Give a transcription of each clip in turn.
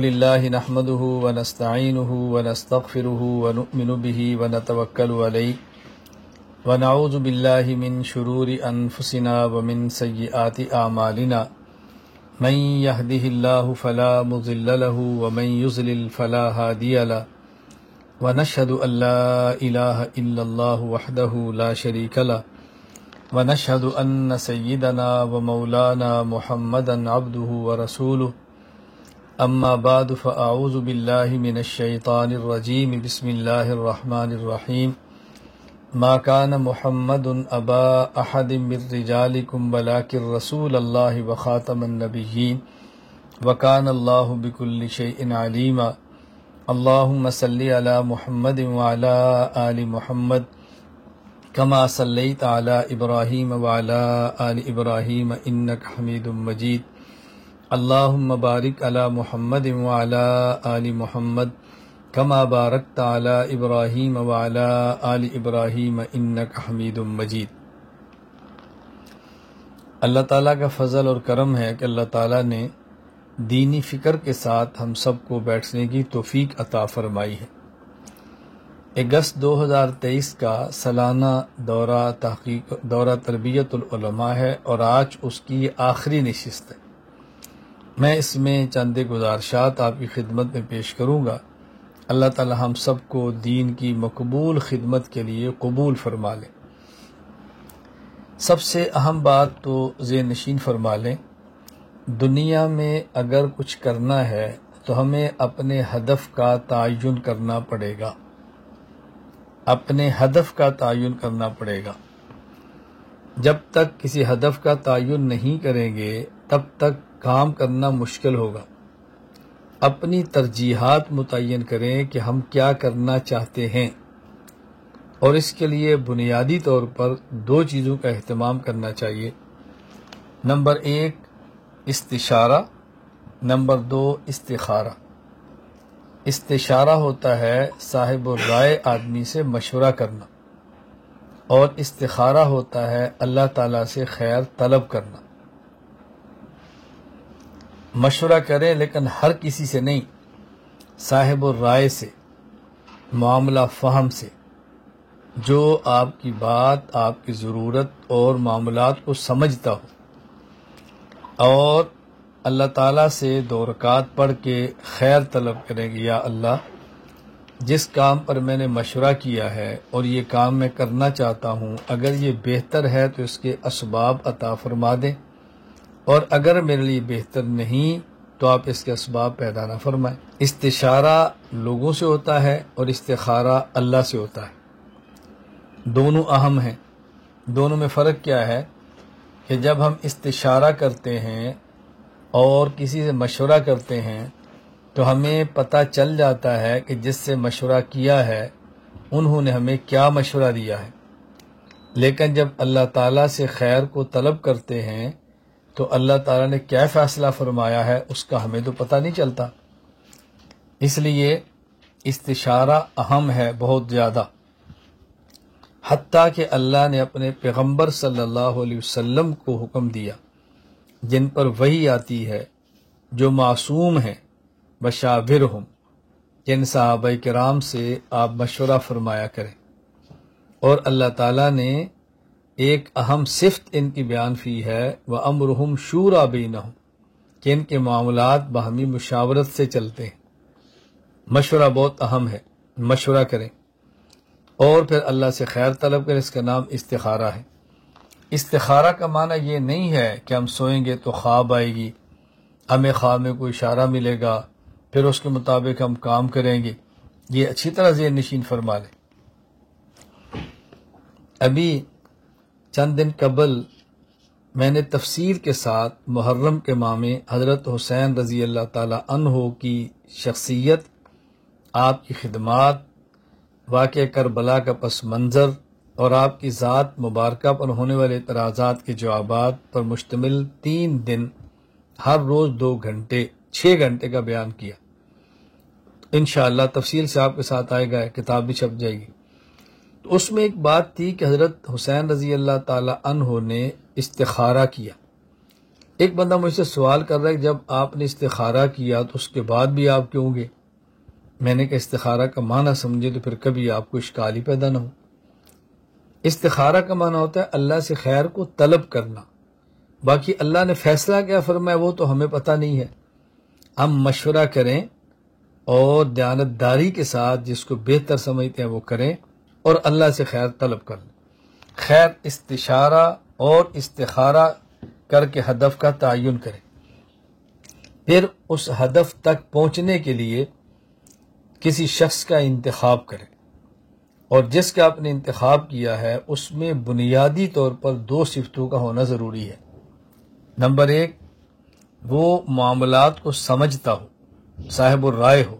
لله نحمده ونستعينه ونستغفره ونؤمن به ونتوكل عليه ونعوذ بالله من شرور أنفسنا ومن سيئات أعمالنا من يهده الله فلا مضل له ومن يضلل فلا هادي له ونشهد أن لا إله إلا الله وحده لا شريك له ونشهد أن سيدنا ومولانا محمدا عبده ورسوله أما بعد فأعوذ بالله من الشيطان الرجيم بسم الله الرحمن الرحيم ما كان محمد أبا أحد من رجالكم ولكن رسول الله وخاتم النبيين وكان الله بكل شيء عليما اللهم صل على محمد وعلى آل محمد كما صليت على إبراهيم وعلى آل إبراهيم إنك حميد مجيد اللهم بارك على محمد وعلى آل محمد كما باركت على إبراهيم وعلى آل إبراهيم إنك حميد مجيد۔ اللہ تعالیٰ کا فضل اور کرم ہے کہ اللہ تعالیٰ نے دینی فکر کے ساتھ ہم سب کو بیٹھنے کی توفیق عطا فرمائی ہے۔ اگست 2023 کا سالانہ دورہ تربیت العلماء ہے اور آج اس کی یہ آخری نشست ہے۔ میں اس میں چند گزارشات آپ کی خدمت میں پیش کروں گا۔ اللہ تعالی ہم سب کو دین کی مقبول خدمت کے لیے قبول فرما لے۔ سب سے اہم بات تو ذہن نشین فرما لیں، دنیا میں اگر کچھ کرنا ہے تو ہمیں اپنے ہدف کا تعین کرنا پڑے گا، اپنے ہدف کا تعین کرنا پڑے گا۔ جب تک کسی ہدف کا تعین نہیں کریں گے تب تک کام کرنا مشکل ہوگا۔ اپنی ترجیحات متعین کریں کہ ہم کیا کرنا چاہتے ہیں، اور اس کے لیے بنیادی طور پر دو چیزوں کا اہتمام کرنا چاہیے۔ نمبر 1 استشارہ، نمبر 2 استخارہ۔ استشارہ ہوتا ہے صاحب الرائے آدمی سے مشورہ کرنا، اور استخارہ ہوتا ہے اللہ تعالیٰ سے خیر طلب کرنا۔ مشورہ کریں لیکن ہر کسی سے نہیں، صاحب الرائے سے، معاملہ فہم سے، جو آپ کی بات، آپ کی ضرورت اور معاملات کو سمجھتا ہو، اور اللہ تعالیٰ سے 2 رکعت پڑھ کے خیر طلب کریں گے، یا اللہ جس کام پر میں نے مشورہ کیا ہے اور یہ کام میں کرنا چاہتا ہوں، اگر یہ بہتر ہے تو اس کے اسباب عطا فرما دیں، اور اگر میرے لیے بہتر نہیں تو آپ اس کے اسباب پیدا نہ فرمائیں۔ استشارہ لوگوں سے ہوتا ہے اور استخارہ اللہ سے ہوتا ہے، دونوں اہم ہیں۔ دونوں میں فرق کیا ہے کہ جب ہم استشارہ کرتے ہیں اور کسی سے مشورہ کرتے ہیں تو ہمیں پتہ چل جاتا ہے کہ جس سے مشورہ کیا ہے انہوں نے ہمیں کیا مشورہ دیا ہے، لیکن جب اللہ تعالیٰ سے خیر کو طلب کرتے ہیں تو اللہ تعالیٰ نے کیا فیصلہ فرمایا ہے اس کا ہمیں تو پتہ نہیں چلتا۔ اس لیے استشارہ اہم ہے بہت زیادہ، حتیٰ کہ اللہ نے اپنے پیغمبر صلی اللہ علیہ وسلم کو حکم دیا، جن پر وحی آتی ہے، جو معصوم ہیں، بشاورہم، جن صحابہ کرام سے آپ مشورہ فرمایا کریں۔ اور اللہ تعالیٰ نے ایک اہم صفت ان کی بیان کی ہے، وَأَمْرُهُمْ شُورَىٰ بَيْنَهُمْ، کہ ان کے معاملات باہمی مشاورت سے چلتے ہیں۔ مشورہ بہت اہم ہے، مشورہ کریں اور پھر اللہ سے خیر طلب کریں۔ اس کا نام استخارہ ہے۔ استخارہ کا معنی یہ نہیں ہے کہ ہم سوئیں گے تو خواب آئے گی، ہمیں خواب میں کوئی اشارہ ملے گا، پھر اس کے مطابق ہم کام کریں گے۔ یہ اچھی طرح ذہن نشین فرما لیں۔ ابھی چند دن قبل میں نے تفصیل کے ساتھ محرم کے ماہ میں حضرت حسین رضی اللہ تعالی عنہ کی شخصیت، آپ کی خدمات، واقعہ کربلا کا پس منظر اور آپ کی ذات مبارکہ پر ہونے والے اعتراضات کے جوابات پر مشتمل 3 دن ہر روز 2 گھنٹے 6 گھنٹے کا بیان کیا۔ انشاءاللہ تفصیل سے آپ کے ساتھ آئے گا، کتاب بھی چھپ جائے گی۔ تو اس میں ایک بات تھی کہ حضرت حسین رضی اللہ تعالی عنہ نے استخارہ کیا، ایک بندہ مجھ سے سوال کر رہا ہے کہ جب آپ نے استخارہ کیا تو اس کے بعد بھی آپ کیوں گے؟ میں نے کہا استخارہ کا معنی سمجھے تو پھر کبھی آپ کو اشکال ہی پیدا نہ ہو۔ استخارہ کا معنی ہوتا ہے اللہ سے خیر کو طلب کرنا، باقی اللہ نے فیصلہ کیا فرمایا وہ تو ہمیں پتہ نہیں ہے۔ ہم مشورہ کریں اور دیانتداری کے ساتھ جس کو بہتر سمجھتے ہیں وہ کریں اور اللہ سے خیر طلب کر لیں۔ خیر استشارہ اور استخارہ کر کے ہدف کا تعین کریں، پھر اس ہدف تک پہنچنے کے لیے کسی شخص کا انتخاب کریں، اور جس کا آپ نے انتخاب کیا ہے اس میں بنیادی طور پر 2 صفتوں کا ہونا ضروری ہے۔ نمبر 1، وہ معاملات کو سمجھتا ہو، صاحب الرائے ہو۔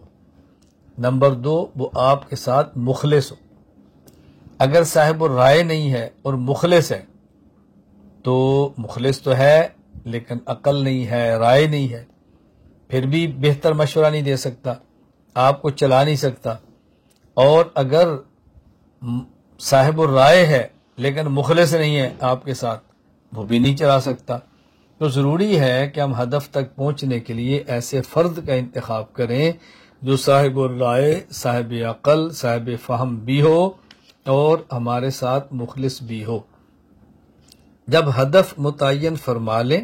نمبر 2، وہ آپ کے ساتھ مخلص ہو۔ اگر صاحب الرائے نہیں ہے اور مخلص ہے تو مخلص تو ہے لیکن عقل نہیں ہے، رائے نہیں ہے، پھر بھی بہتر مشورہ نہیں دے سکتا، آپ کو چلا نہیں سکتا۔ اور اگر صاحب الرائے ہے لیکن مخلص نہیں ہے آپ کے ساتھ، وہ بھی نہیں چلا سکتا۔ تو ضروری ہے کہ ہم ہدف تک پہنچنے کے لیے ایسے فرد کا انتخاب کریں جو صاحب الرائے، صاحب عقل، صاحب فہم بھی ہو اور ہمارے ساتھ مخلص بھی ہو۔ جب ہدف متعین فرما لیں،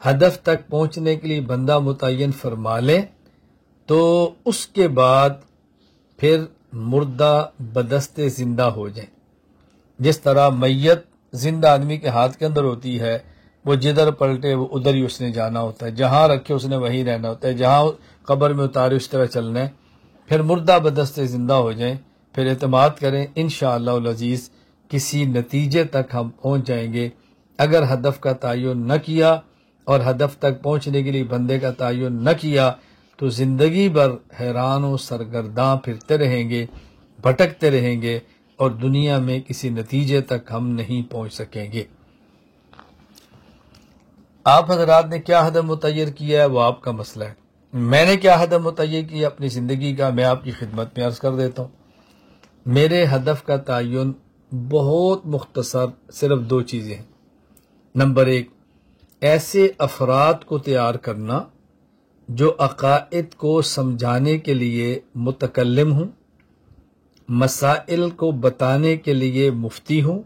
ہدف تک پہنچنے کے لیے بندہ متعین فرما لیں، تو اس کے بعد پھر مردہ بدستے زندہ ہو جائیں۔ جس طرح میت زندہ آدمی کے ہاتھ کے اندر ہوتی ہے، وہ جدھر پلٹے وہ ادھر ہی اس نے جانا ہوتا ہے، جہاں رکھے اس نے وہیں رہنا ہوتا ہے، جہاں قبر میں اتارے اس طرح چلنا ہے۔ پھر مردہ بدستے زندہ ہو جائیں، پھر اعتماد کریں انشاءاللہ العزیز کسی نتیجے تک ہم پہنچ جائیں گے۔ اگر ہدف کا تعین نہ کیا اور ہدف تک پہنچنے کے لیے بندے کا تعین نہ کیا تو زندگی بھر حیران و سرگرداں پھرتے رہیں گے، بھٹکتے رہیں گے اور دنیا میں کسی نتیجے تک ہم نہیں پہنچ سکیں گے۔ آپ حضرات نے کیا ہدف متعین کیا ہے وہ آپ کا مسئلہ ہے۔ میں نے کیا ہدف متعین کیا اپنی زندگی کا، میں آپ کی خدمت میں عرض کر دیتا ہوں۔ میرے ہدف کا تعین بہت مختصر، صرف 2 چیزیں ہیں۔ نمبر 1، ایسے افراد کو تیار کرنا جو عقائد کو سمجھانے کے لیے متکلم ہوں، مسائل کو بتانے کے لیے مفتی ہوں،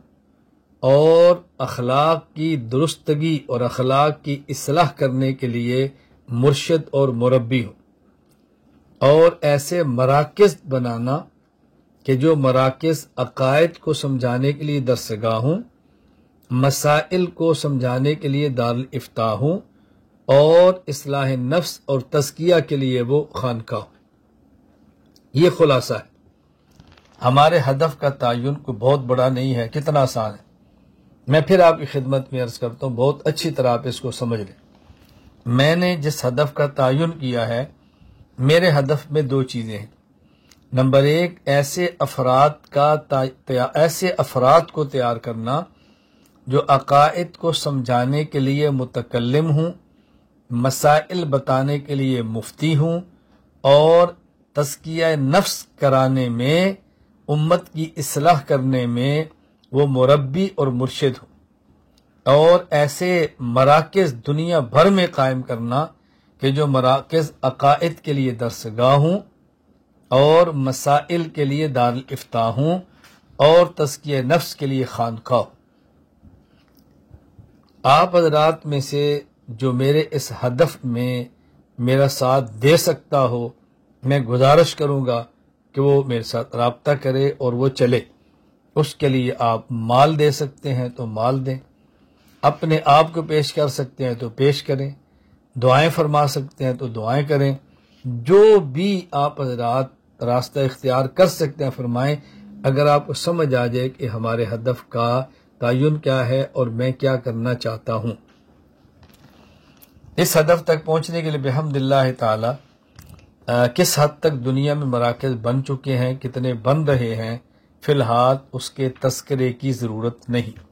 اور اخلاق کی درستگی اور اخلاق کی اصلاح کرنے کے لیے مرشد اور مربی ہوں، اور ایسے مراکز بنانا کہ جو مراکز عقائد کو سمجھانے کے لیے درسگاہ ہوں، مسائل کو سمجھانے کے لیے دارالافتاء ہوں، اور اصلاح نفس اور تزکیہ کے لیے وہ خانقاہ ہوں۔ یہ خلاصہ ہے۔ ہمارے ہدف کا تعین کوئی بہت بڑا نہیں ہے، کتنا آسان ہے۔ میں پھر آپ کی خدمت میں عرض کرتا ہوں، بہت اچھی طرح آپ اس کو سمجھ لیں۔ میں نے جس ہدف کا تعین کیا ہے، میرے ہدف میں 2 چیزیں ہیں۔ نمبر 1، ایسے افراد کو تیار کرنا جو عقائد کو سمجھانے کے لیے متکلم ہوں، مسائل بتانے کے لیے مفتی ہوں، اور تزکیہ نفس کرانے میں، امت کی اصلاح کرنے میں وہ مربی اور مرشد ہوں، اور ایسے مراکز دنیا بھر میں قائم کرنا کہ جو مراکز عقائد کے لیے درسگاہ ہوں اور مسائل کے لیے دارالافتاء ہوں اور تزکیہ نفس کے لیے خانقاہ ہوں۔ آپ حضرات میں سے جو میرے اس ہدف میں میرا ساتھ دے سکتا ہو، میں گزارش کروں گا کہ وہ میرے ساتھ رابطہ کرے اور وہ چلے۔ اس کے لیے آپ مال دے سکتے ہیں تو مال دیں، اپنے آپ کو پیش کر سکتے ہیں تو پیش کریں، دعائیں فرما سکتے ہیں تو دعائیں کریں، جو بھی آپ حضرات راستہ اختیار کر سکتے ہیں فرمائیں، اگر آپ کو سمجھ آ جائے کہ ہمارے ہدف کا تعین کیا ہے اور میں کیا کرنا چاہتا ہوں۔ اس ہدف تک پہنچنے کے لیے بحمداللہ تعالی کس حد تک دنیا میں مراکز بن چکے ہیں، کتنے بن رہے ہیں، فی الحال اس کے تذکرے کی ضرورت نہیں۔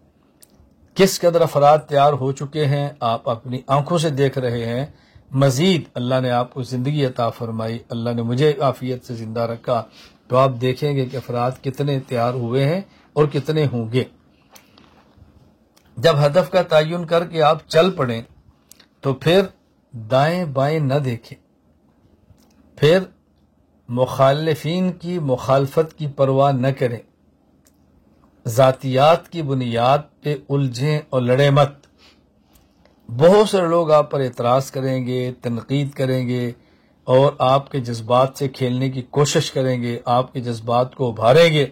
کس قدر افراد تیار ہو چکے ہیں آپ اپنی آنکھوں سے دیکھ رہے ہیں۔ مزید اللہ نے آپ کو زندگی عطا فرمائی، اللہ نے مجھے عافیت سے زندہ رکھا، تو آپ دیکھیں گے کہ افراد کتنے تیار ہوئے ہیں اور کتنے ہوں گے۔ جب ہدف کا تعین کر کے آپ چل پڑیں تو پھر دائیں بائیں نہ دیکھیں، پھر مخالفین کی مخالفت کی پرواہ نہ کریں، ذاتیات کی بنیاد پہ الجھیں اور لڑیں مت۔ بہت سے لوگ آپ پر اعتراض کریں گے، تنقید کریں گے اور آپ کے جذبات سے کھیلنے کی کوشش کریں گے، آپ کے جذبات کو ابھاریں گے۔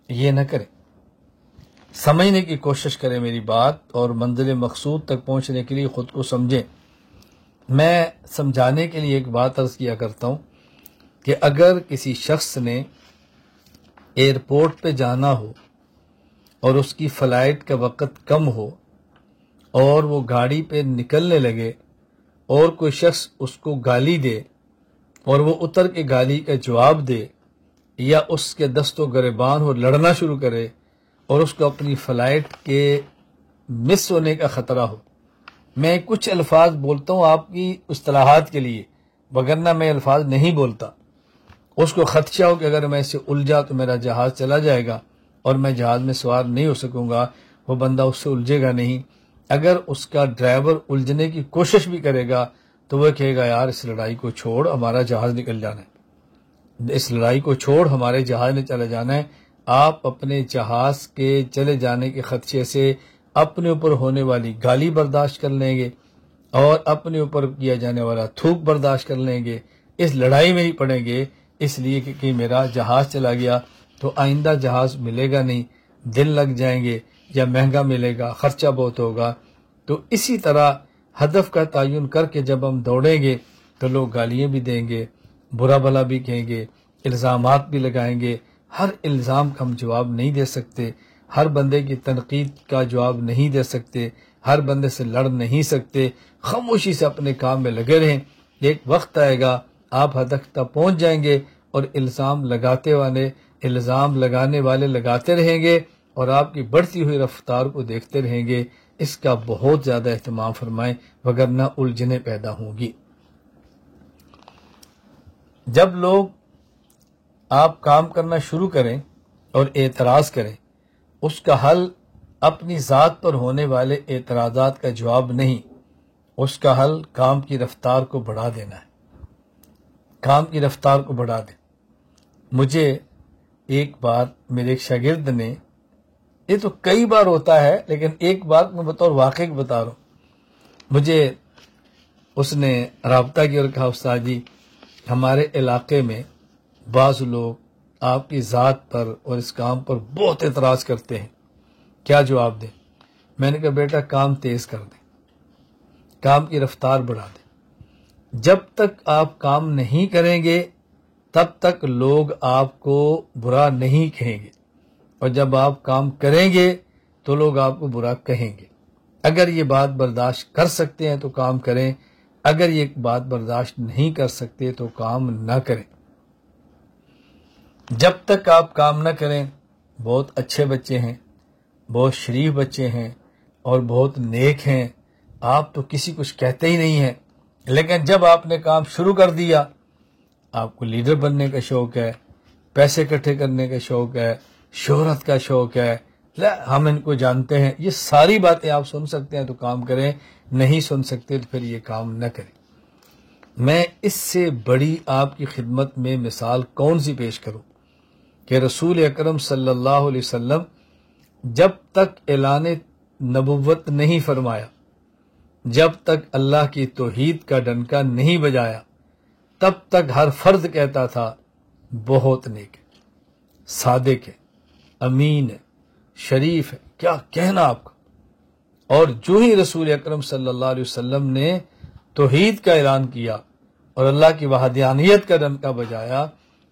یہ نہ کریں، سمجھنے کی کوشش کریں میری بات، اور منزل مقصود تک پہنچنے کے لیے خود کو سمجھیں۔ میں سمجھانے کے لیے ایک بات عرض کیا کرتا ہوں کہ اگر کسی شخص نے ایئرپورٹ پہ جانا ہو اور اس کی فلائٹ کا وقت کم ہو اور وہ گاڑی پہ نکلنے لگے اور کوئی شخص اس کو گالی دے اور وہ اتر کے گالی کا جواب دے، یا اس کے دست و گریبان ہو لڑنا شروع کرے اور اس کو اپنی فلائٹ کے مس ہونے کا خطرہ ہو، میں کچھ الفاظ بولتا ہوں آپ کی اصطلاحات کے لیے، وگرنہ میں الفاظ نہیں بولتا۔ اس کو خدشہ ہو کہ اگر میں اسے الجھا تو میرا جہاز چلا جائے گا اور میں جہاز میں سوار نہیں ہو سکوں گا، وہ بندہ اس سے الجھے گا نہیں۔ اگر اس کا ڈرائیور الجھنے کی کوشش بھی کرے گا تو وہ کہے گا یار اس لڑائی کو چھوڑ، ہمارا جہاز نکل جانا ہے، اس لڑائی کو چھوڑ، ہمارے جہاز نے چلا جانا ہے۔ آپ اپنے جہاز کے چلے جانے کے خدشے سے اپنے اوپر ہونے والی گالی برداشت کر لیں گے اور اپنے اوپر کیا جانے والا تھوک برداشت کر لیں گے، اس لڑائی میں نہیں پڑیں گے، اس لیے کہ میرا جہاز چلا گیا تو آئندہ جہاز ملے گا نہیں، دن لگ جائیں گے یا مہنگا ملے گا، خرچہ بہت ہوگا۔ تو اسی طرح ہدف کا تعین کر کے جب ہم دوڑیں گے تو لوگ گالیاں بھی دیں گے، برا بھلا بھی کہیں گے، الزامات بھی لگائیں گے۔ ہر الزام کا ہم جواب نہیں دے سکتے، ہر بندے کی تنقید کا جواب نہیں دے سکتے، ہر بندے سے لڑ نہیں سکتے۔ خاموشی سے اپنے کام میں لگے رہیں، ایک وقت آئے گا آپ ہدف تک پہنچ جائیں گے اور الزام لگانے والے لگاتے رہیں گے اور آپ کی بڑھتی ہوئی رفتار کو دیکھتے رہیں گے۔ اس کا بہت زیادہ اہتمام فرمائیں، وگرنہ الجھنیں پیدا ہوں گی۔ جب لوگ آپ کام کرنا شروع کریں اور اعتراض کریں، اس کا حل اپنی ذات پر ہونے والے اعتراضات کا جواب نہیں، اس کا حل کام کی رفتار کو بڑھا دینا ہے، کام کی رفتار کو بڑھا دیں۔ مجھے ایک بار میرے ایک شاگرد نے، یہ تو کئی بار ہوتا ہے لیکن ایک بات میں بطور واقعی بتا رہا ہوں، مجھے اس نے رابطہ کیا اور کہا استاد جی ہمارے علاقے میں بعض لوگ آپ کی ذات پر اور اس کام پر بہت اعتراض کرتے ہیں، کیا جواب دیں؟ میں نے کہا بیٹا کام تیز کر دیں، کام کی رفتار بڑھا دیں۔ جب تک آپ کام نہیں کریں گے تب تک لوگ آپ کو برا نہیں کہیں گے، اور جب آپ کام کریں گے تو لوگ آپ کو برا کہیں گے۔ اگر یہ بات برداشت کر سکتے ہیں تو کام کریں، اگر یہ بات برداشت نہیں کر سکتے تو کام نہ کریں۔ جب تک آپ کام نہ کریں، بہت اچھے بچے ہیں، بہت شریف بچے ہیں اور بہت نیک ہیں، آپ تو کسی کچھ کہتے ہی نہیں ہیں، لیکن جب آپ نے کام شروع کر دیا، آپ کو لیڈر بننے کا شوق ہے، پیسے اکٹھے کرنے کا شوق ہے، شہرت کا شوق ہے، ہم ان کو جانتے ہیں، یہ ساری باتیں آپ سن سکتے ہیں تو کام کریں، نہیں سن سکتے تو پھر یہ کام نہ کریں۔ میں اس سے بڑی آپ کی خدمت میں مثال کون سی پیش کروں کہ رسول اکرم صلی اللہ علیہ وسلم جب تک اعلان نبوت نہیں فرمایا، جب تک اللہ کی توحید کا ڈنکا نہیں بجایا، تب تک ہر فرد کہتا تھا بہت نیک ہے، صادق ہے، امین ہے، شریف ہے، کیا کہنا آپ کا۔ اور جو ہی رسول اکرم صلی اللہ علیہ وسلم نے توحید کا اعلان کیا اور اللہ کی وحدانیت کا ڈنکا بجایا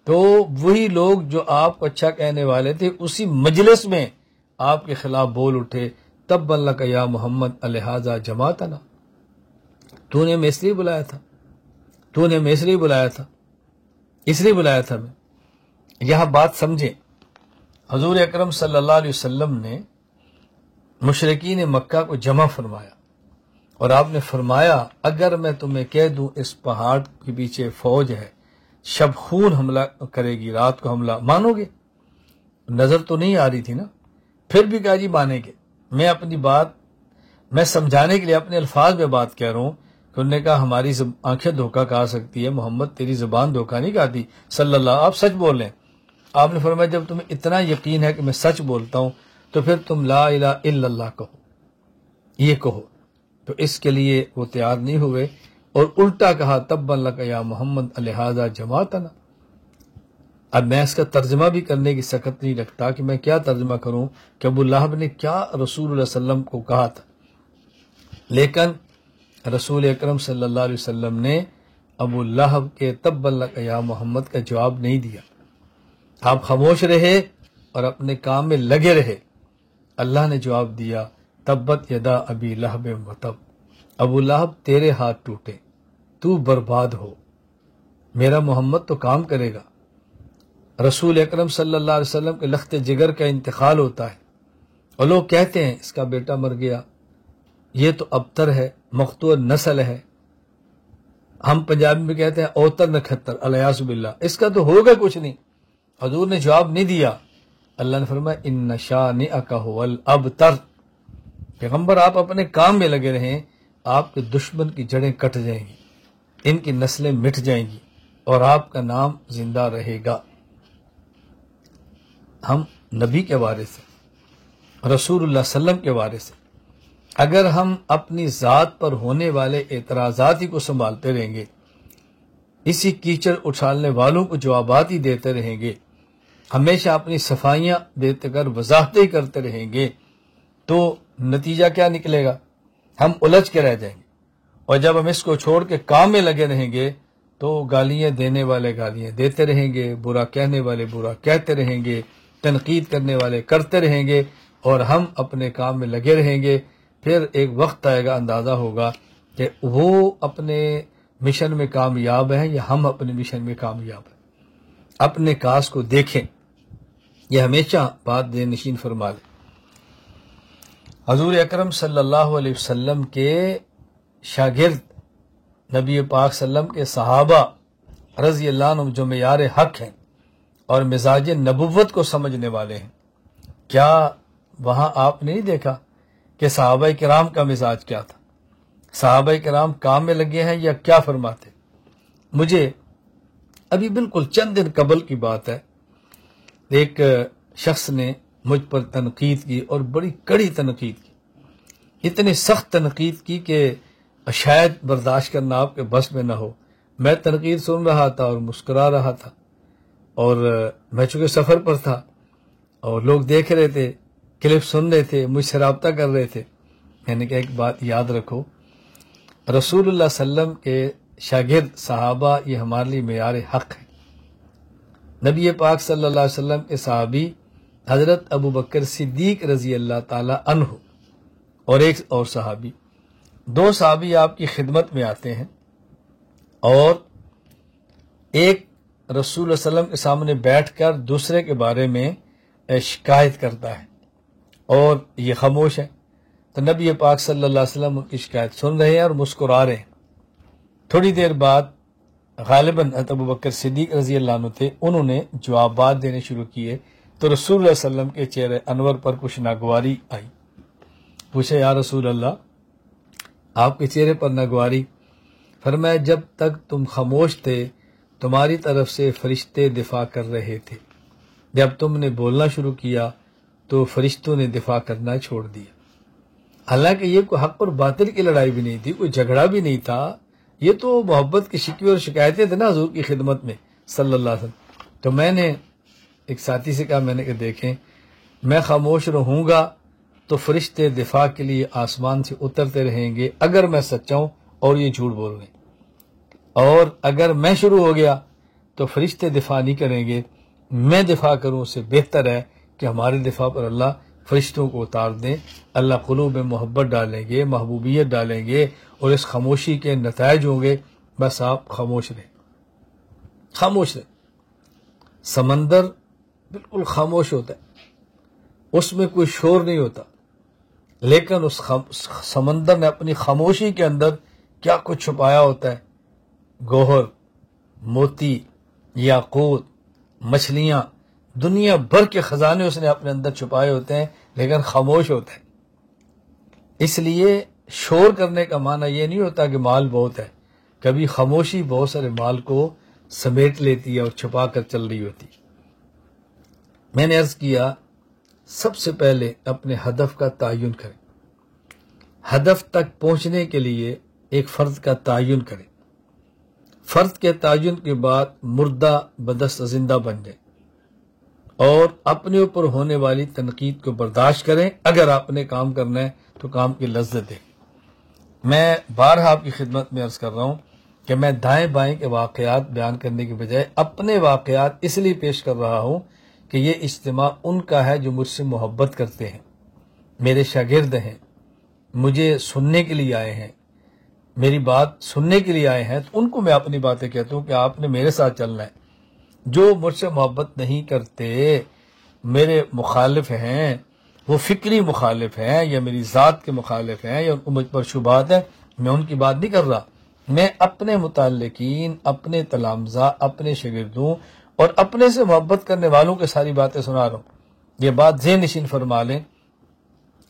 تو وہی لوگ جو آپ کو اچھا کہنے والے تھے اسی مجلس میں آپ کے خلاف بول اٹھے، تب اللہ کا یا محمد الہذا جماعتنا، تو نے ہمیں اس لیے بلایا تھا، تو نے ہمیں اس لیے بلایا تھا، اس لیے بلایا تھا میں۔ یہاں بات سمجھیں، حضور اکرم صلی اللہ علیہ وسلم نے مشرکین مکہ کو جمع فرمایا اور آپ نے فرمایا اگر میں تمہیں کہہ دوں اس پہاڑ کے پیچھے فوج ہے، شب خون حملہ کرے گی، رات کو حملہ، مانو گے؟ نظر تو نہیں آ رہی تھی نا، پھر بھی کہا جی مانیں گے۔ میں اپنی بات میں سمجھانے کے لیے اپنے الفاظ میں بات کہہ رہا ہوں، انہوں نے کہا ہماری آنکھیں دھوکہ کھا سکتی ہے، محمد تیری زبان دھوکہ نہیں کھاتی صلی اللہ، آپ سچ بول رہے ہیں۔ آپ نے فرمایا جب تمہیں اتنا یقین ہے کہ میں سچ بولتا ہوں تو پھر تم لا الہ الا اللہ کہو، یہ کہو۔ تو اس کے لیے وہ تیار نہیں ہوئے اور الٹا کہا تبا لک یا محمد لہذا جماعتنا۔ اب میں اس کا ترجمہ بھی کرنے کی سخت نہیں رکھتا کہ میں کیا ترجمہ کروں کہ ابو لہب نے کیا رسول اللہ صلی اللہ علیہ وسلم کو کہا تھا، لیکن رسول اکرم صلی اللہ علیہ وسلم نے ابو لہب کے تبا لک یا محمد کا جواب نہیں دیا، آپ خاموش رہے اور اپنے کام میں لگے رہے۔ اللہ نے جواب دیا تبت یدا ابی لہب وتب، ابو لہب تیرے ہاتھ ٹوٹے، تو برباد ہو، میرا محمد تو کام کرے گا۔ رسول اکرم صلی اللہ علیہ وسلم کے لخت جگر کا انتقال ہوتا ہے اور لوگ کہتے ہیں اس کا بیٹا مر گیا، یہ تو ابتر ہے، مقتوع نسل ہے، ہم پنجابی میں کہتے ہیں اوتر نکھتر الیاذ باللہ، اس کا تو ہوگا کچھ نہیں۔ حضور نے جواب نہیں دیا، اللہ نے فرمایا ان شانئک ھو الابتر، پیغمبر آپ اپنے کام میں لگے رہیں، آپ کے دشمن کی جڑیں کٹ جائیں گی، ان کی نسلیں مٹ جائیں گی اور آپ کا نام زندہ رہے گا۔ ہم نبی کے وارث ہیں، رسول اللہ صلی اللہ علیہ وسلم کے وارث ہیں، اگر ہم اپنی ذات پر ہونے والے اعتراضات ہی کو سنبھالتے رہیں گے، اسی کیچڑ اچھالنے والوں کو جوابات ہی دیتے رہیں گے، ہمیشہ اپنی صفائیاں دیتے کر وضاحتیں کرتے رہیں گے، تو نتیجہ کیا نکلے گا؟ ہم الجھ کے رہ جائیں گے۔ اور جب ہم اس کو چھوڑ کے کام میں لگے رہیں گے تو گالیاں دینے والے گالیاں دیتے رہیں گے، برا کہنے والے برا کہتے رہیں گے، تنقید کرنے والے کرتے رہیں گے، اور ہم اپنے کام میں لگے رہیں گے۔ پھر ایک وقت آئے گا، اندازہ ہوگا کہ وہ اپنے مشن میں کامیاب ہیں یا ہم اپنے مشن میں کامیاب ہیں۔ اپنے کاس کو دیکھیں، یہ ہمیشہ بات دے نشین فرما لیں۔ حضور اکرم صلی اللہ علیہ وسلم کے شاگرد، نبی پاک صلی اللہ علیہ وسلم کے صحابہ رضی اللہ عنہم جو معیار حق ہیں اور مزاج نبوت کو سمجھنے والے ہیں، کیا وہاں آپ نے نہیں دیکھا کہ صحابہ کرام کا مزاج کیا تھا؟ صحابہ کرام کام میں لگے ہیں یا کیا فرماتے؟ مجھے ابھی بالکل چند دن قبل کی بات ہے، ایک شخص نے مجھ پر تنقید کی اور بڑی کڑی تنقید کی، اتنی سخت تنقید کی کہ شاید برداشت کرنا آپ کے بس میں نہ ہو۔ میں تنقید سن رہا تھا اور مسکرا رہا تھا، اور میں چونکہ سفر پر تھا اور لوگ دیکھ رہے تھے، کلپ سن رہے تھے، مجھ سے رابطہ کر رہے تھے۔ میں نے کہا ایک بات یاد رکھو، رسول اللہ صلی اللہ علیہ وسلم کے شاگرد صحابہ یہ ہمارے لیے معیار حق ہے۔ نبی پاک صلی اللہ علیہ وسلم کے صحابی حضرت ابو بکر صدیق رضی اللہ تعالی عنہ اور ایک اور صحابی، دو صحابی آپ کی خدمت میں آتے ہیں، اور ایک رسول اللہ صلی اللہ علیہ وسلم کے سامنے بیٹھ کر دوسرے کے بارے میں شکایت کرتا ہے اور یہ خاموش ہے۔ تو نبی پاک صلی اللہ علیہ وسلم کی شکایت سن رہے ہیں اور مسکرا رہے ہیں۔ تھوڑی دیر بعد غالباً ابو بکر صدیق رضی اللہ عنہ تھے، انہوں نے جوابات دینے شروع کیے، تو رسول اللہ صلی اللہ علیہ وسلم کے چہرے انور پر کچھ ناگواری آئی۔ پوچھا یا رسول اللہ، آپ کے چہرے پر ناگواری؟ فرمایا جب تک تم خاموش تھے تمہاری طرف سے فرشتے دفاع کر رہے تھے، جب تم نے بولنا شروع کیا تو فرشتوں نے دفاع کرنا چھوڑ دیا۔ حالانکہ یہ کوئی حق اور باطل کی لڑائی بھی نہیں تھی، کوئی جھگڑا بھی نہیں تھا، یہ تو محبت کی شکوے اور شکایتیں تھے نا حضور کی خدمت میں صلی اللہ علیہ وسلم۔ تو میں نے ایک ساتھی سے کہا، میں نے کہا دیکھیں، میں خاموش رہوں گا تو فرشتے دفاع کے لیے آسمان سے اترتے رہیں گے اگر میں سچا ہوں اور یہ جھوٹ بول رہے ہیں، اور اگر میں شروع ہو گیا تو فرشتے دفاع نہیں کریں گے، میں دفاع کروں، اس سے بہتر ہے کہ ہمارے دفاع پر اللہ فرشتوں کو اتار دیں۔ اللہ قلوب میں محبت ڈالیں گے، محبوبیت ڈالیں گے، اور اس خاموشی کے نتائج ہوں گے۔ بس آپ خاموش رہیں، خاموش رہیں۔ سمندر بالکل خاموش ہوتا ہے، اس میں کوئی شور نہیں ہوتا، لیکن اس سمندر نے اپنی خاموشی کے اندر کیا کچھ چھپایا ہوتا ہے، گوہر، موتی، یاقوت، مچھلیاں، دنیا بھر کے خزانے اس نے اپنے اندر چھپائے ہوتے ہیں، لیکن خاموش ہوتا ہے۔ اس لیے شور کرنے کا معنی یہ نہیں ہوتا کہ مال بہت ہے، کبھی خاموشی بہت سارے مال کو سمیٹ لیتی ہے اور چھپا کر چل رہی ہوتی۔ میں نے عرض کیا سب سے پہلے اپنے ہدف کا تعین کریں، ہدف تک پہنچنے کے لیے ایک فرض کا تعین کریں، فرض کے تعین کے بعد مردہ بدست زندہ بن جائیں اور اپنے اوپر ہونے والی تنقید کو برداشت کریں۔ اگر آپ نے کام کرنا ہے تو کام کی لذت دیں۔ میں بارہا آپ کی خدمت میں عرض کر رہا ہوں کہ میں دائیں بائیں کے واقعات بیان کرنے کے بجائے اپنے واقعات اس لیے پیش کر رہا ہوں کہ یہ اجتماع ان کا ہے جو مجھ سے محبت کرتے ہیں، میرے شاگرد ہیں، مجھے سننے کے لیے آئے ہیں، میری بات سننے کے لیے آئے ہیں، تو ان کو میں اپنی باتیں کہتا ہوں کہ آپ نے میرے ساتھ چلنا ہے۔ جو مجھ سے محبت نہیں کرتے، میرے مخالف ہیں، وہ فکری مخالف ہیں یا میری ذات کے مخالف ہیں یا ان کو مجھ پر شبہات ہیں، میں ان کی بات نہیں کر رہا، میں اپنے متعلقین، اپنے تلامذہ، اپنے شاگردوں اور اپنے سے محبت کرنے والوں کے ساری باتیں سنا رہا ہوں۔ یہ بات ذہن نشین فرما لیں،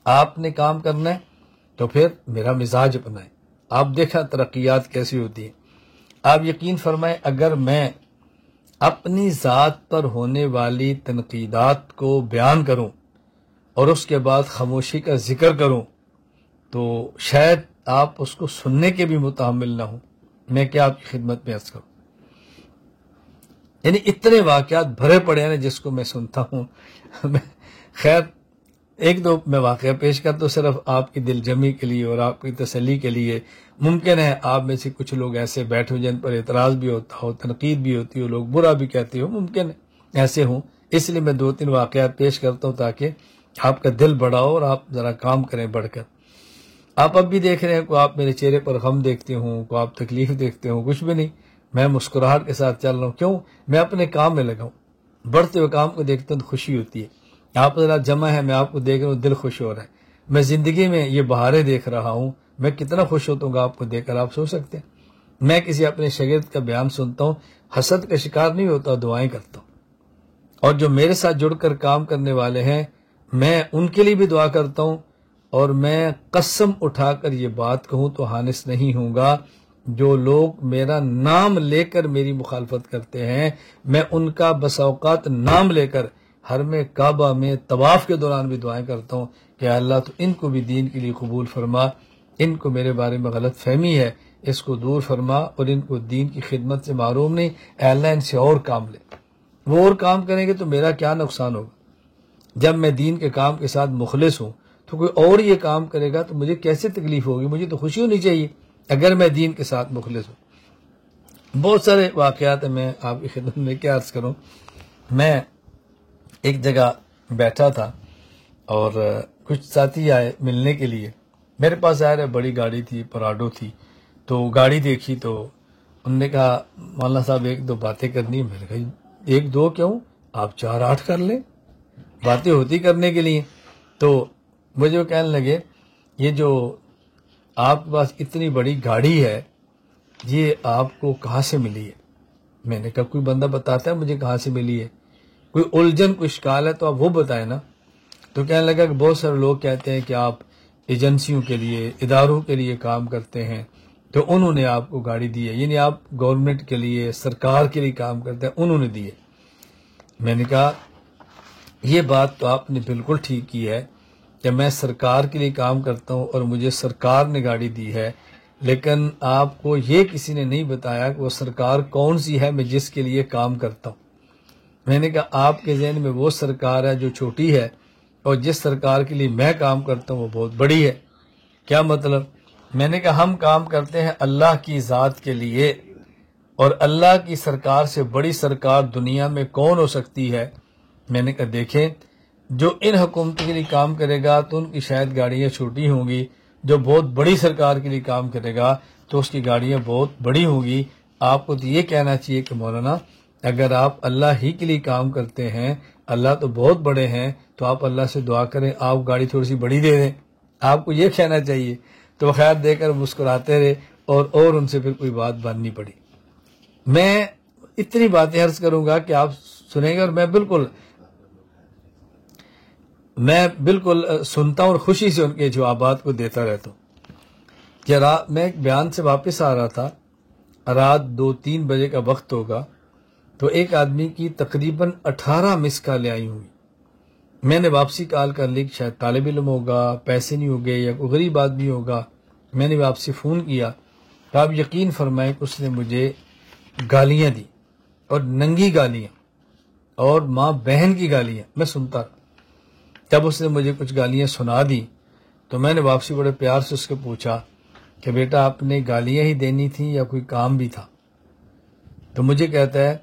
آپ نے کام کرنا ہے تو پھر میرا مزاج اپنائیں۔ آپ دیکھیں ترقیات کیسی ہوتی ہیں۔ آپ یقین فرمائیں اگر میں اپنی ذات پر ہونے والی تنقیدات کو بیان کروں اور اس کے بعد خاموشی کا ذکر کروں تو شاید آپ اس کو سننے کے بھی متحمل نہ ہوں، میں کیا آپ کی خدمت میں عرض کروں۔ یعنی اتنے واقعات بھرے پڑے ہیں جس کو میں سنتا ہوں۔ خیر ایک دو میں واقعہ پیش کرتا ہوں صرف آپ کی دل جمی کے لیے اور آپ کی تسلی کے لیے۔ ممکن ہے آپ میں سے کچھ لوگ ایسے بیٹھے جن پر اعتراض بھی ہوتا ہو، تنقید بھی ہوتی ہو، لوگ برا بھی کہتے ہو، ممکن ہے ایسے ہوں، اس لیے میں 2-3 واقعات پیش کرتا ہوں تاکہ آپ کا دل بڑھاؤ اور آپ ذرا کام کریں بڑھ کر۔ آپ اب بھی دیکھ رہے ہیں کو آپ میرے چہرے پر غم دیکھتے ہوں، کو آپ تکلیف دیکھتے ہوں، کچھ بھی نہیں، میں مسکراہٹ کے ساتھ چل رہا ہوں۔ کیوں؟ میں اپنے کام میں لگا ہوں، بڑھتے ہوئے کام کو دیکھتے ہوں تو خوشی ہوتی ہے۔ آپ ذرا جمع ہے، میں آپ کو دیکھ رہا ہوں، دل خوش ہو رہا ہے۔ میں زندگی میں یہ بہاریں دیکھ رہا ہوں، میں کتنا خوش ہوتا ہوں آپ کو دیکھ کر، آپ سوچ سکتے ہیں۔ میں کسی اپنے شاگرد کا بیان سنتا ہوں، حسد کا شکار نہیں ہوتا، دعائیں کرتا ہوں، اور جو میرے ساتھ جڑ کر کام کرنے والے ہیں میں ان کے لیے بھی دعا کرتا ہوں، اور میں قسم اٹھا کر یہ بات کہوں تو حانث نہیں ہوں گا، جو لوگ میرا نام لے کر میری مخالفت کرتے ہیں میں ان کا بس اوقات نام لے کر حرم کعبہ میں طواف کے دوران بھی دعائیں کرتا ہوں کہ اللہ تو ان کو بھی دین کے لیے قبول فرما، ان کو میرے بارے میں غلط فہمی ہے اس کو دور فرما، اور ان کو دین کی خدمت سے معروم نہیں، اے اللہ ان سے اور کام لے۔ وہ اور کام کریں گے تو میرا کیا نقصان ہوگا؟ جب میں دین کے کام کے ساتھ مخلص ہوں تو کوئی اور یہ کام کرے گا تو مجھے کیسے تکلیف ہوگی؟ مجھے تو خوشی ہونی چاہیے اگر میں دین کے ساتھ مخلص ہوں۔ بہت سارے واقعات ہیں، میں آپ کی خدمت میں کیا عرض کروں۔ میں ایک جگہ بیٹھا تھا اور کچھ ساتھی آئے ملنے کے لیے، میرے پاس ظاہر ہے بڑی گاڑی تھی، پراڈو تھی، تو گاڑی دیکھی تو انہوں نے کہا مولانا صاحب 1-2 باتیں کرنی ہے۔ میں نے کہا 1-2 کیوں، آپ 4-8 کر لیں، باتیں ہوتی کرنے کے لیے۔ تو مجھے وہ کہنے لگے یہ جو آپ کے پاس اتنی بڑی گاڑی ہے یہ آپ کو کہاں سے ملی ہے؟ میں نے کہا کوئی بندہ بتاتا ہے مجھے کہاں سے ملی ہے، کوئی الجھن کوئی اشکال ہے تو آپ وہ بتائیں نا۔ تو کہنے لگا کہ بہت سارے لوگ کہتے ہیں کہ آپ ایجنسیوں کے لیے، اداروں کے لیے کام کرتے ہیں تو انہوں نے آپ کو گاڑی دی ہے، یعنی آپ گورنمنٹ کے لیے، سرکار کے لیے کام کرتے ہیں، انہوں نے دی ہے۔ میں نے کہا یہ بات تو آپ نے بالکل ٹھیک کی ہے کہ میں سرکار کے لیے کام کرتا ہوں اور مجھے سرکار نے گاڑی دی ہے، لیکن آپ کو یہ کسی نے نہیں بتایا کہ وہ سرکار کون سی ہے میں جس کے لیے کام کرتا ہوں۔ میں نے کہا آپ کے ذہن میں وہ سرکار ہے جو چھوٹی ہے اور جس سرکار کے لیے میں کام کرتا ہوں وہ بہت بڑی ہے۔ کیا مطلب؟ میں نے کہا ہم کام کرتے ہیں اللہ کی ذات کے لیے، اور اللہ کی سرکار سے بڑی سرکار دنیا میں کون ہو سکتی ہے؟ میں نے کہا دیکھیں جو ان حکومتوں کے لیے کام کرے گا تو ان کی شاید گاڑیاں چھوٹی ہوں گی، جو بہت بڑی سرکار کے لیے کام کرے گا تو اس کی گاڑیاں بہت بڑی ہوں گی۔ آپ کو تو یہ کہنا چاہیے کہ مولانا اگر آپ اللہ ہی کے لیے کام کرتے ہیں، اللہ تو بہت بڑے ہیں، تو آپ اللہ سے دعا کریں آپ گاڑی تھوڑی سی بڑی دے دیں، آپ کو یہ کہنا چاہیے۔ تو خیر دے کر مسکراتے رہے اور ان سے پھر کوئی بات بننی پڑی۔ میں اتنی باتیں عرض کروں گا کہ آپ سنیں گے، اور میں بالکل سنتا ہوں اور خوشی سے ان کے جوابات کو دیتا رہتا ہوں۔ کہ میں ایک بیان سے واپس آ رہا تھا، رات 2-3 بجے کا وقت ہوگا، تو ایک آدمی کی تقریباً 18 مس کالیں آئی ہوئی۔ میں نے واپسی کال کر لی کہ شاید طالب علم ہوگا، پیسے نہیں ہوگے یا کوئی غریب آدمی ہوگا۔ میں نے واپسی فون کیا تو آپ یقین فرمائیں کہ اس نے مجھے گالیاں دی، اور ننگی گالیاں، اور ماں بہن کی گالیاں میں سنتا رہا۔ جب اس نے مجھے کچھ گالیاں سنا دی تو میں نے واپسی بڑے پیار سے اس کو پوچھا کہ بیٹا آپ نے گالیاں ہی دینی تھیں یا کوئی کام بھی تھا؟ تو مجھے کہتا ہے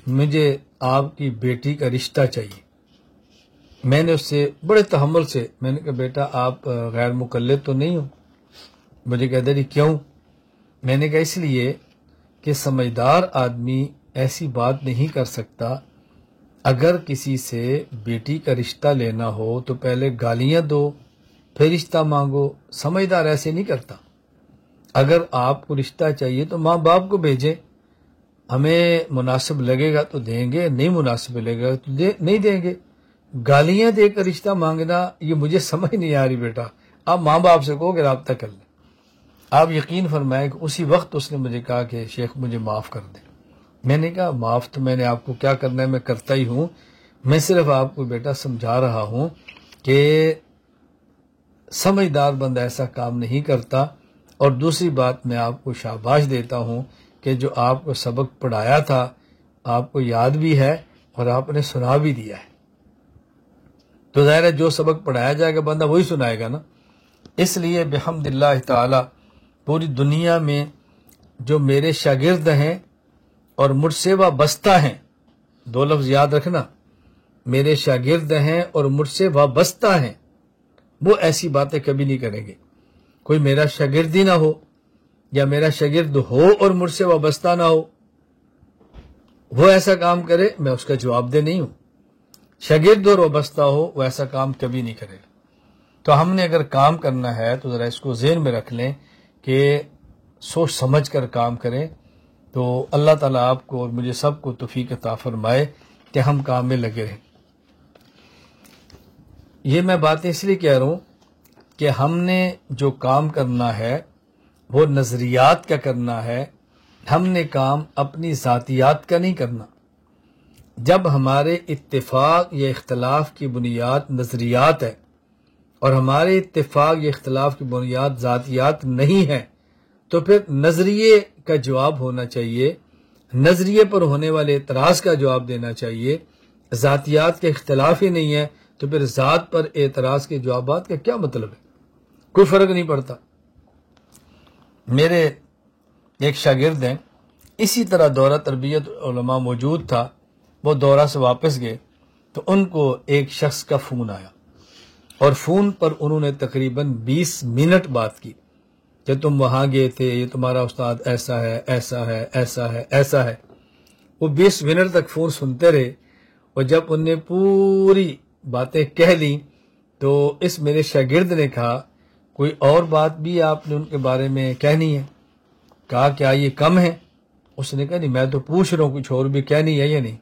مجھے آپ کی بیٹی کا رشتہ چاہیے۔ میں نے اس سے بڑے تحمل سے میں نے کہا بیٹا آپ غیر مقلد تو نہیں ہو؟ مجھے کہتا جی کیوں؟ میں نے کہا اس لیے کہ سمجھدار آدمی ایسی بات نہیں کر سکتا، اگر کسی سے بیٹی کا رشتہ لینا ہو تو پہلے گالیاں دو پھر رشتہ مانگو۔ سمجھدار ایسے نہیں کرتا۔ اگر آپ کو رشتہ چاہیے تو ماں باپ کو بھیجیں، ہمیں مناسب لگے گا تو دیں گے، نہیں مناسب لگے گا تو نہیں دیں گے۔ گالیاں دے کر رشتہ مانگنا یہ مجھے سمجھ نہیں آ رہی بیٹا، آپ ماں باپ سے کہو کہ رابطہ کر لیں۔ آپ یقین فرمائیں کہ اسی وقت اس نے مجھے کہا کہ شیخ مجھے معاف کر دیں۔ میں نے کہا معاف تو میں نے آپ کو کیا کرنا ہے، میں کرتا ہی ہوں، میں صرف آپ کو بیٹا سمجھا رہا ہوں کہ سمجھدار بندہ ایسا کام نہیں کرتا۔ اور دوسری بات میں آپ کو شاباش دیتا ہوں کہ جو آپ کو سبق پڑھایا تھا آپ کو یاد بھی ہے اور آپ نے سنا بھی دیا ہے، تو ظاہر ہے جو سبق پڑھایا جائے گا بندہ وہی سنائے گا نا۔ اس لیے بحمد اللہ تعالی پوری دنیا میں جو میرے شاگرد ہیں اور مجھ سے وابستہ ہیں، دو لفظ یاد رکھنا، میرے شاگرد ہیں اور مجھ سے وابستہ ہیں، وہ ایسی باتیں کبھی نہیں کریں گے۔ کوئی میرا شاگرد ہی نہ ہو یا میرا شاگرد ہو اور مجھ سے وابستہ نہ ہو، وہ ایسا کام کرے میں اس کا جواب دہ نہیں ہوں۔ شاگرد اور وابستہ ہو وہ ایسا کام کبھی نہیں کرے گا۔ تو ہم نے اگر کام کرنا ہے تو ذرا اس کو ذہن میں رکھ لیں کہ سوچ سمجھ کر کام کریں، تو اللہ تعالیٰ آپ کو اور مجھے سب کو توفیق عطا فرمائے کہ ہم کام میں لگے رہیں۔ یہ میں باتیں اس لیے کہہ رہا ہوں کہ ہم نے جو کام کرنا ہے وہ نظریات کا کرنا ہے، ہم نے کام اپنی ذاتیات کا نہیں کرنا۔ جب ہمارے اتفاق یا اختلاف کی بنیاد نظریات ہے اور ہمارے اتفاق یا اختلاف کی بنیاد ذاتیات نہیں ہے تو پھر نظریے کا جواب ہونا چاہیے، نظریے پر ہونے والے اعتراض کا جواب دینا چاہیے۔ ذاتیات کے اختلاف ہی نہیں ہے تو پھر ذات پر اعتراض کے جوابات کا کیا مطلب ہے؟ کوئی فرق نہیں پڑتا۔ میرے ایک شاگرد ہیں، اسی طرح دورہ تربیت علماء موجود تھا، وہ دورہ سے واپس گئے تو ان کو ایک شخص کا فون آیا اور فون پر انہوں نے تقریباً 20 منٹ بات کی کہ تم وہاں گئے تھے، یہ تمہارا استاد ایسا ہے ایسا ہے ایسا ہے ایسا ہے۔ وہ 20 منٹ تک فون سنتے رہے، اور جب ان نے پوری باتیں کہہ لی تو اس میرے شاگرد نے کہا کوئی اور بات بھی آپ نے ان کے بارے میں کہنی ہے؟ کہا کیا یہ کم ہے؟ اس نے کہا نہیں میں تو پوچھ رہا ہوں کچھ اور بھی کہنی ہے یا نہیں؟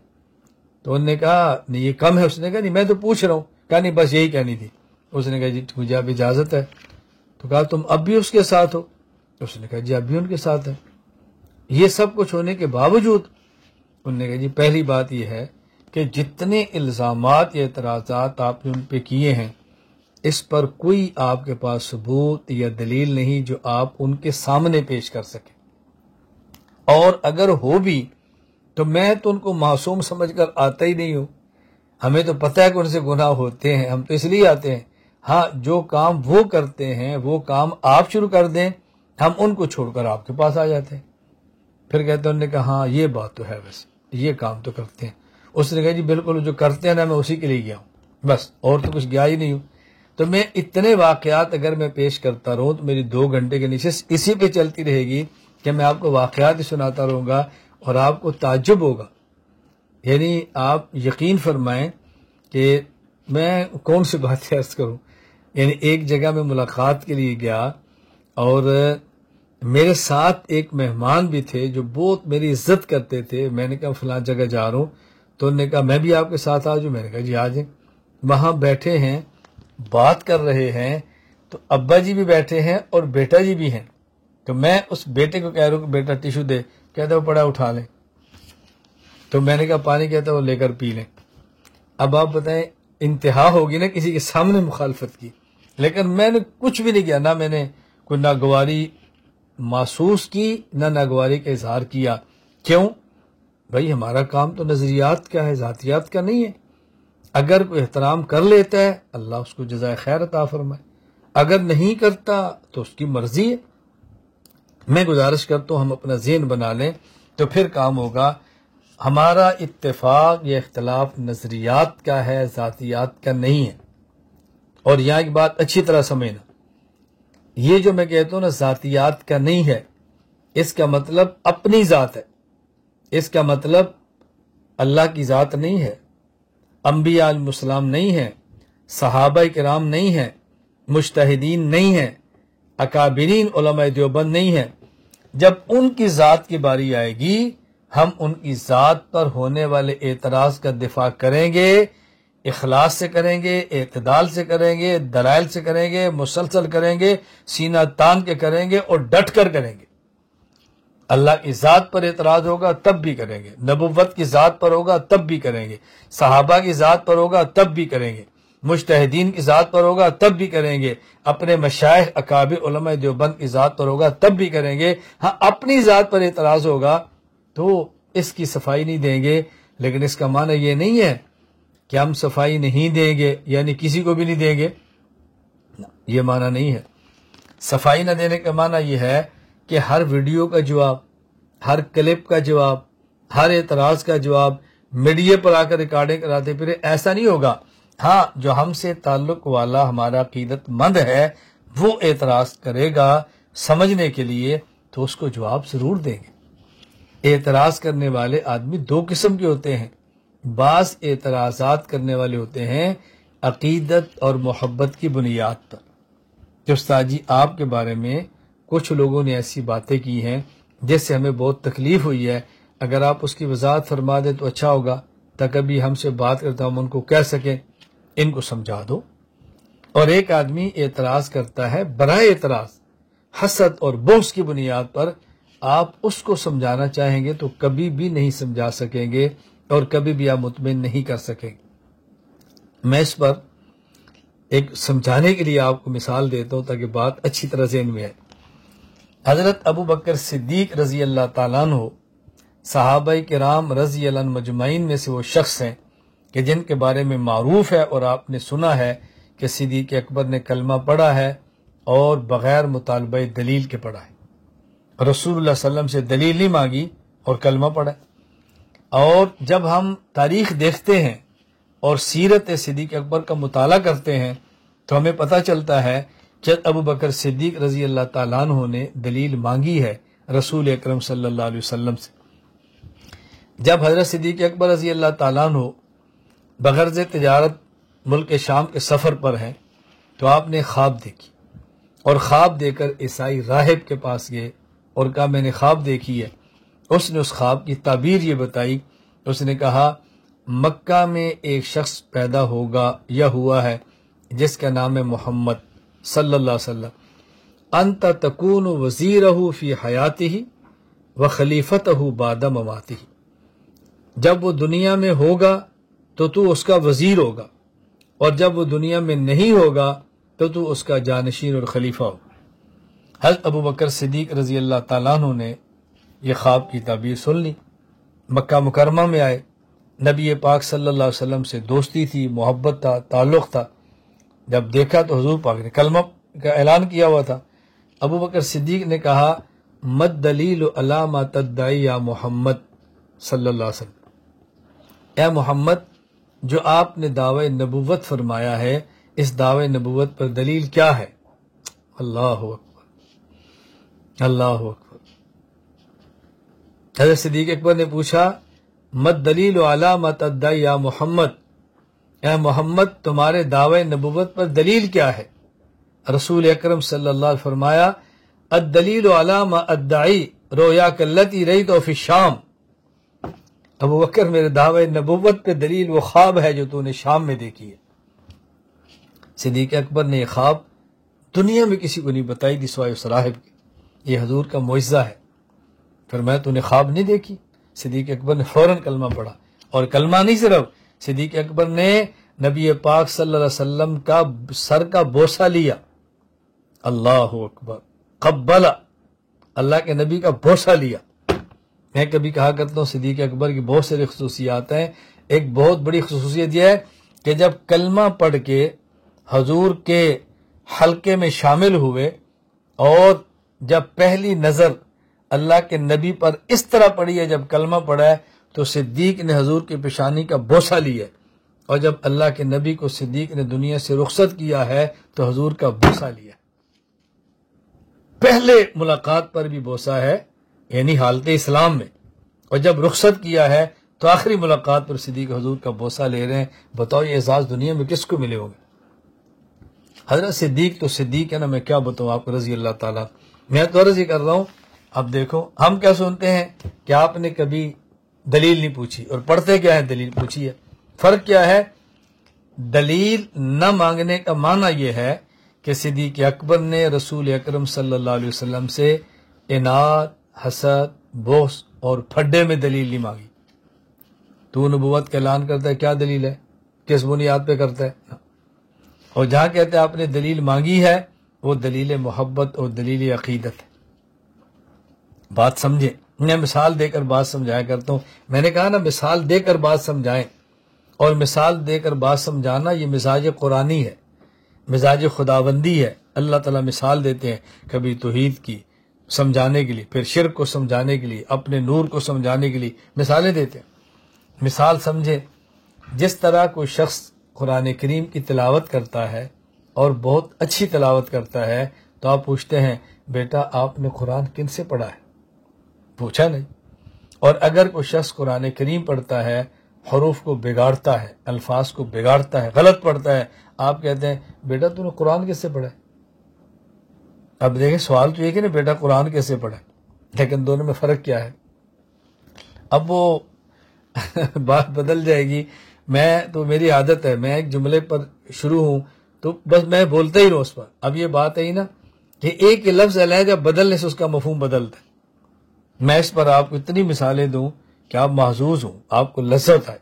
تو انہوں نے کہا نہیں یہ کم ہے۔ اس نے کہا نہیں میں تو پوچھ رہا ہوں، کہا نہیں بس یہی کہنی تھی۔ اس نے کہا جی مجھے اب اجازت ہے۔ تو کہا تم اب بھی اس کے ساتھ ہو؟ اس نے کہا جی اب بھی ان کے ساتھ ہے۔ یہ سب کچھ ہونے کے باوجود انہوں نے کہا جی پہلی بات یہ ہے کہ جتنے الزامات یا اعتراضات آپ نے ان پہ کیے ہیں اس پر کوئی آپ کے پاس ثبوت یا دلیل نہیں جو آپ ان کے سامنے پیش کر سکیں، اور اگر ہو بھی تو میں تو ان کو معصوم سمجھ کر آتا ہی نہیں ہوں۔ ہمیں تو پتہ ہے کہ ان سے گناہ ہوتے ہیں، ہم تو اس لیے آتے ہیں۔ ہاں جو کام وہ کرتے ہیں وہ کام آپ شروع کر دیں، ہم ان کو چھوڑ کر آپ کے پاس آ جاتے ہیں۔ پھر کہتے ہیں انہوں نے کہا ہاں یہ بات تو ہے، بس یہ کام تو کرتے ہیں۔ اس نے کہا جی بالکل جو کرتے ہیں نا میں اسی کے لیے گیا ہوں، بس اور تو کچھ گیا ہی نہیں ہوں۔ تو میں اتنے واقعات اگر میں پیش کرتا رہوں تو میری 2 گھنٹے کے نشست اسی پہ چلتی رہے گی کہ میں آپ کو واقعات ہی سناتا رہوں گا اور آپ کو تعجب ہوگا۔ یعنی آپ یقین فرمائیں کہ میں کون سی باتیں عرض کروں۔ یعنی ایک جگہ میں ملاقات کے لیے گیا اور میرے ساتھ ایک مہمان بھی تھے جو بہت میری عزت کرتے تھے۔ میں نے کہا فلاں جگہ جا رہا ہوں، تو انہوں نے کہا میں بھی آپ کے ساتھ آ جاؤں؟ میں نے کہا جی آ جائیں۔ وہاں بیٹھے ہیں بات کر رہے ہیں تو تو ابا جی بھی بیٹھے ہیں اور بیٹا جی بھی ہیں، تو میں اس بیٹے کو کہہ رہا ہوں کہ بیٹا ٹیشو دے، کہتا وہ پڑا اٹھا لیں، تو میں نے کہا پانی، کہتا وہ لے کر پی لیں۔ اب آپ بتائیں، انتہا ہوگی نا کسی کے سامنے مخالفت کی، لیکن میں نے کچھ بھی نہیں کیا، نہ میں نے کوئی ناگواری محسوس کی، نہ ناگواری کا اظہار کیا۔ کیوں؟ بھائی ہمارا کام تو نظریات کا ہے، ذاتیات کا نہیں ہے۔ اگر کوئی احترام کر لیتا ہے اللہ اس کو جزائے خیر عطا فرمائے، اگر نہیں کرتا تو اس کی مرضی ہے۔ میں گزارش کرتا ہوں ہم اپنا ذہن بنا لیں تو پھر کام ہوگا۔ ہمارا اتفاق یا اختلاف نظریات کا ہے، ذاتیات کا نہیں ہے۔ اور یہاں ایک بات اچھی طرح سمجھنا، یہ جو میں کہتا ہوں نا ذاتیات کا نہیں ہے، اس کا مطلب اپنی ذات ہے، اس کا مطلب اللہ کی ذات نہیں ہے، انبیاء علیہ السلام نہیں ہے، صحابہ کرام نہیں ہیں، مجتہدین نہیں ہیں، اکابرین علماء دیوبند نہیں ہیں۔ جب ان کی ذات کی باری آئے گی، ہم ان کی ذات پر ہونے والے اعتراض کا دفاع کریں گے، اخلاص سے کریں گے، اعتدال سے کریں گے، دلائل سے کریں گے، مسلسل کریں گے، سینہ تان کے کریں گے اور ڈٹ کر کریں گے۔ اللہ کی ذات پر اعتراض ہوگا تب بھی کریں گے، نبوت کی ذات پر ہوگا تب بھی کریں گے، صحابہ کی ذات پر ہوگا تب بھی کریں گے، مجتہدین کی ذات پر ہوگا تب بھی کریں گے، اپنے مشائخ اکابر علماء دیوبند کی ذات پر ہوگا تب بھی کریں گے۔ ہاں اپنی ذات پر اعتراض ہوگا تو اس کی صفائی نہیں دیں گے، لیکن اس کا معنی یہ نہیں ہے کہ ہم صفائی نہیں دیں گے یعنی کسی کو بھی نہیں دیں گے، یہ معنی نہیں ہے۔ صفائی نہ دینے کا معنی یہ ہے کہ ہر ویڈیو کا جواب، ہر کلپ کا جواب، ہر اعتراض کا جواب میڈیا پر آ کر ریکارڈنگ کراتے پھرے، ایسا نہیں ہوگا۔ ہاں جو ہم سے تعلق والا ہمارا عقیدت مند ہے وہ اعتراض کرے گا سمجھنے کے لیے تو اس کو جواب ضرور دیں گے۔ اعتراض کرنے والے آدمی دو قسم کے ہوتے ہیں، بعض اعتراضات کرنے والے ہوتے ہیں عقیدت اور محبت کی بنیاد پر، کہ استاد جی آپ کے بارے میں کچھ لوگوں نے ایسی باتیں کی ہیں جس سے ہمیں بہت تکلیف ہوئی ہے، اگر آپ اس کی وضاحت فرما دیں تو اچھا ہوگا تاکہ بھی ہم سے بات کرتا ہم ان کو کہہ سکیں ان کو سمجھا دو۔ اور ایک آدمی اعتراض کرتا ہے برائے اعتراض، حسد اور بغض کی بنیاد پر، آپ اس کو سمجھانا چاہیں گے تو کبھی بھی نہیں سمجھا سکیں گے اور کبھی بھی آپ مطمئن نہیں کر سکیں گے۔ میں اس پر ایک سمجھانے کے لیے آپ کو مثال دیتا ہوں تاکہ بات اچھی طرح ذہن میں آئے۔ حضرت ابو بکر صدیق رضی اللہ تعالیٰ عنہ صحابہ کرام رضی اللہ عنہ مجمعین میں سے وہ شخص ہیں کہ جن کے بارے میں معروف ہے اور آپ نے سنا ہے کہ صدیق اکبر نے کلمہ پڑھا ہے اور بغیر مطالبہ دلیل کے پڑھا ہے، رسول اللہ صلی اللہ علیہ وسلم سے دلیل نہیں مانگی اور کلمہ پڑھا ہے۔ اور جب ہم تاریخ دیکھتے ہیں اور سیرت صدیق اکبر کا مطالعہ کرتے ہیں تو ہمیں پتہ چلتا ہے کہ ابو بکر صدیق رضی اللہ تعالیٰ عنہ نے دلیل مانگی ہے رسول اکرم صلی اللہ علیہ وسلم سے۔ جب حضرت صدیق اکبر رضی اللہ تعالیٰ عنہ بغرض تجارت ملک شام کے سفر پر ہیں تو آپ نے خواب دیکھی، اور خواب دے کر عیسائی راہب کے پاس گئے اور کہا میں نے خواب دیکھی ہے۔ اس نے اس خواب کی تعبیر یہ بتائی، اس نے کہا مکہ میں ایک شخص پیدا ہوگا یا ہوا ہے جس کا نام ہے محمد صلی اللہ علیہ وسلم، انت تکون وزیرہ فی حیاتہ و خلیفتہ بعد مماتہ، جب وہ دنیا میں ہوگا تو اس کا وزیر ہوگا، اور جب وہ دنیا میں نہیں ہوگا تو اس کا جانشین اور خلیفہ ہوگا۔ حضرت ابو بکر صدیق رضی اللہ تعالیٰ عنہ نے یہ خواب کی تعبیر سن لی، مکہ مکرمہ میں آئے، نبی پاک صلی اللہ علیہ وسلم سے دوستی تھی، محبت تھا، تعلق تھا۔ جب دیکھا تو حضور پاک نے کلمہ کا اعلان کیا ہوا تھا۔ ابو بکر صدیق نے کہا مد دلیل علی ما تدعی یا محمد صلی اللہ علیہ وسلم، اے محمد جو آپ نے دعوی نبوت فرمایا ہے اس دعوی نبوت پر دلیل کیا ہے؟ اللہ اکبر، اللہ اکبر۔ حضرت صدیق اکبر نے پوچھا مد دلیل علی ما تدعی یا محمد، اے محمد تمہارے دعوی نبوت پر دلیل کیا ہے؟ رسول اکرم صلی اللہ علیہ وسلم فرمایا الدلیل علی ما ادعی رؤیاک التی رأیت فی الشام، ابو بکر میرے دعوی نبوت پہ دلیل وہ خواب ہے جو تو نے شام میں دیکھی ہے۔ صدیق اکبر نے یہ خواب دنیا میں کسی کو نہیں بتائی دی سوائے اس راہب کی. یہ حضور کا معجزہ ہے. فرمایا تو نے خواب نہیں دیکھی؟ صدیق اکبر نے فوراً کلمہ پڑھا. اور کلمہ نہیں صرف، صدیق اکبر نے نبی پاک صلی اللہ علیہ وسلم کا سر کا بوسہ لیا. اللہ اکبر، قبلہ، اللہ کے نبی کا بوسہ لیا. میں کبھی کہا کرتا ہوں صدیق اکبر کی بہت ساری خصوصیات ہیں. ایک بہت بڑی خصوصیت یہ ہے کہ جب کلمہ پڑھ کے حضور کے حلقے میں شامل ہوئے اور جب پہلی نظر اللہ کے نبی پر اس طرح پڑی ہے، جب کلمہ پڑھا ہے تو صدیق نے حضور کی پیشانی کا بوسہ لیا، اور جب اللہ کے نبی کو صدیق نے دنیا سے رخصت کیا ہے تو حضور کا بوسہ لیا. پہلے ملاقات پر بھی بوسہ ہے، یعنی حالت اسلام میں، اور جب رخصت کیا ہے تو آخری ملاقات پر صدیق حضور کا بوسہ لے رہے ہیں. بتاؤ یہ اعزاز دنیا میں کس کو ملے ہوگے؟ حضرت صدیق تو صدیق ہے نا، میں کیا بتاؤں آپ کو رضی اللہ تعالیٰ. میں تو عرض ہی کر رہا ہوں. اب دیکھو ہم کیا سنتے ہیں کہ آپ نے کبھی دلیل نہیں پوچھی، اور پڑھتے کیا ہے دلیل پوچھی ہے. فرق کیا ہے؟ دلیل نہ مانگنے کا معنی یہ ہے کہ صدیق اکبر نے رسول اکرم صلی اللہ علیہ وسلم سے اناد، حسد، بغض اور پھڈے میں دلیل نہیں مانگی. تو نبوت کا اعلان کرتا ہے، کیا دلیل ہے؟ کس بنیاد پہ کرتا ہے؟ اور جہاں کہتے ہیں آپ نے دلیل مانگی ہے، وہ دلیل محبت اور دلیل عقیدت ہے. بات سمجھیں. میں مثال دے کر بات سمجھایا کرتا ہوں. میں نے کہا نا مثال دے کر بات سمجھائیں، اور مثال دے کر بات سمجھانا یہ مزاج قرآنی ہے، مزاج خداوندی ہے. اللہ تعالیٰ مثال دیتے ہیں، کبھی توحید کی سمجھانے کے لیے، پھر شرک کو سمجھانے کے لیے، اپنے نور کو سمجھانے کے لیے مثالیں دیتے ہیں. مثال سمجھیں. جس طرح کوئی شخص قرآن کریم کی تلاوت کرتا ہے اور بہت اچھی تلاوت کرتا ہے تو آپ پوچھتے ہیں بیٹا آپ نے قرآن کن سے پڑھا ہے؟ پوچھا نہیں. اور اگر کوئی شخص قرآن کریم پڑھتا ہے، حروف کو بگاڑتا ہے، الفاظ کو بگاڑتا ہے، غلط پڑھتا ہے، آپ کہتے ہیں بیٹا تو نے قرآن کیسے پڑھا ہے؟ اب دیکھیں سوال تو یہ کہ نا بیٹا قرآن کیسے پڑھا ہے، لیکن دونوں میں فرق کیا ہے؟ اب وہ بات بدل جائے گی. میں تو میری عادت ہے، میں ایک جملے پر شروع ہوں تو بس میں بولتا ہی رہوں اس پر. اب یہ بات ہے نا کہ ایک لفظ لہجہ بدلنے سے اس کا مفہوم بدلتا ہے. میں اس پر آپ کو اتنی مثالیں دوں کہ آپ محظوظ ہوں، آپ کو لذت آئے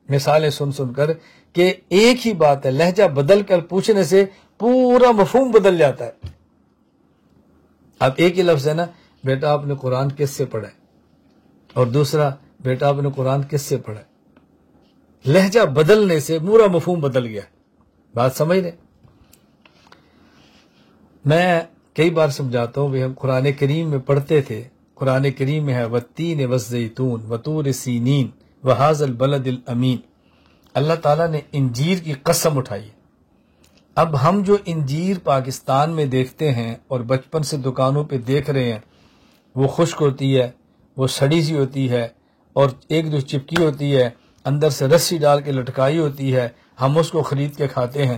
مثالیں سن سن کر کہ ایک ہی بات ہے، لہجہ بدل کر پوچھنے سے پورا مفہوم بدل جاتا ہے. اب ایک ہی لفظ ہے نا، بیٹا آپ نے قرآن کس سے پڑھا ہے، اور دوسرا بیٹا آپ نے قرآن کس سے پڑھا ہے. لہجہ بدلنے سے پورا مفہوم بدل گیا. بات سمجھ لیں. میں کئی بار سمجھاتا ہوں، ہم قرآن کریم میں پڑھتے تھے، قرآن کریم میں ہے والتین والزیتون وطور سینین وہذا البلد الامین. اللہ تعالیٰ نے انجیر کی قسم اٹھائی. اب ہم جو انجیر پاکستان میں دیکھتے ہیں اور بچپن سے دکانوں پہ دیکھ رہے ہیں، وہ خشک ہوتی ہے، وہ سڑی سی ہوتی ہے، اور ایک دو چپکی ہوتی ہے، اندر سے رسی ڈال کے لٹکائی ہوتی ہے، ہم اس کو خرید کے کھاتے ہیں.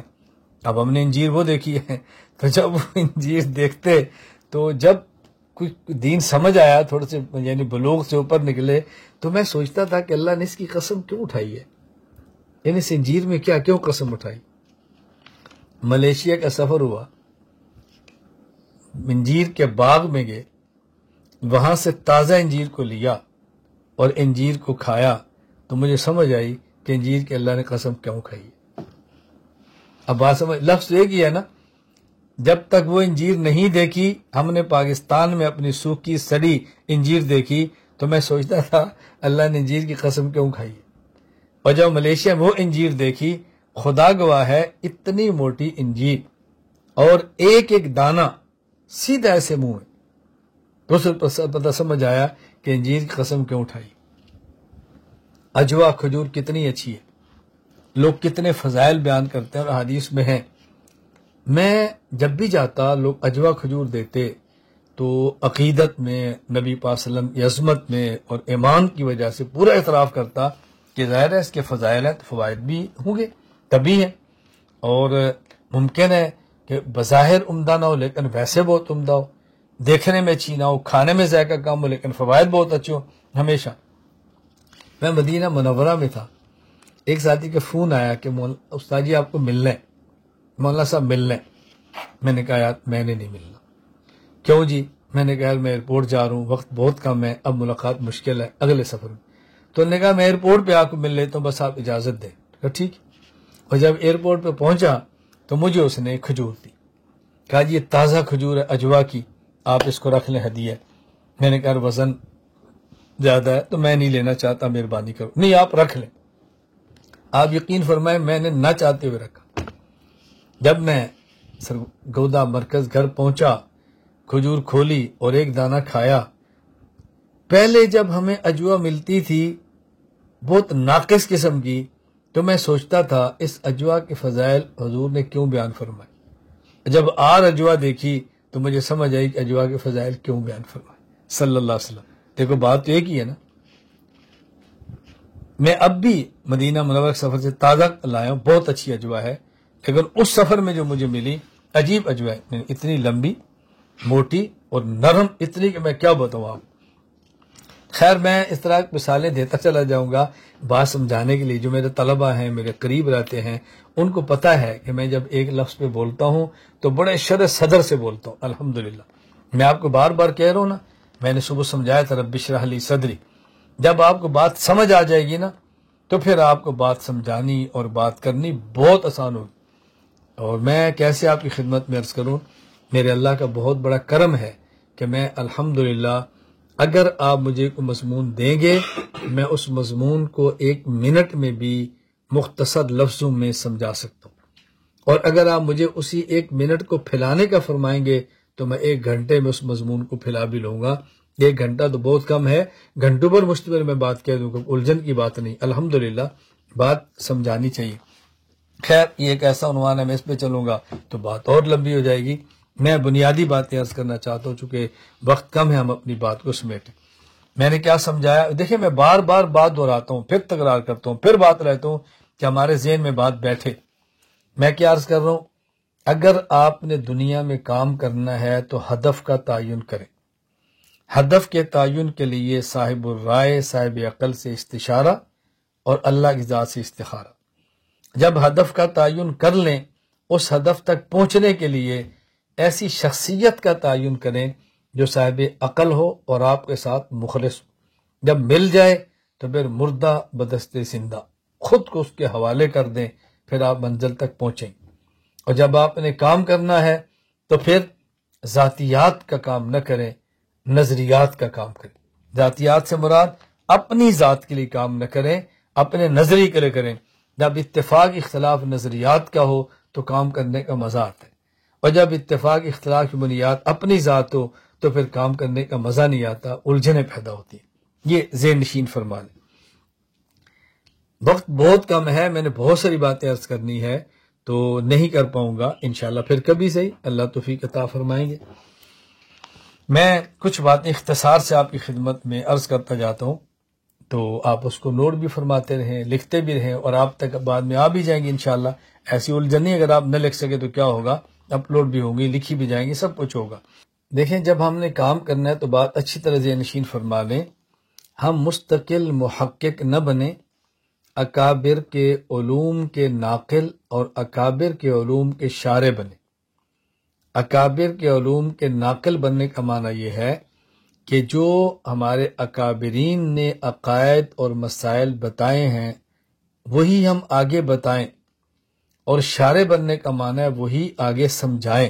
اب ہم نے انجیر وہ دیکھی ہے. تو جب وہ انجیر دیکھتے تو جب کچھ دین سمجھ آیا، تھوڑے سے یعنی بلوغ سے اوپر نکلے، تو میں سوچتا تھا کہ اللہ نے اس کی قسم کیوں اٹھائی ہے، یعنی اس انجیر میں کیوں قسم اٹھائی. ملیشیا کا سفر ہوا، انجیر کے باغ میں گئے، وہاں سے تازہ انجیر کو لیا اور انجیر کو کھایا تو مجھے سمجھ آئی کہ انجیر کے اللہ نے قسم کیوں کھائی ہے. اب بات سمجھ، لفظ ایک ہی ہے نا. جب تک وہ انجیر نہیں دیکھی، ہم نے پاکستان میں اپنی سوکھی سڑی انجیر دیکھی تو میں سوچتا تھا اللہ نے انجیر کی قسم کیوں کھائی ہے. اور جب ملیشیا میں وہ انجیر دیکھی، خدا گواہ ہے اتنی موٹی انجیر اور ایک ایک دانہ سیدھا ایسے منہ میں، تو اسے پتہ سمجھ آیا کہ انجیر کی قسم کیوں اٹھائی. اجوا کھجور کتنی اچھی ہے، لوگ کتنے فضائل بیان کرتے ہیں اور حدیث میں ہیں. میں جب بھی جاتا لوگ اجوا کھجور دیتے تو عقیدت میں، نبی پاک صلی اللہ علیہ وسلم کی عظمت میں اور ایمان کی وجہ سے پورا اعتراف کرتا کہ ظاہر ہے اس کے فضائل ہیں تو فوائد بھی ہوں گے، طبی ہیں، اور ممکن ہے کہ بظاہر عمدہ نہ ہو لیکن ویسے بہت عمدہ ہو، دیکھنے میں اچھی نہ ہو، کھانے میں ذائقہ کم ہو لیکن فوائد بہت اچھے ہو. ہمیشہ میں مدینہ منورہ میں تھا، ایک ساتھی کا فون آیا کہ استاد جی آپ کو ملنا ہے، مولانا صاحب ملنا ہے. میں نے کہا یار میں نے نہیں ملنا۔ کیوں جی؟ میں نے کہا میں ایئرپورٹ جا رہا ہوں، وقت بہت کم ہے، اب ملاقات مشکل ہے، اگلے سفر میں۔ تو انہوں نے کہا میں ایئرپورٹ پہ آپ کو مل لیتا ہوں، بس آپ اجازت دیں۔ کہا ٹھیک۔ اور جب ایئرپورٹ پہ پہنچا تو مجھے اس نے ایک کھجور دی، کہا جی یہ تازہ کھجور ہے اجوا کی، آپ اس کو رکھ لیں ہدیہ۔ میں نے کہا وزن زیادہ ہے تو میں نہیں لینا چاہتا، مہربانی کرو۔ نہیں آپ رکھ لیں۔ آپ یقین فرمائیں میں نے نہ چاہتے ہوئے رکھا۔ جب میں سرگودا مرکز گھر پہنچا، کھجور کھولی اور ایک دانہ کھایا۔ پہلے جب ہمیں اجوا ملتی تھی بہت ناقص قسم کی، تو میں سوچتا تھا اس اجوا کے فضائل حضور نے کیوں بیان فرمائے۔ جب آر اجوا دیکھی تو مجھے سمجھ آئی کہ اجوا کے فضائل کیوں بیان فرمائے صلی اللہ علیہ وسلم۔ دیکھو بات تو ایک ہی ہے نا۔ میں اب بھی مدینہ منورہ سفر سے تازہ لایا ہوں، بہت اچھی اجوا ہے، لیکن اس سفر میں جو مجھے ملی عجیب اجوا ہے، اتنی لمبی موٹی اور نرم، اتنی کہ میں کیا بتاؤں آپ۔ خیر میں اس طرح کی مثالیں دیتا چلا جاؤں گا بات سمجھانے کے لیے۔ جو میرے طلبہ ہیں، میرے قریب رہتے ہیں، ان کو پتہ ہے کہ میں جب ایک لفظ پہ بولتا ہوں تو بڑے شرح صدر سے بولتا ہوں الحمدللہ۔ میں آپ کو بار بار کہہ رہا ہوں نا، میں نے صبح سمجھایا تھا رب اشرح لی صدری۔ جب آپ کو بات سمجھ آ جائے گی نا تو پھر آپ کو بات سمجھانی اور بات کرنی بہت آسان ہوگی۔ اور میں کیسے آپ کی خدمت میں عرض کروں، میرے اللہ کا بہت بڑا کرم ہے کہ میں الحمدللہ اگر آپ مجھے کوئی مضمون دیں گے، میں اس مضمون کو 1 منٹ میں بھی مختصر لفظوں میں سمجھا سکتا ہوں، اور اگر آپ مجھے اسی 1 منٹ کو پھیلانے کا فرمائیں گے تو میں 1 گھنٹے میں اس مضمون کو پھیلا بھی لوں گا۔ 1 گھنٹہ تو بہت کم ہے، گھنٹوں پر مشتمل میں بات کہہ دوں گا، الجھن کی بات نہیں، الحمدللہ بات سمجھانی چاہیے۔ خیر یہ ایک ایسا عنوان ہے، میں اس پہ چلوں گا تو بات اور لمبی ہو جائے گی۔ میں بنیادی باتیں عرض کرنا چاہتا ہوں، چونکہ وقت کم ہے، ہم اپنی بات کو سمیٹیں۔ میں نے کیا سمجھایا؟ دیکھیں میں بار بار بات دہراتا ہوں، پھر تکرار کرتا ہوں، پھر بات رہتا ہوں کہ ہمارے ذہن میں بات بیٹھے۔ میں کیا عرض کر رہا ہوں؟ اگر آپ نے دنیا میں کام کرنا ہے تو ہدف کا تعین کریں۔ ہدف کے تعین کے لیے صاحب الرائے، صاحب عقل سے استشارہ اور اللہ کی ذات سے استخارہ۔ جب ہدف کا تعین کر لیں، اس ہدف تک پہنچنے کے لیے ایسی شخصیت کا تعین کریں جو صاحب عقل ہو اور آپ کے ساتھ مخلص ہو۔ جب مل جائے تو پھر مردہ بدست زندہ، خود کو اس کے حوالے کر دیں، پھر آپ منزل تک پہنچیں۔ اور جب آپ نے کام کرنا ہے تو پھر ذاتیات کا کام نہ کریں، نظریات کا کام کریں۔ ذاتیات سے مراد اپنی ذات کے لیے کام نہ کریں، اپنے نظریے کے لیے کریں۔ جب اتفاق اختلاف نظریات کا ہو تو کام کرنے کا مزہ آتا ہے، اور جب اتفاق اختلاف کی بنیاد اپنی ذات ہو تو پھر کام کرنے کا مزہ نہیں آتا، الجھنیں پیدا ہوتی ہیں۔ یہ ذہن نشین فرما لیں۔ وقت بہت کم ہے، میں نے بہت ساری باتیں عرض کرنی ہے تو نہیں کر پاؤں گا، انشاءاللہ پھر کبھی صحیح، اللہ توفیق عطا فرمائیں گے۔ میں کچھ باتیں اختصار سے آپ کی خدمت میں عرض کرتا جاتا ہوں، تو آپ اس کو نوٹ بھی فرماتے رہیں، لکھتے بھی رہیں، اور آپ تک بعد میں آ بھی جائیں گی انشاءاللہ۔ ایسی الجھنیں اگر آپ نہ لکھ سکے تو کیا ہوگا، اپلوڈ بھی ہوں گی، لکھی بھی جائیں گی، سب کچھ ہوگا۔ دیکھیں جب ہم نے کام کرنا ہے تو بات اچھی طرح ذہن نشین فرما لیں۔ ہم مستقل محقق نہ بنیں، اکابر کے علوم کے ناقل اور اکابر کے علوم کے شارح بنیں۔ اکابر کے علوم کے ناقل بننے کا معنی یہ ہے کہ جو ہمارے اکابرین نے عقائد اور مسائل بتائے ہیں وہی ہم آگے بتائیں، اور شارح بننے کا معنی ہے وہی آگے سمجھائیں۔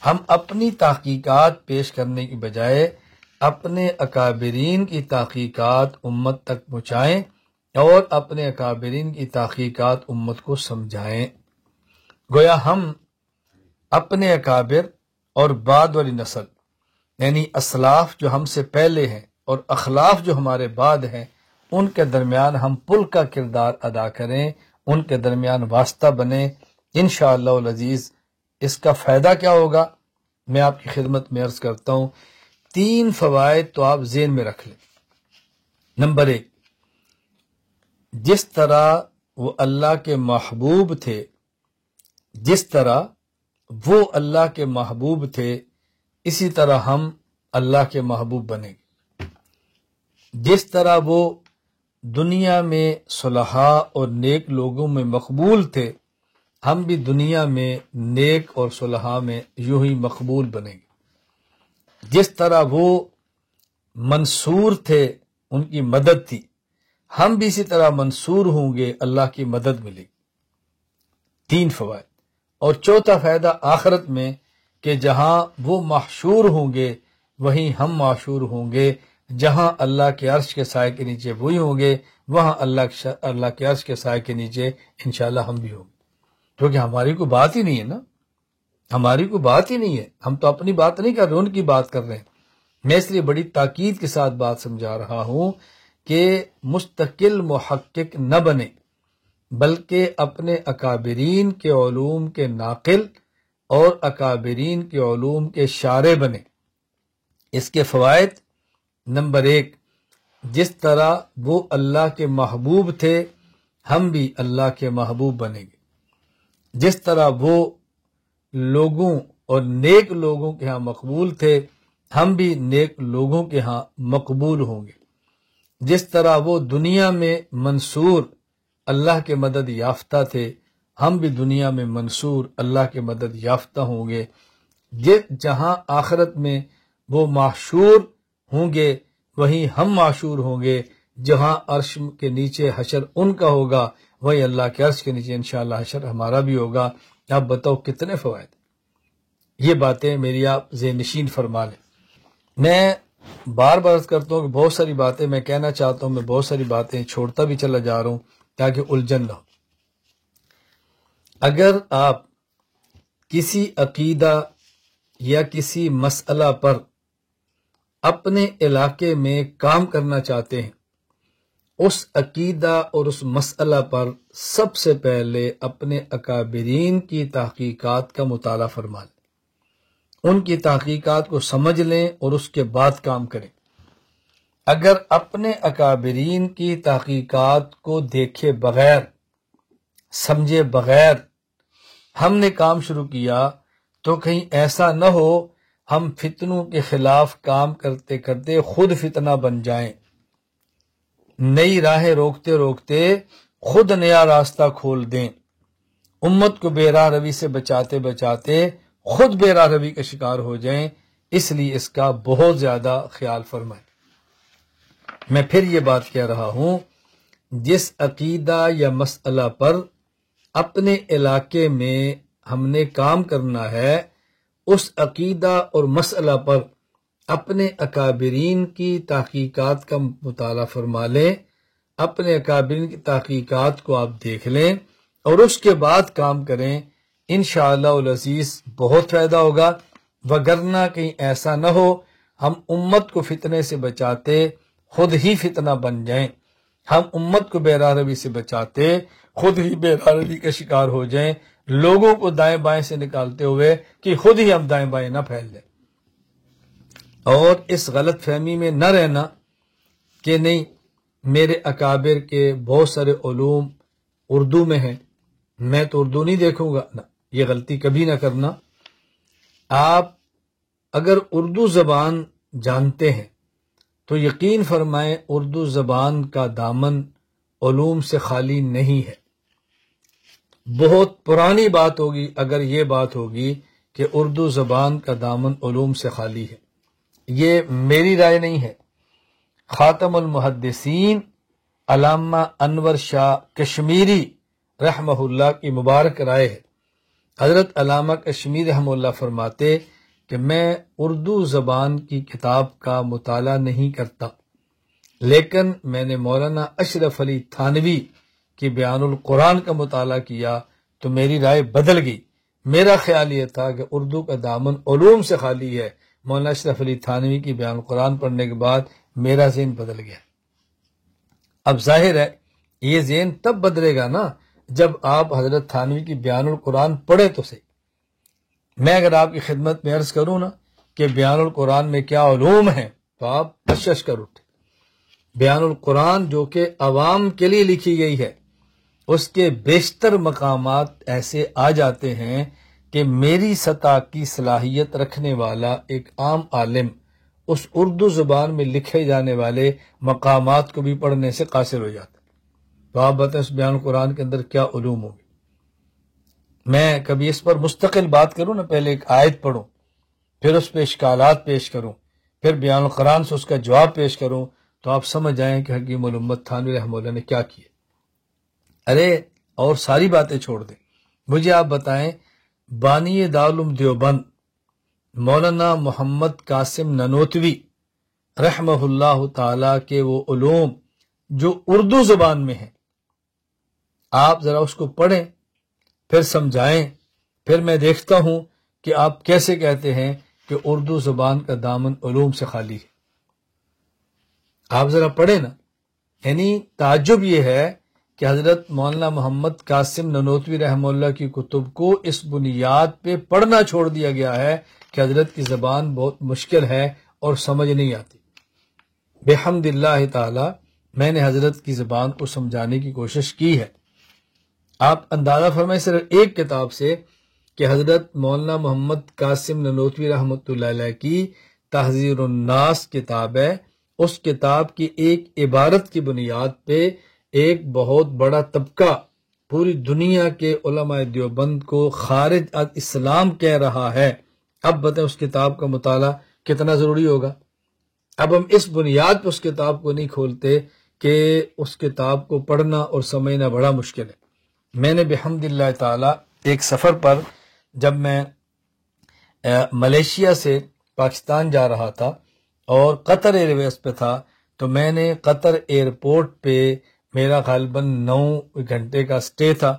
ہم اپنی تحقیقات پیش کرنے کی بجائے اپنے اکابرین کی تحقیقات امت تک پہنچائیں، اور اپنے اکابرین کی تحقیقات امت کو سمجھائیں۔ گویا ہم اپنے اکابر اور بعد والی نسل، یعنی اسلاف جو ہم سے پہلے ہیں اور اخلاف جو ہمارے بعد ہیں، ان کے درمیان ہم پل کا کردار ادا کریں، ان کے درمیان واسطہ بنیں۔ انشاءاللہ العزیز اس کا فائدہ کیا ہوگا میں آپ کی خدمت میں عرض کرتا ہوں۔ 3 فوائد تو آپ ذہن میں رکھ لیں۔ نمبر 1، جس طرح وہ اللہ کے محبوب تھے، جس طرح وہ اللہ کے محبوب تھے، اسی طرح ہم اللہ کے محبوب بنیں گے۔ جس طرح وہ دنیا میں صلحاء اور نیک لوگوں میں مقبول تھے، ہم بھی دنیا میں نیک اور صلحاء میں یوں ہی مقبول بنیں گے۔ جس طرح وہ منصور تھے، ان کی مدد تھی، ہم بھی اسی طرح منصور ہوں گے، اللہ کی مدد ملے گی۔ 3 فوائد۔ اور چوتھا فائدہ آخرت میں کہ جہاں وہ محشور ہوں گے وہیں ہم محشور ہوں گے، جہاں اللہ کے عرش کے سائے کے نیچے وہی ہوں گے، وہاں اللہ کے عرش کے سائے کے نیچے انشاءاللہ ہم بھی ہوں گے۔ کیونکہ ہماری کوئی بات ہی نہیں ہے نا، ہماری کوئی بات ہی نہیں ہے، ہم تو اپنی بات نہیں کر رہے، ان کی بات کر رہے ہیں۔ میں اس لیے بڑی تاکید کے ساتھ بات سمجھا رہا ہوں کہ مستقل محقق نہ بنے، بلکہ اپنے اکابرین کے علوم کے ناقل اور اکابرین کے علوم کے شارح بنے۔ اس کے فوائد: نمبر 1، جس طرح وہ اللہ کے محبوب تھے ہم بھی اللہ کے محبوب بنیں گے۔ جس طرح وہ لوگوں اور نیک لوگوں کے ہاں مقبول تھے ہم بھی نیک لوگوں کے ہاں مقبول ہوں گے۔ جس طرح وہ دنیا میں منصور اللہ کے مدد یافتہ تھے ہم بھی دنیا میں منصور اللہ کے مدد یافتہ ہوں گے۔ جہاں آخرت میں وہ محشور ہوں گے وہیں ہم محشور ہوں گے، جہاں عرش کے نیچے حشر ان کا ہوگا وہیں اللہ کے عرش کے نیچے انشاءاللہ حشر ہمارا بھی ہوگا۔ آپ بتاؤ کتنے فوائد۔ یہ باتیں میری آپ ذہن نشین فرما لیں۔ میں بار بار عرض کرتا ہوں کہ بہت ساری باتیں میں کہنا چاہتا ہوں، میں بہت ساری باتیں چھوڑتا بھی چلا جا رہا ہوں تاکہ الجھن نہ ہو۔ اگر آپ کسی عقیدہ یا کسی مسئلہ پر اپنے علاقے میں کام کرنا چاہتے ہیں، اس عقیدہ اور اس مسئلہ پر سب سے پہلے اپنے اکابرین کی تحقیقات کا مطالعہ فرما لیں، ان کی تحقیقات کو سمجھ لیں اور اس کے بعد کام کریں۔ اگر اپنے اکابرین کی تحقیقات کو دیکھے بغیر، سمجھے بغیر ہم نے کام شروع کیا تو کہیں ایسا نہ ہو ہم فتنوں کے خلاف کام کرتے کرتے خود فتنہ بن جائیں، نئی راہیں روکتے روکتے خود نیا راستہ کھول دیں، امت کو بے راہ روی سے بچاتے بچاتے خود بے راہ روی کا شکار ہو جائیں۔ اس لیے اس کا بہت زیادہ خیال فرمائیں۔ میں پھر یہ بات کہہ رہا ہوں، جس عقیدہ یا مسئلہ پر اپنے علاقے میں ہم نے کام کرنا ہے، اس عقیدہ اور مسئلہ پر اپنے اکابرین کی تحقیقات کا مطالعہ فرما لیں، اپنے اکابرین کی تحقیقات کو آپ دیکھ لیں اور اس کے بعد کام کریں، انشاءاللہ العزیز بہت فائدہ ہوگا۔ وگرنہ کہیں ایسا نہ ہو ہم امت کو فتنے سے بچاتے خود ہی فتنہ بن جائیں، ہم امت کو بے راہ روی سے بچاتے خود ہی بے راہ روی کا شکار ہو جائیں، لوگوں کو دائیں بائیں سے نکالتے ہوئے کہ خود ہی ہم دائیں بائیں نہ پھیل جائیں۔ اور اس غلط فہمی میں نہ رہنا کہ نہیں میرے اکابر کے بہت سارے علوم اردو میں ہیں، میں تو اردو نہیں دیکھوں گا، نہ، یہ غلطی کبھی نہ کرنا۔ آپ اگر اردو زبان جانتے ہیں تو یقین فرمائیں اردو زبان کا دامن علوم سے خالی نہیں ہے۔ بہت پرانی بات ہوگی اگر یہ بات ہوگی کہ اردو زبان کا دامن علوم سے خالی ہے، یہ میری رائے نہیں ہے، خاتم المحدثین علامہ انور شاہ کشمیری رحمہ اللہ کی مبارک رائے ہے۔ حضرت علامہ کشمیری رحمہ اللہ فرماتے کہ میں اردو زبان کی کتاب کا مطالعہ نہیں کرتا، لیکن میں نے مولانا اشرف علی تھانوی کی بیان القرآن کا مطالعہ کیا تو میری رائے بدل گئی۔ میرا خیال یہ تھا کہ اردو کا دامن علوم سے خالی ہے، مولانا اشرف علی تھانوی کی بیان القرآن پڑھنے کے بعد میرا ذہن بدل گیا۔ اب ظاہر ہے یہ ذہن تب بدلے گا نا جب آپ حضرت تھانوی کی بیان القرآن پڑھے تو صحیح۔ میں اگر آپ کی خدمت میں عرض کروں نا کہ بیان القرآن میں کیا علوم ہیں تو آپ اشش کر اٹھے۔ بیان القرآن جو کہ عوام کے لیے لکھی گئی ہے، اس کے بیشتر مقامات ایسے آ جاتے ہیں کہ میری سطح کی صلاحیت رکھنے والا ایک عام عالم اس اردو زبان میں لکھے جانے والے مقامات کو بھی پڑھنے سے قاصر ہو جاتا ہے۔ تو آپ بتائیں اس بیان القرآن کے اندر کیا علوم ہوگی۔ میں کبھی اس پر مستقل بات کروں نا، پہلے ایک آیت پڑھوں، پھر اس پہ اشکالات پیش کروں، پھر بیان القرآن سے اس کا جواب پیش کروں، تو آپ سمجھ جائیں کہ حکیم الامت تھانوی رحمہ اللہ نے کیا کیا۔ ارے اور ساری باتیں چھوڑ دیں، مجھے آپ بتائیں بانی دارالعلوم دیوبند مولانا محمد قاسم ننوتوی رحمہ اللہ تعالی کے وہ علوم جو اردو زبان میں ہیں، آپ ذرا اس کو پڑھیں، پھر سمجھائیں، پھر میں دیکھتا ہوں کہ آپ کیسے کہتے ہیں کہ اردو زبان کا دامن علوم سے خالی ہے۔ آپ ذرا پڑھیں نا۔ یعنی تعجب یہ ہے کہ حضرت مولانا محمد قاسم ننوتوی رحمہ اللہ کی کتب کو اس بنیاد پہ پڑھنا چھوڑ دیا گیا ہے کہ حضرت کی زبان بہت مشکل ہے اور سمجھ نہیں آتی۔ بحمد اللہ تعالی میں نے حضرت کی زبان کو سمجھانے کی کوشش کی ہے۔ آپ اندازہ فرمائیں صرف ایک کتاب سے کہ حضرت مولانا محمد قاسم ننوتوی رحمۃ اللہ علیہ کی تحذیر الناس کتاب ہے، اس کتاب کی ایک عبارت کی بنیاد پہ ایک بہت بڑا طبقہ پوری دنیا کے علماء دیوبند کو خارج از اسلام کہہ رہا ہے۔ اب بتائیں اس کتاب کا مطالعہ کتنا ضروری ہوگا۔ اب ہم اس بنیاد پہ اس کتاب کو نہیں کھولتے کہ اس کتاب کو پڑھنا اور سمجھنا بڑا مشکل ہے۔ میں نے بحمد اللہ تعالی ایک سفر پر جب میں ملیشیا سے پاکستان جا رہا تھا اور قطر ایئر ویز پہ تھا، تو میں نے قطر ایئرپورٹ پہ میرا غالباً 9 گھنٹے کا سٹے تھا،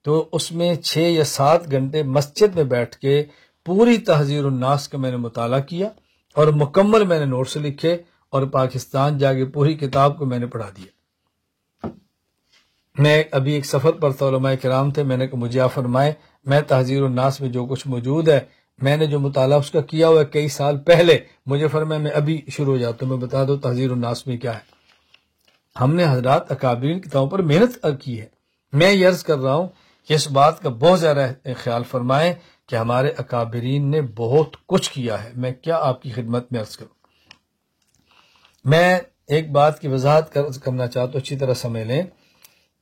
تو اس میں 6 یا 7 گھنٹے مسجد میں بیٹھ کے پوری تحذیر الناس کا میں نے مطالعہ کیا اور مکمل میں نے نوٹس لکھے اور پاکستان جا کے پوری کتاب کو میں نے پڑھا دیا۔ میں ابھی ایک سفر پر تھا، علماء کرام تھے، میں نے کہا مجھے آپ فرمائے میں تحذیر الناس میں جو کچھ موجود ہے میں نے جو مطالعہ اس کا کیا ہوا ہے کئی سال پہلے، مجھے فرمایا میں ابھی شروع ہو جاتا ہوں، میں بتا دو تحذیر الناس میں کیا ہے۔ ہم نے حضرات اکابرین کتابوں پر محنت کی ہے۔ میں یہ عرض کر رہا ہوں کہ اس بات کا بہت زیادہ خیال فرمائیں کہ ہمارے اکابرین نے بہت کچھ کیا ہے۔ میں کیا آپ کی خدمت میں عرض کروں۔ میں ایک بات کی وضاحت کرنا چاہتا ہوں، اچھی طرح سمجھ لیں۔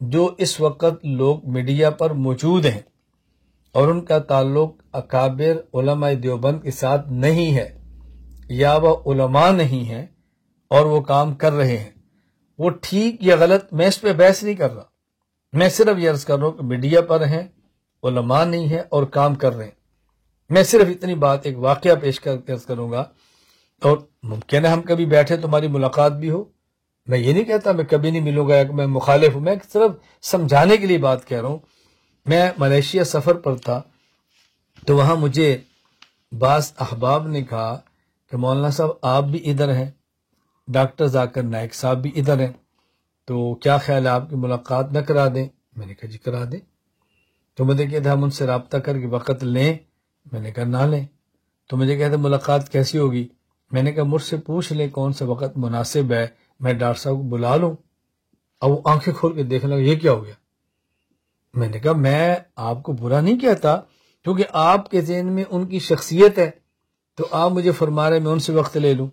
جو اس وقت لوگ میڈیا پر موجود ہیں اور ان کا تعلق اکابر علماء دیوبند کے ساتھ نہیں ہے، یا وہ علماء نہیں ہیں اور وہ کام کر رہے ہیں، وہ ٹھیک یا غلط میں اس پہ بحث نہیں کر رہا۔ میں صرف یہ عرض کر رہا ہوں کہ میڈیا پر ہیں، علماء نہیں ہیں اور کام کر رہے ہیں۔ میں صرف اتنی بات ایک واقعہ پیش کر کے عرض کروں گا، اور ممکن ہے ہم کبھی بیٹھے تمہاری ملاقات بھی ہو۔ میں یہ نہیں کہتا میں کبھی نہیں ملوں گا یا کہ میں مخالف ہوں، میں صرف سمجھانے کے لیے بات کہہ رہا ہوں۔ میں ملیشیا سفر پر تھا تو وہاں مجھے بعض احباب نے کہا کہ مولانا صاحب آپ بھی ادھر ہیں، ڈاکٹر ذاکر نائک صاحب بھی ادھر ہیں، تو کیا خیال ہے آپ کی ملاقات نہ کرا دیں؟ میں نے کہا جی کرا دیں۔ تو مجھے کہتے ہم ان سے رابطہ کر کے وقت لیں؟ میں نے کہا نہ لیں۔ تو مجھے کہتے ملاقات کیسی ہوگی؟ میں نے کہا مجھ سے پوچھ لیں کون سا وقت مناسب ہے، میں ڈاکٹر صاحب کو بلا لوں۔ اب وہ آنکھیں کھول کے دیکھنے لگا یہ کیا ہو گیا۔ میں نے کہا میں آپ کو برا نہیں کہتا، کیونکہ آپ کے ذہن میں ان کی شخصیت ہے، تو آپ مجھے فرما رہے میں ان سے وقت لے لوں۔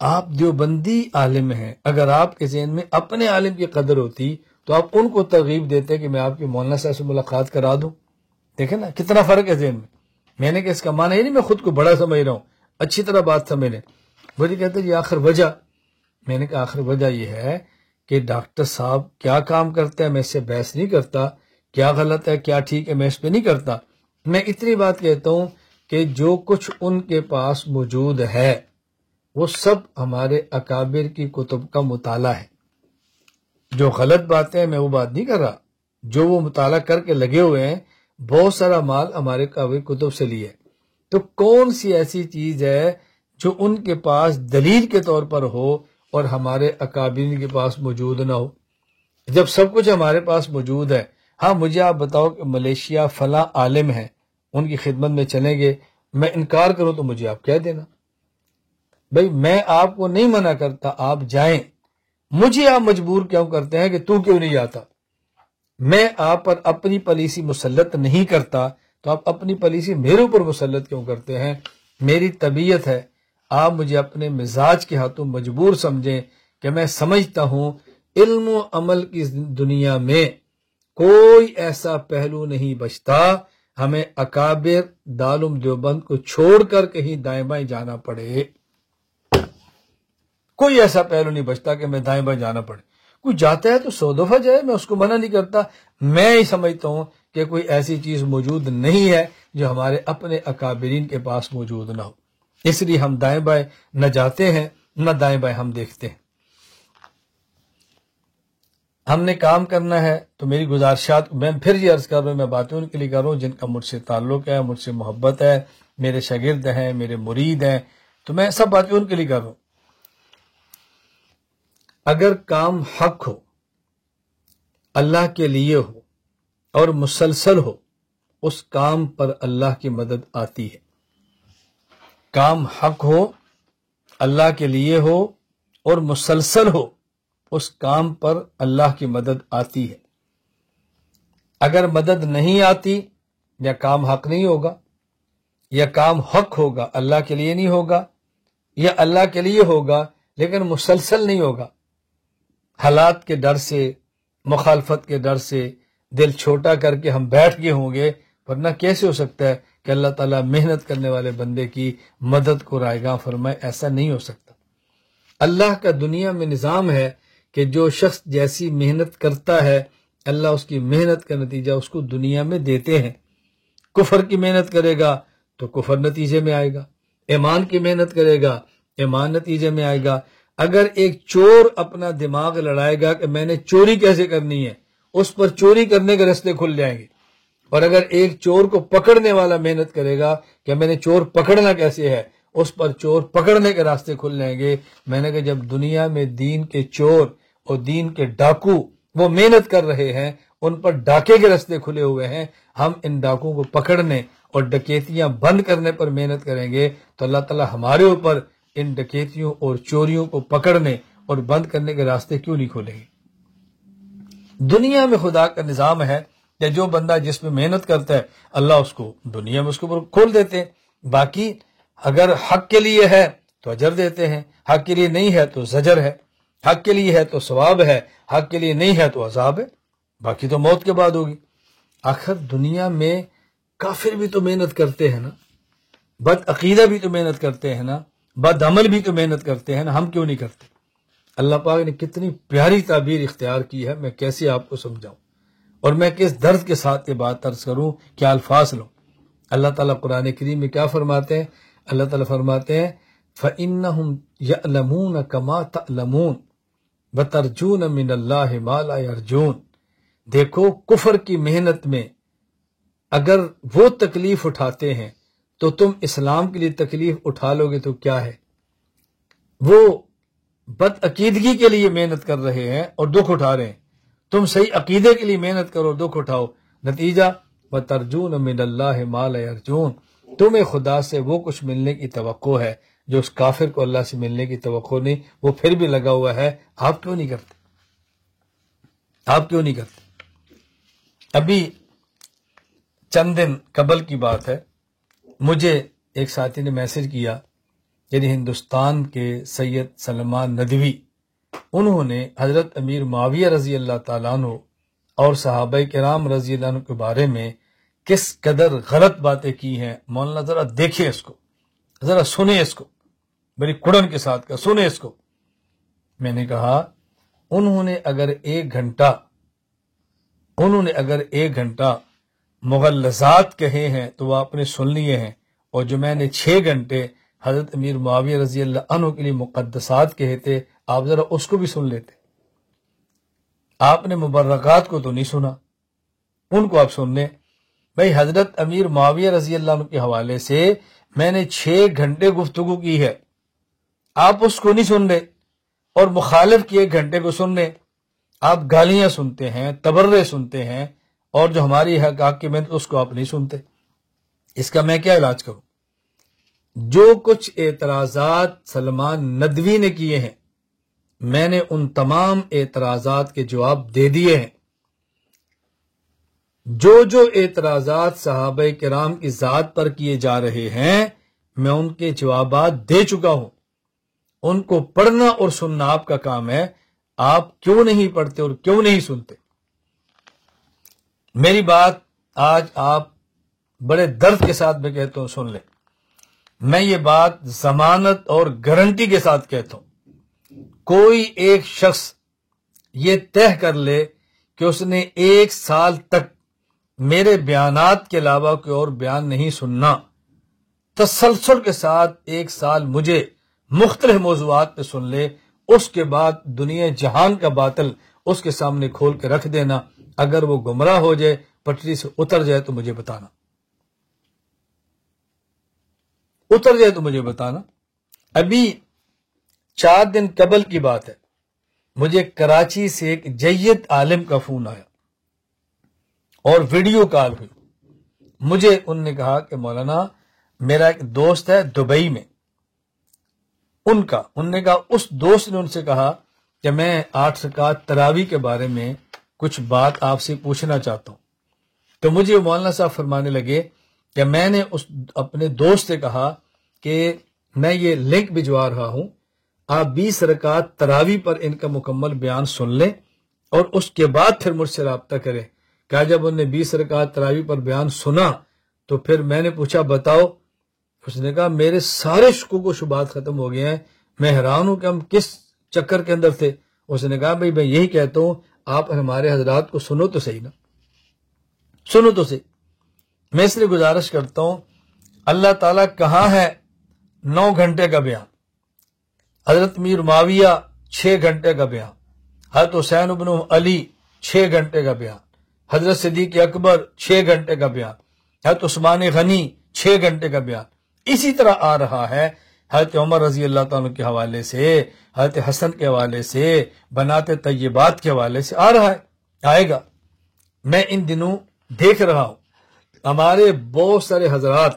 آپ دیوبندی عالم ہیں، اگر آپ کے ذہن میں اپنے عالم کی قدر ہوتی تو آپ ان کو ترغیب دیتے کہ میں آپ کے مولانا صاحب سے ملاقات کرا دوں۔ دیکھیں نا کتنا فرق ہے ذہن میں۔ میں نے کہا اس کا معنی یہ نہیں میں خود کو بڑا سمجھ رہا ہوں، اچھی طرح بات سمجھ لیں۔ مجھے کہتے جی آخر وجہ، میں نے کہا آخر وجہ یہ ہے کہ ڈاکٹر صاحب کیا کام کرتا ہے میں اس سے بحث نہیں کرتا، کیا غلط ہے کیا ٹھیک ہے میں اس پہ نہیں کرتا۔ میں اتنی بات کہتا ہوں کہ جو کچھ ان کے پاس موجود ہے وہ سب ہمارے اکابر کی کتب کا مطالعہ ہے۔ جو غلط باتیں ہیں میں وہ بات نہیں کر رہا، جو وہ مطالعہ کر کے لگے ہوئے ہیں بہت سارا مال ہمارے اکابر کتب سے لیے، تو کون سی ایسی چیز ہے جو ان کے پاس دلیل کے طور پر ہو اور ہمارے اکابرین کے پاس موجود نہ ہو؟ جب سب کچھ ہمارے پاس موجود ہے، ہاں مجھے آپ بتاؤ کہ ملیشیا فلاں عالم ہے ان کی خدمت میں چلیں گے، میں انکار کروں تو مجھے آپ کہہ دینا۔ بھئی میں آپ کو نہیں منع کرتا آپ جائیں، مجھے آپ مجبور کیوں کرتے ہیں کہ تو کیوں نہیں جاتا؟ میں آپ پر اپنی پالیسی مسلط نہیں کرتا تو آپ اپنی پالیسی میرے اوپر مسلط کیوں کرتے ہیں؟ میری طبیعت ہے، آپ مجھے اپنے مزاج کے ہاتھوں مجبور سمجھیں کہ میں سمجھتا ہوں علم و عمل کی دنیا میں کوئی ایسا پہلو نہیں بچتا ہمیں اکابر دارالعلوم دیوبند کو چھوڑ کر کہیں دائیں بائیں جانا پڑے. کوئی ایسا پہلو نہیں بچتا کہ ہمیں دائیں بائیں جانا پڑے. کوئی جاتا ہے تو 100 دفعہ جائے، میں اس کو منع نہیں کرتا. میں ہی سمجھتا ہوں کہ کوئی ایسی چیز موجود نہیں ہے جو ہمارے اپنے اکابرین کے پاس موجود نہ ہو. اس لیے ہم دائیں بائیں نہ جاتے ہیں نہ دائیں بائیں ہم دیکھتے ہیں. ہم نے کام کرنا ہے تو میری گزارشات، میں پھر یہ عرض کر رہا ہوں، میں باتیں ان کے لیے کر رہا ہوں جن کا مجھ سے تعلق ہے، مجھ سے محبت ہے، میرے شاگرد ہیں، میرے مرید ہیں، تو میں سب باتیں ان کے لیے کر رہا ہوں. اگر کام حق ہو، اللہ کے لیے ہو اور مسلسل ہو، اس کام پر اللہ کی مدد آتی ہے. کام حق ہو، اللہ کے لیے ہو اور مسلسل ہو، اس کام پر اللہ کی مدد آتی ہے. اگر مدد نہیں آتی، یا کام حق نہیں ہوگا، یا کام حق ہوگا اللہ کے لیے نہیں ہوگا، یا اللہ کے لیے ہوگا لیکن مسلسل نہیں ہوگا، حالات کے ڈر سے، مخالفت کے ڈر سے دل چھوٹا کر کے ہم بیٹھ گئے ہوں گے، ورنہ کیسے ہو سکتا ہے کہ اللہ تعالیٰ محنت کرنے والے بندے کی مدد کو رائیگاں فرمائے؟ ایسا نہیں ہو سکتا. اللہ کا دنیا میں نظام ہے کہ جو شخص جیسی محنت کرتا ہے اللہ اس کی محنت کا نتیجہ اس کو دنیا میں دیتے ہیں. کفر کی محنت کرے گا تو کفر نتیجے میں آئے گا، ایمان کی محنت کرے گا ایمان نتیجے میں آئے گا. اگر ایک چور اپنا دماغ لڑائے گا کہ میں نے چوری کیسے کرنی ہے، اس پر چوری کرنے کے راستے کھل جائیں گے. اور اگر ایک چور کو پکڑنے والا محنت کرے گا کہ میں نے چور پکڑنا کیسے ہے، اس پر چور پکڑنے کے راستے کھل جائیں گے. میں نے کہا جب دنیا میں دین کے چور اور دین کے ڈاکو وہ محنت کر رہے ہیں، ان پر ڈاکے کے راستے کھلے ہوئے ہیں، ہم ان ڈاکوں کو پکڑنے اور ڈکیتیاں بند کرنے پر محنت کریں گے تو اللہ تعالیٰ ہمارے اوپر ان ڈکیتیوں اور چوریوں کو پکڑنے اور بند کرنے کے راستے کیوں نہیں کھولیں گے؟ دنیا میں خدا کا نظام ہے کہ جو بندہ جس میں محنت کرتا ہے اللہ اس کو دنیا میں اس کو کھول دیتے ہیں. باقی اگر حق کے لیے ہے تو اجر دیتے ہیں، حق کے لیے نہیں ہے تو زجر ہے، حق کے لیے ہے تو ثواب ہے، حق کے لیے نہیں ہے تو عذاب ہے، باقی تو موت کے بعد ہوگی. آخر دنیا میں کافر بھی تو محنت کرتے ہیں نا، بد عقیدہ بھی تو محنت کرتے ہیں نا، بد عمل بھی تو محنت کرتے ہیں نا، ہم کیوں نہیں کرتے؟ اللہ پاک نے کتنی پیاری تعبیر اختیار کی ہے، میں کیسے آپ کو سمجھاؤں اور میں کس درد کے ساتھ یہ بات عرض کروں، کیا الفاظ لوں. اللہ تعالیٰ قرآن کریم میں کیا فرماتے ہیں؟ اللہ تعالیٰ فرماتے ہیں فَإِنَّهُمْ يَعْلَمُونَ كَمَا تَعْلَمُونَ وَتَرْجُونَ مِنَ اللَّهِ مَا لَا يَرْجُونَ. دیکھو کفر کی محنت میں اگر وہ تکلیف اٹھاتے ہیں تو تم اسلام کے لیے تکلیف اٹھا لو گے تو کیا ہے؟ وہ بد عقیدگی کے لیے محنت کر رہے ہیں اور دکھ اٹھا رہے ہیں، تم صحیح عقیدے کے لیے محنت کرو دکھ اٹھاؤ، نتیجہ وَتَرْجُونَ مِنَ اللَّهِ مَا لَا يَرْجُونَ. تمہیں خدا سے وہ کچھ ملنے کی توقع ہے جو اس کافر کو اللہ سے ملنے کی توقع نہیں، وہ پھر بھی لگا ہوا ہے. آپ کیوں نہیں کرتے؟ آپ کیوں نہیں کرتے؟ ابھی چند دن قبل کی بات ہے، مجھے ایک ساتھی نے میسج کیا، یعنی ہندوستان کے سید سلمان ندوی، انہوں نے حضرت امیر معاویہ رضی اللہ تعالیٰ عنہ اور صحابہ کرام رضی اللہ عنہ کے بارے میں کس قدر غلط باتیں کی ہیں. مولانا ذرا دیکھیں اس کو، ذرا سنیں اس کو، بڑی کڑن کے ساتھ کا سنیں اس کو. میں نے کہا انہوں نے اگر ایک گھنٹہ مغلظات کہے ہیں تو وہ آپ نے سن لیے ہیں، اور جو میں نے 6 گھنٹے حضرت امیر معاویہ رضی اللہ عنہ کے لیے مقدسات کہے تھے، آپ ذرا اس کو بھی سن لیتے. آپ نے مبرکات کو تو نہیں سنا، ان کو آپ سن لیں. بھائی حضرت امیر معاویہ رضی اللہ عنہ کے حوالے سے میں نے 6 گھنٹے گفتگو کی ہے، آپ اس کو نہیں سن رہے، اور مخالف کی 1 گھنٹے کو سن رہے. آپ گالیاں سنتے ہیں، تبرے سنتے ہیں، اور جو ہماری حق کی محنت اس کو آپ نہیں سنتے. اس کا میں کیا علاج کروں؟ جو کچھ اعتراضات سلمان ندوی نے کیے ہیں میں نے ان تمام اعتراضات کے جواب دے دیے ہیں. جو اعتراضات صحابہ کرام کی ذات پر کیے جا رہے ہیں میں ان کے جوابات دے چکا ہوں. ان کو پڑھنا اور سننا آپ کا کام ہے. آپ کیوں نہیں پڑھتے اور کیوں نہیں سنتے؟ میری بات آج آپ بڑے درد کے ساتھ میں کہتا ہوں، سن لیں. میں یہ بات ضمانت اور گارنٹی کے ساتھ کہتا ہوں. کوئی ایک شخص یہ طے کر لے کہ اس نے 1 سال تک میرے بیانات کے علاوہ کوئی اور بیان نہیں سننا، تسلسل کے ساتھ 1 سال مجھے مختلف موضوعات پہ سن لے، اس کے بعد دنیا جہان کا باطل اس کے سامنے کھول کے رکھ دینا. اگر وہ گمراہ ہو جائے، پٹری سے اتر جائے تو مجھے بتانا، اتر جائے تو مجھے بتانا. ابھی 4 دن قبل کی بات ہے، مجھے کراچی سے ایک جید عالم کا فون آیا اور ویڈیو کال ہوئی. مجھے ان نے کہا کہ مولانا میرا ایک دوست ہے دبئی میں، انہوں نے کہا اس دوست نے ان سے کہا کہ میں 8 رکعت تراویح کے بارے میں کچھ بات آپ سے پوچھنا چاہتا ہوں. تو مجھے مولانا صاحب فرمانے لگے کہ میں نے اس اپنے دوست سے کہا کہ میں یہ لنک بھجوا رہا ہوں، آپ 20 رکعت تراویح پر ان کا مکمل بیان سن لیں اور اس کے بعد پھر مجھ سے رابطہ کریں. کہا جب انہوں نے 20 رکعت تراویح پر بیان سنا تو پھر میں نے پوچھا بتاؤ. اس نے کہا میرے سارے شکوک و شبہات ختم ہو گئے ہیں، میں حیران ہوں کہ ہم کس چکر کے اندر تھے. اس نے کہا بھائی میں یہی کہتا ہوں آپ ہمارے حضرات کو سنو تو صحیح نا، سنو تو صحیح. میں اس لیے گزارش کرتا ہوں، اللہ تعالیٰ کہاں ہے 9 گھنٹے کا بیان، حضرت میر معاویہ 6 گھنٹے کا بیان، حضرت حسین بن علی 6 گھنٹے کا بیان، حضرت صدیق اکبر 6 گھنٹے کا بیان، حضرت عثمان غنی 6 گھنٹے کا بیان. اسی طرح آ رہا ہے حضرت عمر رضی اللہ تعالیٰ کے حوالے سے، حضرت حسن کے حوالے سے، بنات طیبات کے حوالے سے آ رہا ہے، آئے گا. میں ان دنوں دیکھ رہا ہوں ہمارے بہت سارے حضرات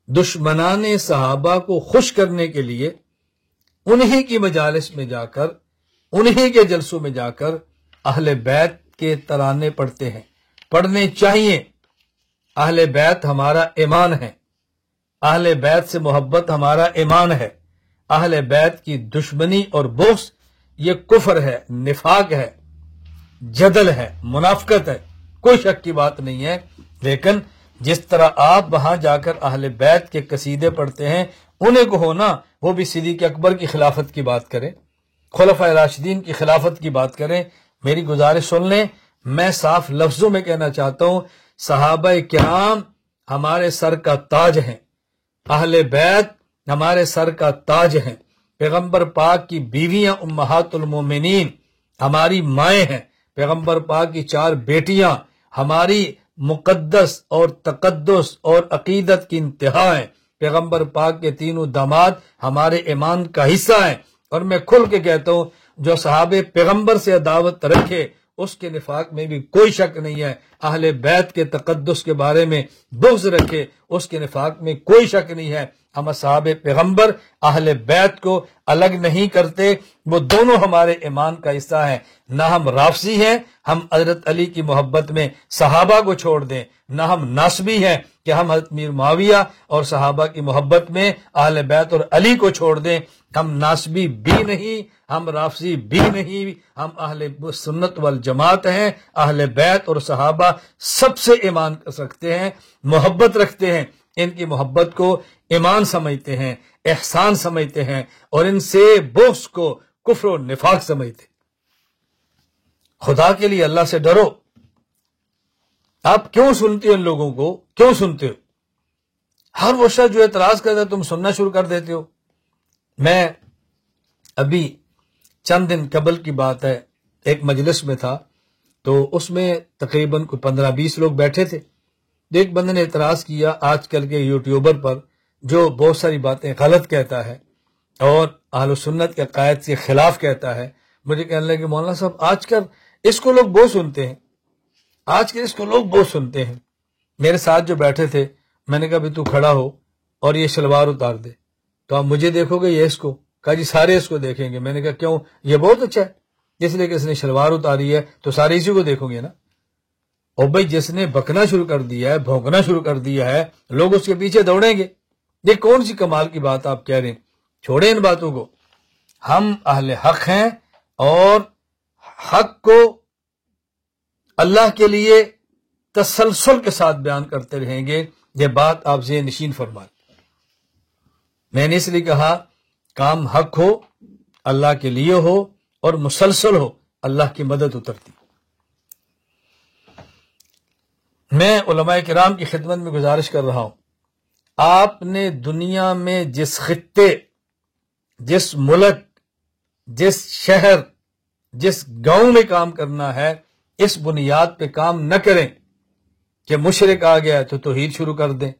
دشمنان صحابہ کو خوش کرنے کے لیے انہی کی مجالس میں جا کر، انہی کے جلسوں میں جا کر اہل بیت کے ترانے پڑھتے ہیں. پڑھنے چاہیے. اہل بیت ہمارا ایمان ہے، اہل بیت سے محبت ہمارا ایمان ہے. اہل بیت کی دشمنی اور بغض یہ کفر ہے، نفاق ہے، جدل ہے، منافقت ہے، کوئی شک کی بات نہیں ہے. لیکن جس طرح آپ وہاں جا کر اہل بیت کے قصیدے پڑھتے ہیں، انہیں کو ہونا وہ بھی صدیق اکبر کی خلافت کی بات کریں، خلفائے راشدین کی خلافت کی بات کریں. میری گزارش سن لیں، میں صاف لفظوں میں کہنا چاہتا ہوں صحابہ کرام ہمارے سر کا تاج ہیں، اہل بیت ہمارے سر کا تاج ہیں. پیغمبر پاک کی بیویاں امہات المومنین ہماری مائیں ہیں. پیغمبر پاک کی 4 بیٹیاں ہماری مقدس اور تقدس اور عقیدت کی انتہا ہیں. پیغمبر پاک کے 3 داماد ہمارے ایمان کا حصہ ہیں. اور میں کھل کے کہتا ہوں جو صحابہ پیغمبر سے عداوت رکھے اس کے نفاق میں بھی کوئی شک نہیں ہے، اہل بیت کے تقدس کے بارے میں بغض رکھے اس کے نفاق میں کوئی شک نہیں ہے. ہم اصحاب پیغمبر اہل بیت کو الگ نہیں کرتے، وہ دونوں ہمارے ایمان کا حصہ ہیں. نہ ہم رافضی ہیں ہم حضرت علی کی محبت میں صحابہ کو چھوڑ دیں، نہ ہم ناصبی ہیں کہ ہم حضرت میر معاویہ اور صحابہ کی محبت میں اہل بیت اور علی کو چھوڑ دیں. ہم ناصبی بھی نہیں، ہم رافضی بھی نہیں، ہم اہل سنت والجماعت ہیں. اہل بیت اور صحابہ سب سے ایمان رکھتے ہیں، محبت رکھتے ہیں. ان کی محبت کو ایمان سمجھتے ہیں، احسان سمجھتے ہیں، اور ان سے بغض کو کفر و نفاق سمجھتے ہیں. خدا کے لیے اللہ سے ڈرو. آپ کیوں سنتے ہو ان لوگوں کو؟ کیوں سنتے ہو؟ ہر وہ شخص جو اعتراض کرتا ہے تم سننا شروع کر دیتے ہو. میں ابھی چند دن قبل کی بات ہے، ایک مجلس میں تھا تو اس میں تقریباً کوئی 15-20 لوگ بیٹھے تھے. ایک بندے نے اعتراض کیا آج کل کے یوٹیوبر پر جو بہت ساری باتیں غلط کہتا ہے اور اہل سنت کے عقائد کے خلاف کہتا ہے. مجھے کہنے لگے مولانا صاحب آج کل اس کو لوگ بہت سنتے ہیں، آج کل اس کو لوگ بہت سنتے ہیں. میرے ساتھ جو بیٹھے تھے میں نے کہا بھی تو کھڑا ہو اور یہ شلوار اتار دے تو آپ مجھے دیکھو گے، یہ اس کو کہا جی سارے اس کو دیکھیں گے. میں نے کہا کیوں؟ یہ بہت اچھا ہے، اس لیے کہ اس نے شلوار اتاری ہے تو سارے اسی کو دیکھو گے نا. اور بھائی جس نے بکنا شروع کر دیا ہے، بھونکنا شروع کر دیا ہے، لوگ اس کے پیچھے دوڑیں گے. یہ کون سی کمال کی بات آپ کہہ رہے ہیں؟ چھوڑیں ان باتوں کو. ہم اہل حق ہیں اور حق کو اللہ کے لیے تسلسل کے ساتھ بیان کرتے رہیں گے، یہ بات آپ ذہن نشین فرمائیں۔ میں نے اس لیے کہا کام حق ہو، اللہ کے لیے ہو اور مسلسل ہو، اللہ کی مدد اترتی۔ میں علماء کرام کی خدمت میں گزارش کر رہا ہوں، آپ نے دنیا میں جس خطے، جس ملک، جس شہر، جس گاؤں میں کام کرنا ہے، اس بنیاد پہ کام نہ کریں کہ مشرک آ گیا تو توحید شروع کر دیں،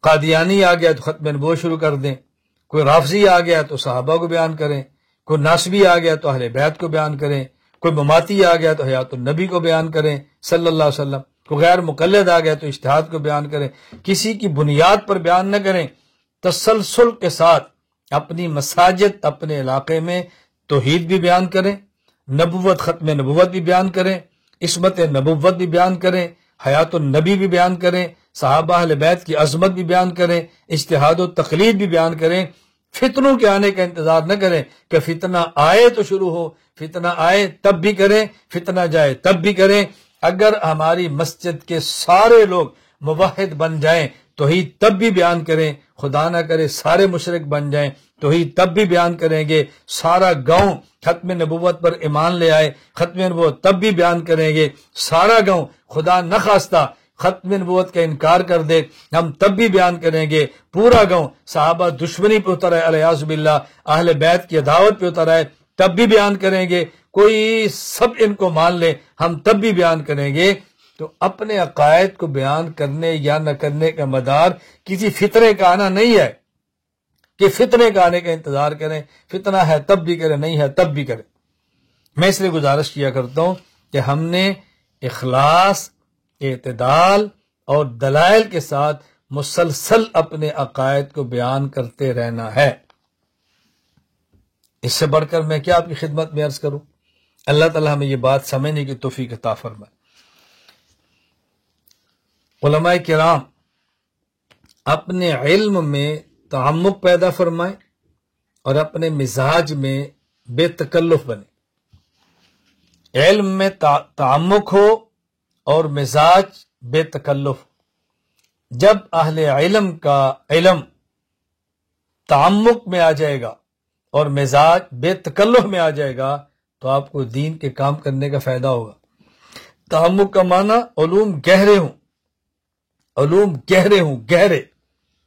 قادیانی آ گیا تو ختم نبوت شروع کر دیں، کوئی رافضی آ گیا تو صحابہ کو بیان کریں، کوئی ناصبی آ گیا تو اہل بیت کو بیان کریں، کوئی مماتی آ گیا تو حیات النبی کو بیان کریں صلی اللہ علیہ وسلم، کوئی غیر مقلد آ گیا تو اجتہاد کو بیان کریں۔ کسی کی بنیاد پر بیان نہ کریں، تسلسل کے ساتھ اپنی مساجد، اپنے علاقے میں توحید بھی بیان کریں، نبوت، ختم نبوت بھی بیان کریں، عصمت نبوت بھی بیان کریں، حیات النبی بھی بیان کریں، صحابہ اہل بیت کی عظمت بھی بیان کریں، اجتہاد و تقلید بھی بیان کریں۔ فتنوں کے آنے کا انتظار نہ کریں کہ فتنہ آئے تو شروع ہو، فتنہ آئے تب بھی کریں، فتنہ جائے تب بھی کریں۔ اگر ہماری مسجد کے سارے لوگ موحد بن جائیں توحید تب بھی بیان کریں، خدا نہ کرے سارے مشرک بن جائیں توحید تب بھی بیان کریں گے، سارا گاؤں ختم نبوت پر ایمان لے آئے ختم نبوت تب بھی بیان کریں گے، سارا گاؤں خدا نہ خواستہ ختم نبوت کا انکار کر دے ہم تب بھی بیان کریں گے، پورا گاؤں صحابہ دشمنی پہ اتر آئے الیاذ باللہ، اہل بیت کی عداوت پہ اتر آئے تب بھی بیان کریں گے، کوئی سب ان کو مان لے ہم تب بھی بیان کریں گے۔ تو اپنے عقائد کو بیان کرنے یا نہ کرنے کا مدار کسی فتنے کا آنا نہیں ہے کہ فتنے کا آنے کا انتظار کریں، فتنہ ہے تب بھی کریں، نہیں ہے تب بھی کریں۔ میں اس لیے گزارش کیا کرتا ہوں کہ ہم نے اخلاص، اعتدال اور دلائل کے ساتھ مسلسل اپنے عقائد کو بیان کرتے رہنا ہے۔ اس سے بڑھ کر میں کیا آپ کی خدمت میں عرض کروں؟ اللہ تعالیٰ ہمیں یہ بات سمجھنے کی توفیق عطا فرمائے۔ علماء کرام اپنے علم میں تعمق پیدا فرمائیں اور اپنے مزاج میں بے تکلف بنے۔ علم میں تعمق ہو اور مزاج بے تکلف۔ جب اہل علم کا علم تعمق میں آ جائے گا اور مزاج بے تکلف میں آ جائے گا تو آپ کو دین کے کام کرنے کا فائدہ ہوگا۔ تعمق کا معنی علوم گہرے ہوں، علوم گہرے ہوں، گہرے۔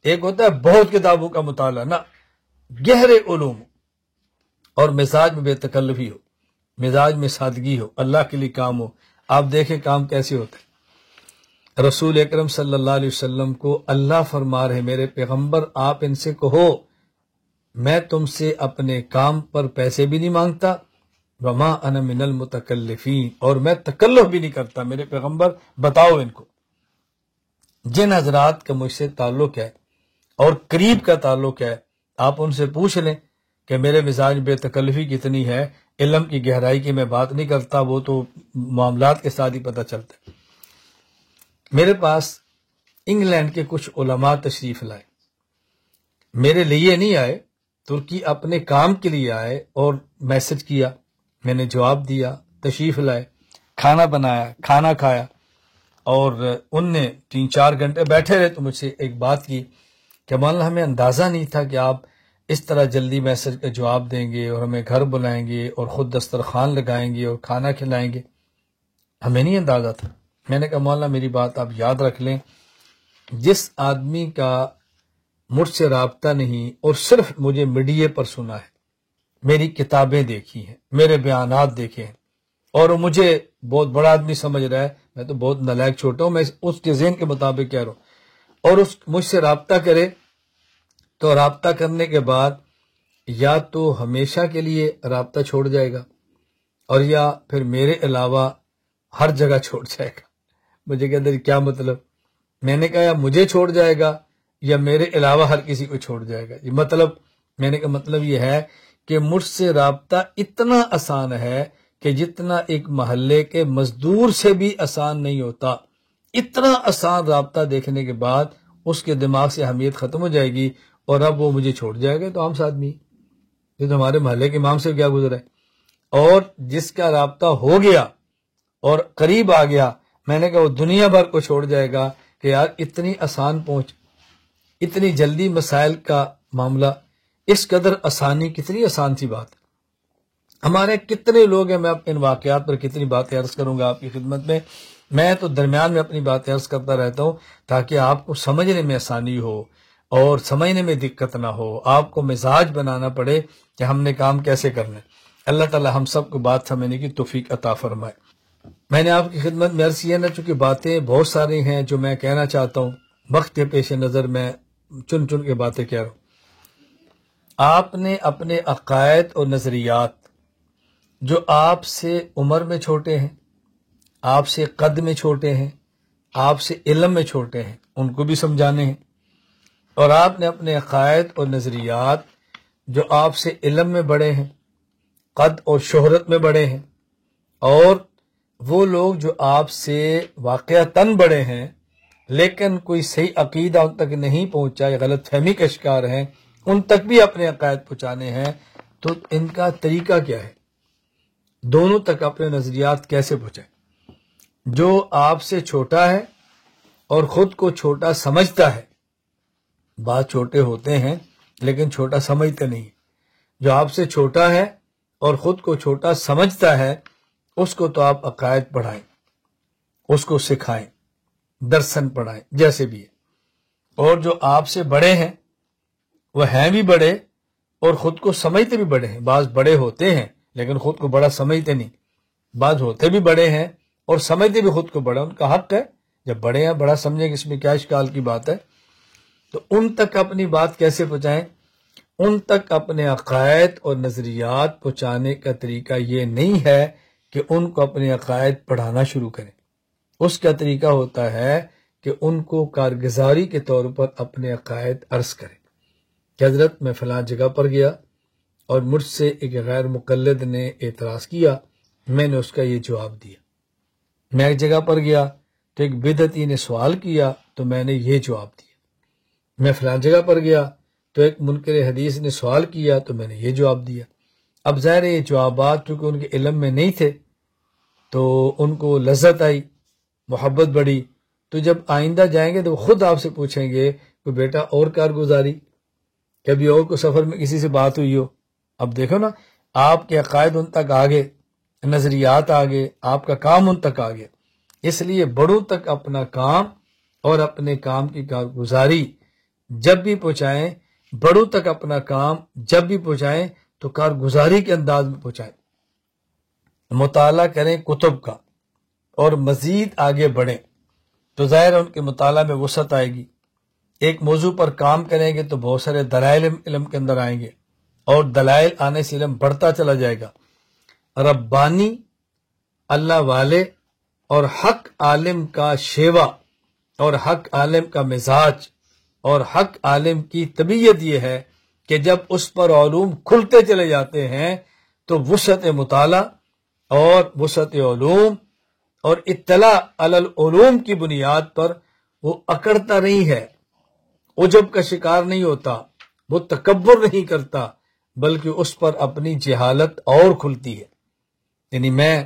ایک ہوتا ہے بہت کتابوں کا مطالعہ، نہ، گہرے علوم اور مزاج میں بے تکلفی ہو، مزاج میں سادگی ہو، اللہ کے لیے کام ہو۔ آپ دیکھیں کام کیسے ہوتا ہے۔ رسول اکرم صلی اللہ علیہ وسلم کو اللہ فرما رہے میرے پیغمبر آپ ان سے کہو میں تم سے اپنے کام پر پیسے بھی نہیں مانگتا، وما انا من المتکلفین، اور میں تکلف بھی نہیں کرتا۔ میرے پیغمبر بتاؤ ان کو، جن حضرات کا مجھ سے تعلق ہے اور قریب کا تعلق ہے، آپ ان سے پوچھ لیں کہ میرے مزاج بے تکلفی کتنی ہے۔ علم کی گہرائی کی میں بات نہیں کرتا، وہ تو معاملات کے ساتھ ہی پتہ چلتا ہے۔ میرے پاس انگلینڈ کے کچھ علماء تشریف لائے، میرے لیے نہیں آئے، ترکی اپنے کام کے لیے آئے اور میسج کیا، میں نے جواب دیا، تشریف لائے، کھانا بنایا، کھانا کھایا، اور ان نے 3-4 گھنٹے بیٹھے رہے تو مجھ سے ایک بات کی کہ مولانا ہمیں اندازہ نہیں تھا کہ آپ اس طرح جلدی میسج کا جواب دیں گے اور ہمیں گھر بلائیں گے اور خود دسترخوان لگائیں گے اور کھانا کھلائیں گے، ہمیں نہیں اندازہ تھا۔ میں نے کہا مولانا میری بات آپ یاد رکھ لیں، جس آدمی کا مجھ سے رابطہ نہیں اور صرف مجھے میڈیا پر سنا ہے، میری کتابیں دیکھی ہیں، میرے بیانات دیکھے ہیں، اور وہ مجھے بہت بڑا آدمی سمجھ رہا ہے، میں تو بہت نالائق چھوٹا ہوں، میں اس کے ذہن کے مطابق کہہ رہا ہوں، اور اس مجھ سے رابطہ کرے تو رابطہ کرنے کے بعد یا تو ہمیشہ کے لیے رابطہ چھوڑ جائے گا اور یا پھر میرے علاوہ ہر جگہ چھوڑ جائے گا۔ مجھے کہتے ہیں کیا مطلب؟ میں نے کہا یا مجھے چھوڑ جائے گا یا میرے علاوہ ہر کسی کو چھوڑ جائے گا۔ یہ مطلب، میں نے کہا مطلب یہ ہے کہ مجھ سے رابطہ اتنا آسان ہے کہ جتنا ایک محلے کے مزدور سے بھی آسان نہیں ہوتا، اتنا آسان رابطہ دیکھنے کے بعد اس کے دماغ سے اہمیت ختم ہو جائے گی اور اب وہ مجھے چھوڑ جائے گا۔ تو عام آدمی، یہ تو ہمارے محلے کے امام سے کیا گزرا ہے، اور جس کا رابطہ ہو گیا اور قریب آ گیا، میں نے کہا وہ دنیا بھر کو چھوڑ جائے گا کہ یار اتنی آسان پہنچ، اتنی جلدی مسائل کا معاملہ، اس قدر آسانی، کتنی آسان سی بات ہے۔ ہمارے کتنے لوگ ہیں، میں ان واقعات پر کتنی باتیں عرض کروں گا آپ کی خدمت میں، میں تو درمیان میں اپنی باتیں عرض کرتا رہتا ہوں تاکہ آپ کو سمجھنے میں آسانی ہو اور سمجھنے میں دقت نہ ہو، آپ کو مزاج بنانا پڑے کہ ہم نے کام کیسے کرنا ہے۔ اللہ تعالی ہم سب کو بات سمجھنے کی توفیق عطا فرمائے۔ میں نے آپ کی خدمت میں عرض کیا نا، چونکہ باتیں بہت ساری ہیں جو میں کہنا چاہتا ہوں، وقت کے پیش نظر میں چن چن کے باتیں کہہ رہا ہوں۔ آپ نے اپنے عقائد اور نظریات جو آپ سے عمر میں چھوٹے ہیں، آپ سے قد میں چھوٹے ہیں، آپ سے علم میں چھوٹے ہیں، ان کو بھی سمجھانے ہیں، اور آپ نے اپنے عقائد اور نظریات جو آپ سے علم میں بڑے ہیں، قد اور شہرت میں بڑے ہیں، اور وہ لوگ جو آپ سے واقعتاً بڑے ہیں لیکن کوئی صحیح عقیدہ ان تک نہیں پہنچا یا غلط فہمی کا شکار ہیں، ان تک بھی اپنے عقائد پہنچانے ہیں، تو ان کا طریقہ کیا ہے؟ دونوں تک اپنے نظریات کیسے پہنچائیں؟ جو آپ سے چھوٹا ہے اور خود کو چھوٹا سمجھتا ہے، بات چھوٹے ہوتے ہیں لیکن چھوٹا سمجھتے نہیں، جو آپ سے چھوٹا ہے اور خود کو چھوٹا سمجھتا ہے، اس کو تو آپ عقائد پڑھائیں، اس کو سکھائیں، درسن پڑھائیں، جیسے بھی ہے۔ اور جو آپ سے بڑے ہیں، وہ ہیں بھی بڑے اور خود کو سمجھتے بھی بڑے ہیں، بعض بڑے ہوتے ہیں لیکن خود کو بڑا سمجھتے نہیں، بعض ہوتے بھی بڑے ہیں اور سمجھتے بھی خود کو بڑا، ان کا حق ہے، جب بڑے ہیں بڑا سمجھیں کہ اس میں کیا اشکال کی بات ہے۔ تو ان تک اپنی بات کیسے پہنچائیں؟ ان تک اپنے عقائد اور نظریات پہنچانے کا طریقہ یہ نہیں ہے کہ ان کو اپنے عقائد پڑھانا شروع کریں، اس کا طریقہ ہوتا ہے کہ ان کو کارگزاری کے طور پر اپنے عقائد عرض کریں کہ حضرت میں فلاں جگہ پر گیا اور مجھ سے ایک غیر مقلد نے اعتراض کیا، میں نے اس کا یہ جواب دیا۔ میں ایک جگہ پر گیا تو ایک بدعتی نے سوال کیا تو میں نے یہ جواب دیا۔ میں فلاں جگہ پر گیا تو ایک منکر حدیث نے سوال کیا تو میں نے یہ جواب دیا۔ اب ظاہر ہے یہ جوابات چونکہ ان کے علم میں نہیں تھے تو ان کو لذت آئی، محبت بڑھی، تو جب آئندہ جائیں گے تو وہ خود آپ سے پوچھیں گے کہ بیٹا اور کارگزاری، کبھی اور کو سفر میں کسی سے بات ہوئی ہو۔ اب دیکھو نا، آپ کے عقائد ان تک آگے، نظریات آگے، آپ کا کام ان تک آگے، اس لیے بڑوں تک اپنا کام اور اپنے کام کی کارگزاری جب بھی پہنچائیں، بڑوں تک اپنا کام جب بھی پہنچائیں تو کارگزاری کے انداز میں پہنچائیں، مطالعہ کریں کتب کا اور مزید آگے بڑھیں، تو ظاہر ان کے مطالعہ میں وسعت آئے گی۔ ایک موضوع پر کام کریں گے تو بہت سارے دلائل علم کے اندر آئیں گے اور دلائل آنے سے علم بڑھتا چلا جائے گا۔ ربانی، اللہ والے اور حق عالم کا شیوا اور حق عالم کا مزاج اور حق عالم کی طبیعت یہ ہے کہ جب اس پر علوم کھلتے چلے جاتے ہیں تو وسعت مطالعہ اور وسعت علوم اور اطلاع علی العلوم کی بنیاد پر وہ اکڑتا نہیں ہے، عجب کا شکار نہیں ہوتا، وہ تکبر نہیں کرتا، بلکہ اس پر اپنی جہالت اور کھلتی ہے۔ یعنی میں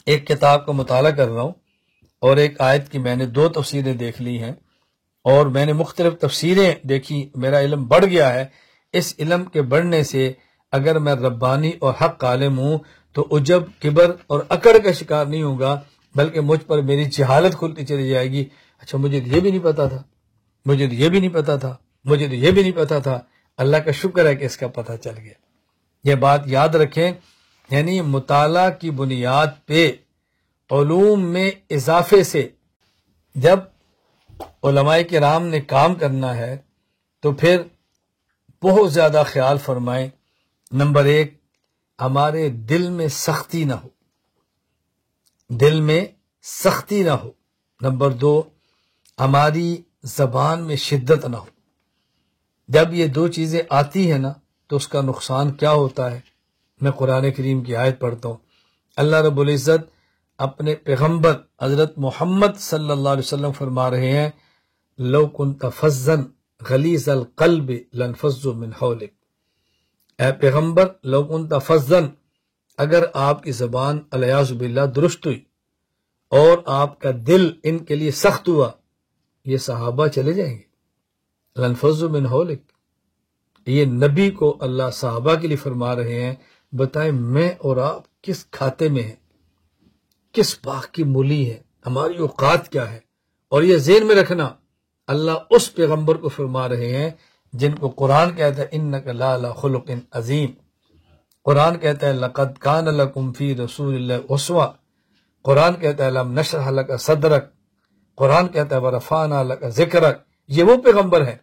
ایک کتاب کا مطالعہ کر رہا ہوں اور ایک آیت کی میں نے 2 تفسیریں دیکھ لی ہیں اور میں نے مختلف تفسیریں دیکھی، میرا علم بڑھ گیا ہے۔ اس علم کے بڑھنے سے اگر میں ربانی اور حق عالم ہوں تو عجب، کبر اور اکڑ کا شکار نہیں ہوگا، بلکہ مجھ پر میری جہالت کھلتی چلی جائے گی۔ اچھا مجھے یہ بھی نہیں پتا تھا، مجھے تو یہ بھی نہیں پتا تھا، مجھے تو یہ بھی نہیں پتا تھا، اللہ کا شکر ہے کہ اس کا پتہ چل گیا۔ یہ بات یاد رکھیں، یعنی مطالعہ کی بنیاد پہ علوم میں اضافے سے جب علماء کرام نے کام کرنا ہے تو پھر بہت زیادہ خیال فرمائیں۔ نمبر 1، ہمارے دل میں سختی نہ ہو، دل میں سختی نہ ہو۔ نمبر 2، ہماری زبان میں شدت نہ ہو۔ جب یہ 2 چیزیں آتی ہیں نا تو اس کا نقصان کیا ہوتا ہے؟ میں قرآن کریم کی آیت پڑھتا ہوں۔ اللہ رب العزت اپنے پیغمبر حضرت محمد صلی اللہ علیہ وسلم فرما رہے ہیں، لو کنت فظا غلیظ القلب لانفضوا من حولک۔ اے پیغمبر، لو کنت فظا، اگر آپ کی زبان علیاذ باللہ درست ہوئی، اور آپ کا دل ان کے لیے سخت ہوا، یہ صحابہ چلے جائیں گے؟ لنفضوا من حولک، یہ نبی کو اللہ صحابہ کے لیے فرما رہے ہیں، بتائیں میں اور آپ کس کھاتے میں ہیں، کس باغ کی مولی ہے، ہماری اوقات کیا ہے۔ اور یہ ذہن میں رکھنا، اللہ اس پیغمبر کو فرما رہے ہیں جن کو قرآن کہتا ہے انک لعلی خلق عظیم، قرآن کہتا ہے لقد کان لکم فی رسول اللہ اسوہ، قرآن کہتا ہے لم نشرح لک صدرک، قرآن کہتا ہے ورفعنا لک ذکرک۔ یہ وہ پیغمبر ہے،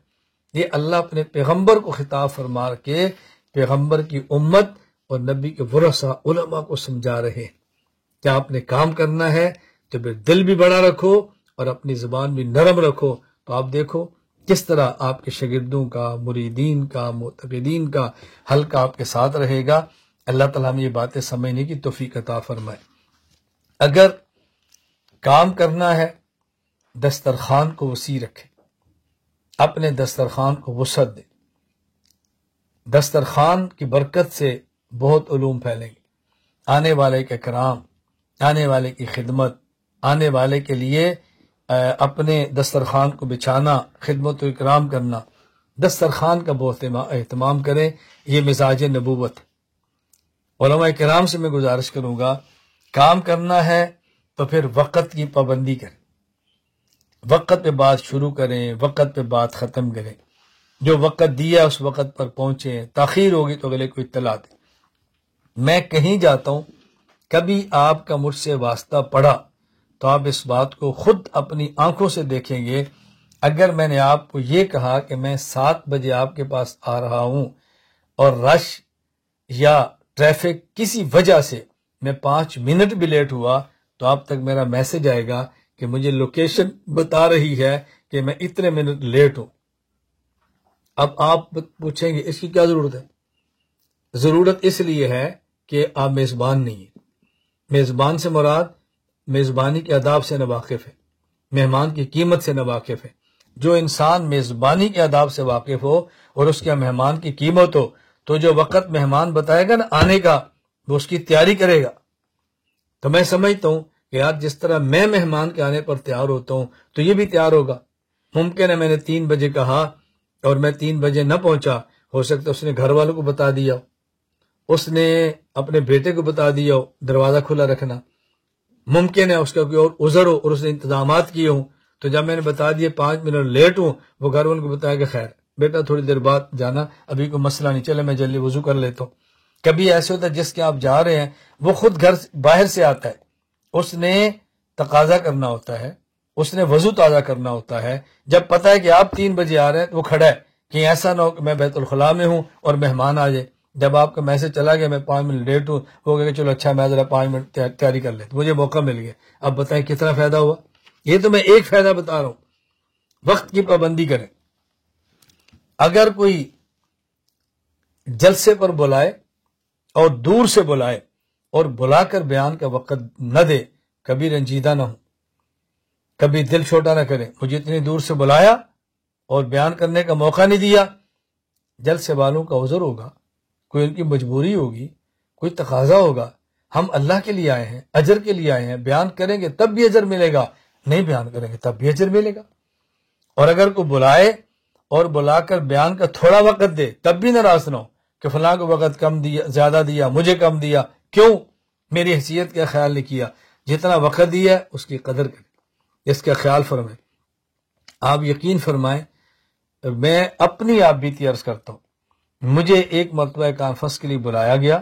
یہ اللہ اپنے پیغمبر کو خطاب فرما کے پیغمبر کی امت اور نبی کے ورثاء علماء کو سمجھا رہے ہیں کہ آپ نے کام کرنا ہے تو پھر دل بھی بڑا رکھو اور اپنی زبان بھی نرم رکھو، تو آپ دیکھو کس طرح آپ کے شاگردوں کا، مریدین کا، معتقدین کا حلقہ آپ کے ساتھ رہے گا۔ اللہ تعالیٰ ہمیں یہ باتیں سمجھنے کی توفیق عطا فرمائے۔ اگر کام کرنا ہے دسترخوان کو وسیع رکھے، اپنے دسترخوان کو وسعت دے، دسترخوان کی برکت سے بہت علوم پھیلیں گے، آنے والے کے کرام، آنے والے کی خدمت، آنے والے کے لیے اپنے دسترخوان کو بچھانا، خدمت و اکرام کرنا، دسترخوان کا بہت اہتمام کریں، یہ مزاج نبوت ہے۔ علماء کرام سے میں گزارش کروں گا، کام کرنا ہے تو پھر وقت کی پابندی کریں، وقت پہ بات شروع کریں، وقت پہ بات ختم کریں، جو وقت دیا اس وقت پر پہنچیں، تاخیر ہوگی تو اگلے کو اطلاع دیں۔ میں کہیں جاتا ہوں، کبھی آپ کا مجھ سے واسطہ پڑا تو آپ اس بات کو خود اپنی آنکھوں سے دیکھیں گے۔ اگر میں نے آپ کو یہ کہا کہ میں 7 بجے آپ کے پاس آ رہا ہوں اور رش یا ٹریفک کسی وجہ سے میں 5 منٹ بھی لیٹ ہوا تو آپ تک میرا میسج آئے گا کہ مجھے لوکیشن بتا رہی ہے کہ میں اتنے منٹ لیٹ ہوں۔ اب آپ پوچھیں گے اس کی کیا ضرورت ہے؟ ضرورت اس لیے ہے کہ آپ میزبان نہیں ہیں۔ میزبان سے مراد میزبانی کے آداب سے ناواقف ہے، مہمان کی قیمت سے ناواقف ہے۔ جو انسان میزبانی کے آداب سے واقف ہو اور اس کے مہمان کی قیمت ہو تو جو وقت مہمان بتائے گا نا آنے کا، وہ اس کی تیاری کرے گا۔ تو میں سمجھتا ہوں کہ یار جس طرح میں مہمان کے آنے پر تیار ہوتا ہوں تو یہ بھی تیار ہوگا۔ ممکن ہے میں نے 3 بجے کہا اور میں 3 بجے نہ پہنچا، ہو سکتا ہے اس نے گھر والوں کو بتا دیا ہو، اس نے اپنے بیٹے کو بتا دیا ہو دروازہ کھلا رکھنا، ممکن ہے اس کا کوئی اور عذر ہو اور اس نے انتظامات کیے ہوں، تو جب میں نے بتا دیا 5 منٹ لیٹ ہوں، وہ گھر والوں کو بتایا کہ خیر بیٹا تھوڑی دیر بعد جانا، ابھی کوئی مسئلہ نہیں، چلے میں جلدی وضو کر لیتا ہوں۔ کبھی ایسے ہوتا ہے جس کے آپ جا رہے ہیں وہ خود گھر باہر سے آتا ہے، اس نے تقاضا کرنا ہوتا ہے، اس نے وضو تازہ کرنا ہوتا ہے، جب پتہ ہے کہ آپ 3 بجے آ رہے ہیں تو وہ کھڑا ہے کہ ایسا نہ ہو کہ میں بیت الخلاء میں ہوں اور مہمان آ جائے، جب آپ کا میسج چلا گیا میں 5 منٹ لیٹ ہوں، وہ کہے کہ چلو اچھا میں ذرا 5 منٹ تیاری کر لیتا، مجھے موقع مل گیا۔ اب بتائیں کتنا فائدہ ہوا؟ یہ تو میں ایک فائدہ بتا رہا ہوں، وقت کی پابندی کریں۔ اگر کوئی جلسے پر بلائے اور دور سے بلائے اور بلا کر بیان کا وقت نہ دے، کبھی رنجیدہ نہ ہو، کبھی دل چھوٹا نہ کریں، مجھے اتنی دور سے بلایا اور بیان کرنے کا موقع نہیں دیا۔ جلسے والوں کا عذر ہوگا، کوئی ان کی مجبوری ہوگی، کوئی تقاضا ہوگا، ہم اللہ کے لیے آئے ہیں، اجر کے لیے آئے ہیں، بیان کریں گے تب بھی اجر ملے گا، نہیں بیان کریں گے تب بھی اجر ملے گا۔ اور اگر کوئی بلائے اور بلا کر بیان کا تھوڑا وقت دے تب بھی ناراض نہ ہو کہ فلاں کو وقت کم دیا، زیادہ دیا، مجھے کم دیا، کیوں؟ میری حیثیت کا خیال نہیں کیا۔ جتنا وقت دیا ہے اس کی قدر کریں، اس کا خیال فرمائیں۔ آپ یقین فرمائیں، میں اپنی آپ بیتی عرض کرتا ہوں، مجھے ایک مرتبہ کانفرنس کے لیے بلایا گیا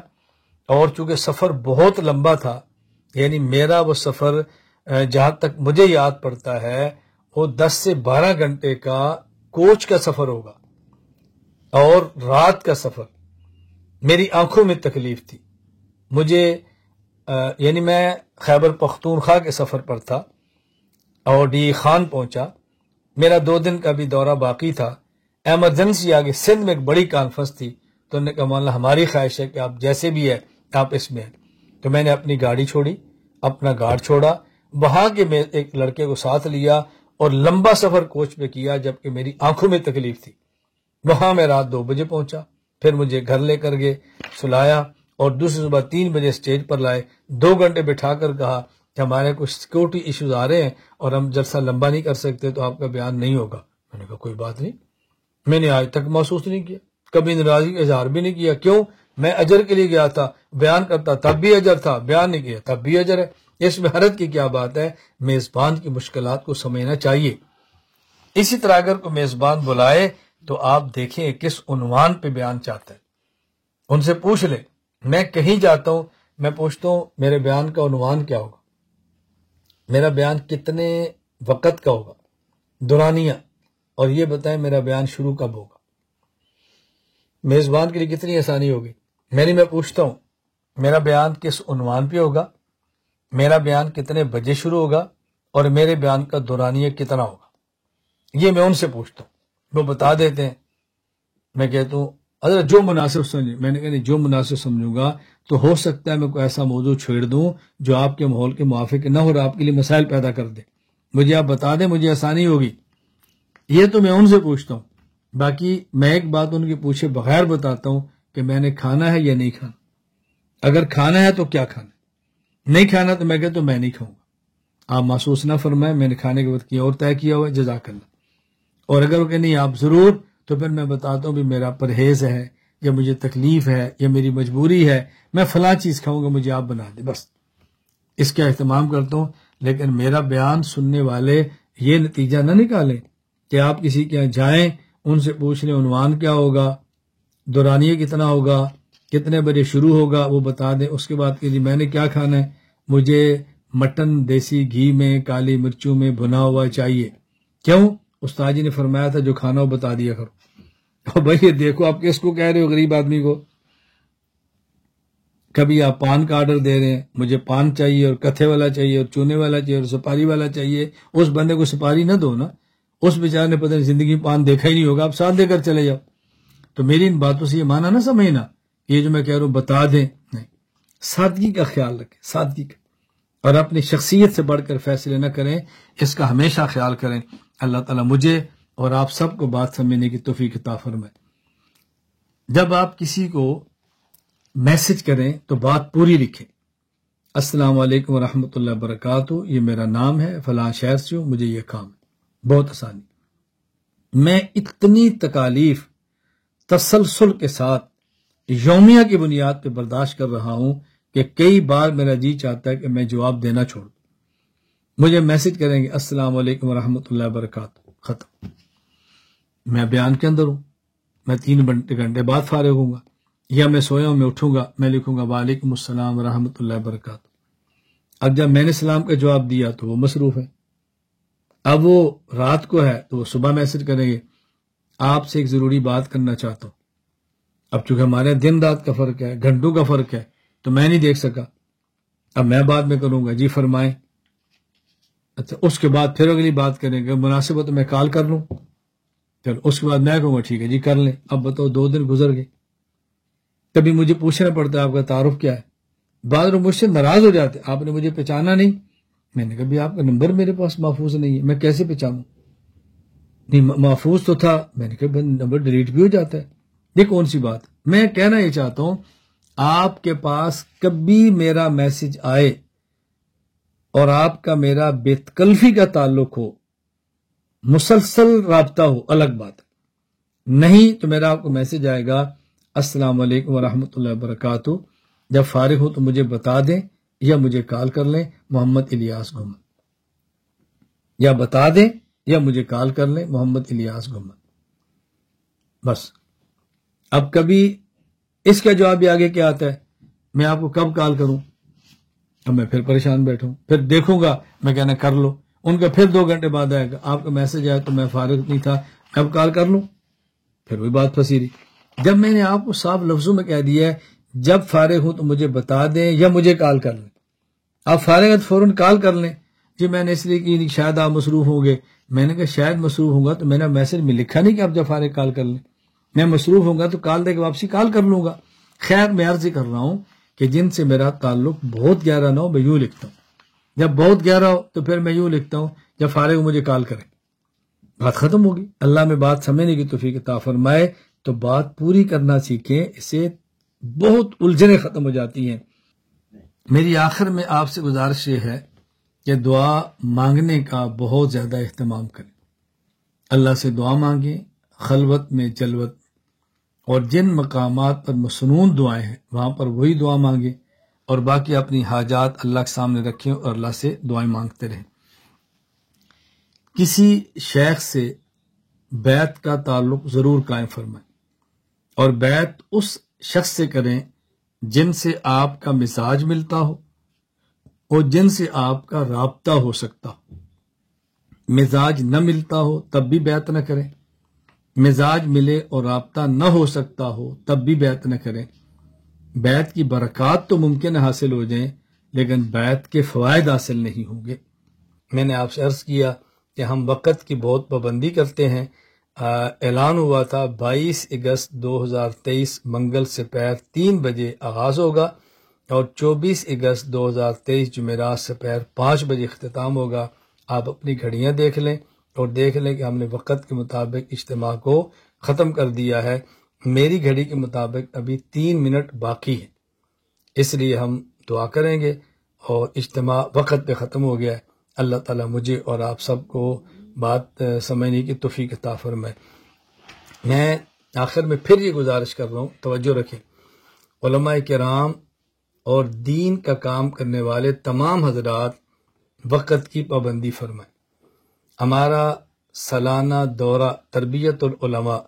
اور چونکہ سفر بہت لمبا تھا، یعنی میرا وہ سفر جہاں تک مجھے یاد پڑتا ہے وہ 10 سے 12 گھنٹے کا کوچ کا سفر ہوگا اور رات کا سفر، میری آنکھوں میں تکلیف تھی مجھے، یعنی میں خیبر پختونخوا کے سفر پر تھا اور ڈی خان پہنچا، میرا 2 دن کا بھی دورہ باقی تھا، ایمرجنسی آگے سندھ میں ایک بڑی کانفرنس تھی، تو انہوں نے کہا مولانا ہماری خواہش ہے کہ آپ جیسے بھی ہے آپ اس میں ہیں۔ تو میں نے اپنی گاڑی چھوڑی، اپنا گارڈ چھوڑا، وہاں کے میں ایک لڑکے کو ساتھ لیا اور لمبا سفر کوچ پہ کیا، جبکہ میری آنکھوں میں تکلیف تھی۔ وہاں میں رات 2 بجے پہنچا، پھر مجھے گھر لے کر گئے، سلایا اور دوسری صبح 3 بجے اسٹیج پر لائے، 2 گھنٹے بٹھا کر کہا کہ ہمارے کچھ سیکورٹی ایشوز آ رہے ہیں اور ہم جلسہ لمبا نہیں کر سکتے تو آپ کا بیان نہیں ہوگا۔ میں نے کہا کوئی بات نہیں، میں نے آج تک محسوس نہیں کیا، کبھی ناراضگی کا اظہار بھی نہیں کیا۔ کیوں؟ میں اجر کے لیے گیا تھا، بیان کرتا تب بھی اجر تھا، بیان نہیں کیا تب بھی اجر ہے، اس میں حرج کی کیا بات ہے؟ میزبان کی مشکلات کو سمجھنا چاہیے۔ اسی طرح اگر کوئی میزبان بلائے تو آپ دیکھیں کس عنوان پہ بیان چاہتا ہے، ان سے پوچھ لیں۔ میں کہیں جاتا ہوں، میں پوچھتا ہوں میرے بیان کا عنوان کیا ہوگا، میرا بیان کتنے وقت کا ہوگا، دورانیہ، اور یہ بتائیں میرا بیان شروع کب ہوگا۔ میزبان کے لیے کتنی آسانی ہوگی۔ میں پوچھتا ہوں میرا بیان کس عنوان پہ ہوگا، میرا بیان کتنے بجے شروع ہوگا، اور میرے بیان کا دورانیہ کتنا ہوگا۔ یہ میں ان سے پوچھتا ہوں، وہ بتا دیتے ہیں۔ میں کہتا ہوں حضرت جو مناسب سمجھے، میں نے کہا نہیں، جو مناسب سمجھوں گا تو ہو سکتا ہے میں کوئی ایسا موضوع چھیڑ دوں جو آپ کے ماحول کے موافق نہ ہو اور آپ کے لیے مسائل پیدا کر دے، مجھے آپ بتا دیں، مجھے آسانی ہوگی۔ یہ تو میں ان سے پوچھتا ہوں۔ باقی میں ایک بات ان کے پوچھے بغیر بتاتا ہوں کہ میں نے کھانا ہے یا نہیں کھانا۔ اگر کھانا ہے تو کیا کھانا ہے، نہیں کھانا تو میں کہتا ہوں میں نہیں کھاؤں گا، آپ محسوس نہ فرمائیں، میں نے کھانے کے وقت کیا اور طے کیا ہوا ہے، جزاک اللہ۔ اور اگر وہ کہ نہیں آپ ضرور، تو پھر میں بتاتا ہوں بھی میرا پرہیز ہے یا مجھے تکلیف ہے یا میری مجبوری ہے، میں فلاں چیز کھاؤں گا، مجھے آپ بنا دیں، بس اس کا اہتمام کرتا ہوں۔ لیکن میرا بیان سننے والے یہ نتیجہ نہ نکالیں کہ آپ کسی کے یہاں جائیں، ان سے پوچھ لیں عنوان کیا ہوگا، دورانیہ کتنا ہوگا، کتنے بجے شروع ہوگا، وہ بتا دیں۔ اس کے بعد کہ جی میں نے کیا کھانا ہے، مجھے مٹن دیسی گھی میں کالی مرچوں میں بھنا ہوا چاہیے۔ کیوں؟ استاد جی نے فرمایا تھا جو کھانا ہو بتا دیا کرو۔ اور بھائی یہ دیکھو آپ کس کو کہہ رہے ہو، غریب آدمی کو۔ کبھی آپ پان کا آرڈر دے رہے ہیں، مجھے پان چاہیے اور کتھے والا چاہیے اور چونے والا چاہیے اور سپاری والا چاہیے۔ اس بندے کو سپاری نہ دو نا، اس بیچارے نے پتہ نہیں زندگی میں پان دیکھا ہی نہیں ہوگا، آپ ساتھ دے کر چلے جاؤ۔ تو میری ان باتوں سے یہ مانا نہ سمجھنا یہ جو میں کہہ رہا ہوں بتا دیں، نہیں، سادگی کا خیال رکھیں، سادگی کا، اور اپنی شخصیت سے بڑھ کر فیصلے نہ کریں، اس کا ہمیشہ خیال کریں۔ اللہ تعالیٰ مجھے اور آپ سب کو بات سمجھنے کی توفیق عطا فرمائے۔ جب آپ کسی کو میسج کریں تو بات پوری لکھیں۔ السلام علیکم ورحمۃ اللہ وبرکاتہ، یہ میرا نام ہے، فلاں شہر سے ہوں، مجھے یہ کام ہے۔ بہت آسانی۔ میں اتنی تکالیف تسلسل کے ساتھ یومیہ کی بنیاد پہ برداشت کر رہا ہوں کہ کئی بار میرا جی چاہتا ہے کہ میں جواب دینا چھوڑ دوں۔ مجھے میسج کریں گے السلام علیکم ورحمۃ اللہ وبرکاتہ، ختم۔ میں بیان کے اندر ہوں، میں 3 گھنٹے بعد فارغ ہوں گا، یا میں سویا ہوں، میں اٹھوں گا، میں لکھوں گا وعلیکم السلام ورحمۃ اللہ وبرکاتہ۔ اب جب میں نے سلام کا جواب دیا تو وہ مصروف ہے، اب وہ رات کو ہے تو وہ صبح میسج کریں گے آپ سے ایک ضروری بات کرنا چاہتا ہوں۔ اب چونکہ ہمارے دن رات کا فرق ہے، گھنٹوں کا فرق ہے، تو میں نہیں دیکھ سکا، اب میں بعد میں کروں گا، جی فرمائیں۔ اچھا، اس کے بعد پھر اگلی بات کریں گے، مناسب ہو تو میں کال کر لوں، چلو اس کے بعد میں کہوں گا ٹھیک ہے جی کر لیں۔ اب بتاؤ 2 دن گزر گئے، کبھی مجھے پوچھنا پڑتا ہے آپ کا تعارف کیا ہے، بعض لوگ مجھ سے ناراض ہو جاتے آپ نے مجھے پہچانا نہیں۔ میں نے کہا بھی آپ کا نمبر میرے پاس محفوظ نہیں ہے، میں کیسے پہچانوں؟ نہیں محفوظ تو تھا، میں نے کہا نمبر ڈیلیٹ بھی ہو جاتا ہے، یہ کون سی بات؟ میں کہنا یہ چاہتا ہوں آپ کے پاس کبھی میرا میسج آئے اور آپ کا میرا بے تکلفی کا تعلق ہو، مسلسل رابطہ ہو، الگ بات ہے، نہیں تو میرا آپ کو میسج آئے گا السلام علیکم ورحمۃ اللہ وبرکاتہ، جب فارغ ہو تو مجھے بتا دیں یا مجھے کال کر لیں، محمد الیاس گھمن، یا بتا دیں یا مجھے کال کر لیں، محمد الیاس گھمن، بس۔ اب کبھی اس کا جواب بھی آگے کیا آتا ہے، میں آپ کو کب کال کروں، اب میں پھر پریشان بیٹھوں، پھر دیکھوں گا، میں کہنا کر لو، ان کا پھر 2 گھنٹے بعد آئے گا آپ کا میسج آیا تو میں فارغ نہیں تھا، اب کال کر لوں، پھر وہی بات پھنسی رہی۔ جب میں نے آپ کو صاف لفظوں میں کہہ دیا ہے جب فارغ ہوں تو مجھے بتا دیں یا مجھے کال کر لیں، آپ فارغ ہیں تو فوراً کال کر لیں۔ جی میں نے اس لیے کہ شاید آپ مصروف ہوں گے، میں نے کہا شاید مصروف ہوں گا تو میں نے میسج میں لکھا نہیں کہ آپ جب فارغ کال کر لیں، میں مصروف ہوں گا تو کال دے کے واپسی کال کر لوں گا۔ خیر میں عرض کر رہا ہوں کہ جن سے میرا تعلق بہت گہرا نہ ہو میں یوں لکھتا ہوں، جب بہت گہرا ہو تو پھر میں یوں لکھتا ہوں جب فارغ مجھے کال کریں، بات ختم ہوگی۔ اللہ میں بات سمجھنے کی توفیق عطا فرمائے، تو بات پوری کرنا سیکھیں، اسے بہت الجھنیں ختم ہو جاتی ہیں۔ میری آخر میں آپ سے گزارش یہ ہے کہ دعا مانگنے کا بہت زیادہ اہتمام کریں، اللہ سے دعا مانگیں، خلوت میں جلوت، اور جن مقامات پر مسنون دعائیں ہیں وہاں پر وہی دعا مانگیں، اور باقی اپنی حاجات اللہ کے سامنے رکھیں اور اللہ سے دعائیں مانگتے رہیں۔ کسی شیخ سے بیعت کا تعلق ضرور قائم فرمائیں، اور بیعت اس شخص سے کریں جن سے آپ کا مزاج ملتا ہو اور جن سے آپ کا رابطہ ہو سکتا ہو۔ مزاج نہ ملتا ہو تب بھی بیعت نہ کریں، مزاج ملے اور رابطہ نہ ہو سکتا ہو تب بھی بیعت نہ کریں۔ بیعت کی برکات تو ممکن ہے حاصل ہو جائیں، لیکن بیعت کے فوائد حاصل نہیں ہوں گے۔ میں نے آپ سے عرض کیا کہ ہم وقت کی بہت پابندی کرتے ہیں۔ اعلان ہوا تھا 22 اگست 2023 منگل سے پیر 3 بجے آغاز ہوگا، اور 24 اگست 2023 جمعرات سے پیر 5 بجے اختتام ہوگا۔ آپ اپنی گھڑیاں دیکھ لیں اور دیکھ لیں کہ ہم نے وقت کے مطابق اجتماع کو ختم کر دیا ہے۔ میری گھڑی کے مطابق ابھی 3 منٹ باقی ہے، اس لیے ہم دعا کریں گے، اور اجتماع وقت پہ ختم ہو گیا ہے۔ اللہ تعالیٰ مجھے اور آپ سب کو بات سمجھنے کی توفیق عطا فرمائے۔ میں آخر میں پھر یہ گزارش کر رہا ہوں، توجہ رکھیں، علماء کرام اور دین کا کام کرنے والے تمام حضرات وقت کی پابندی فرمائیں۔ ہمارا سالانہ دورہ تربیت العلماء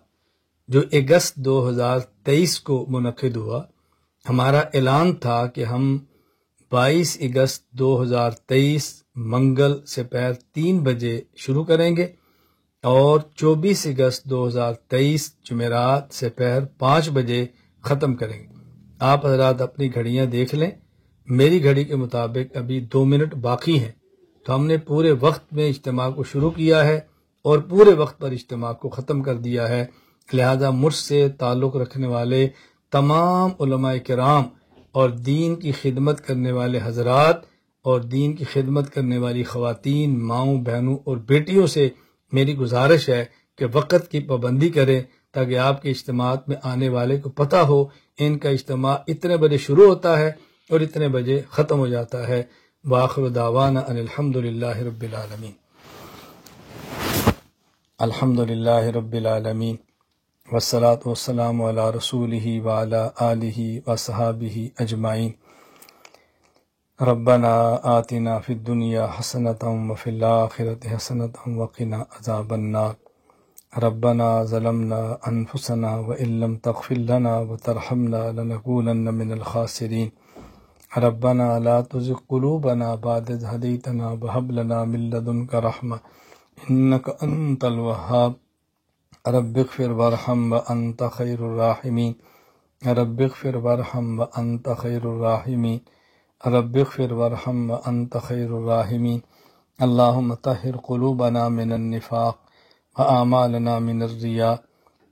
جو اگست 2023 کو منعقد ہوا، ہمارا اعلان تھا کہ ہم 22 اگست 2023 منگل سے پیر 3 بجے شروع کریں گے، اور 24 اگست 2023 جمعرات سے پیر 5 بجے ختم کریں گے۔ آپ حضرات اپنی گھڑیاں دیکھ لیں، میری گھڑی کے مطابق ابھی 2 منٹ باقی ہیں، تو ہم نے پورے وقت میں اجتماع کو شروع کیا ہے اور پورے وقت پر اجتماع کو ختم کر دیا ہے۔ لہذا مجھ سے تعلق رکھنے والے تمام علماء کرام اور دین کی خدمت کرنے والے حضرات اور دین کی خدمت کرنے والی خواتین، ماؤں، بہنوں اور بیٹیوں سے میری گزارش ہے کہ وقت کی پابندی کریں، تاکہ آپ کے اجتماعات میں آنے والے کو پتہ ہو ان کا اجتماع اتنے بجے شروع ہوتا ہے اور اتنے بجے ختم ہو جاتا ہے۔ وآخر دعوانا ان الحمد للہ رب العالمین۔ الحمد للہ رب العالمین، والصلاة والسلام علی رسولہ وعلی آلہ وصحابہ اجمعین۔ ربنا آتنا فی الدنیا حسنۃ وفی الآخرۃ حسنۃ وقنا عذاب النار۔ ربنا ظلمنا انفسنا وان لم تغفر لنا وترحمنا لنکونن من الخاسرین۔ ربنا لا تزغ قلوبنا بعد إذ هديتنا وهب لنا من لدنك رحمة إنك أنت الوهاب۔ رب اغفر وارحم وأنت خير الراحمين۔ رب اغفر وارحم وأنت خير الراحمين۔ رب اغفر وارحم وأنت خير الراحمين۔ اللهم طهر قلوبنا من النفاق وأعمالنا من الرياء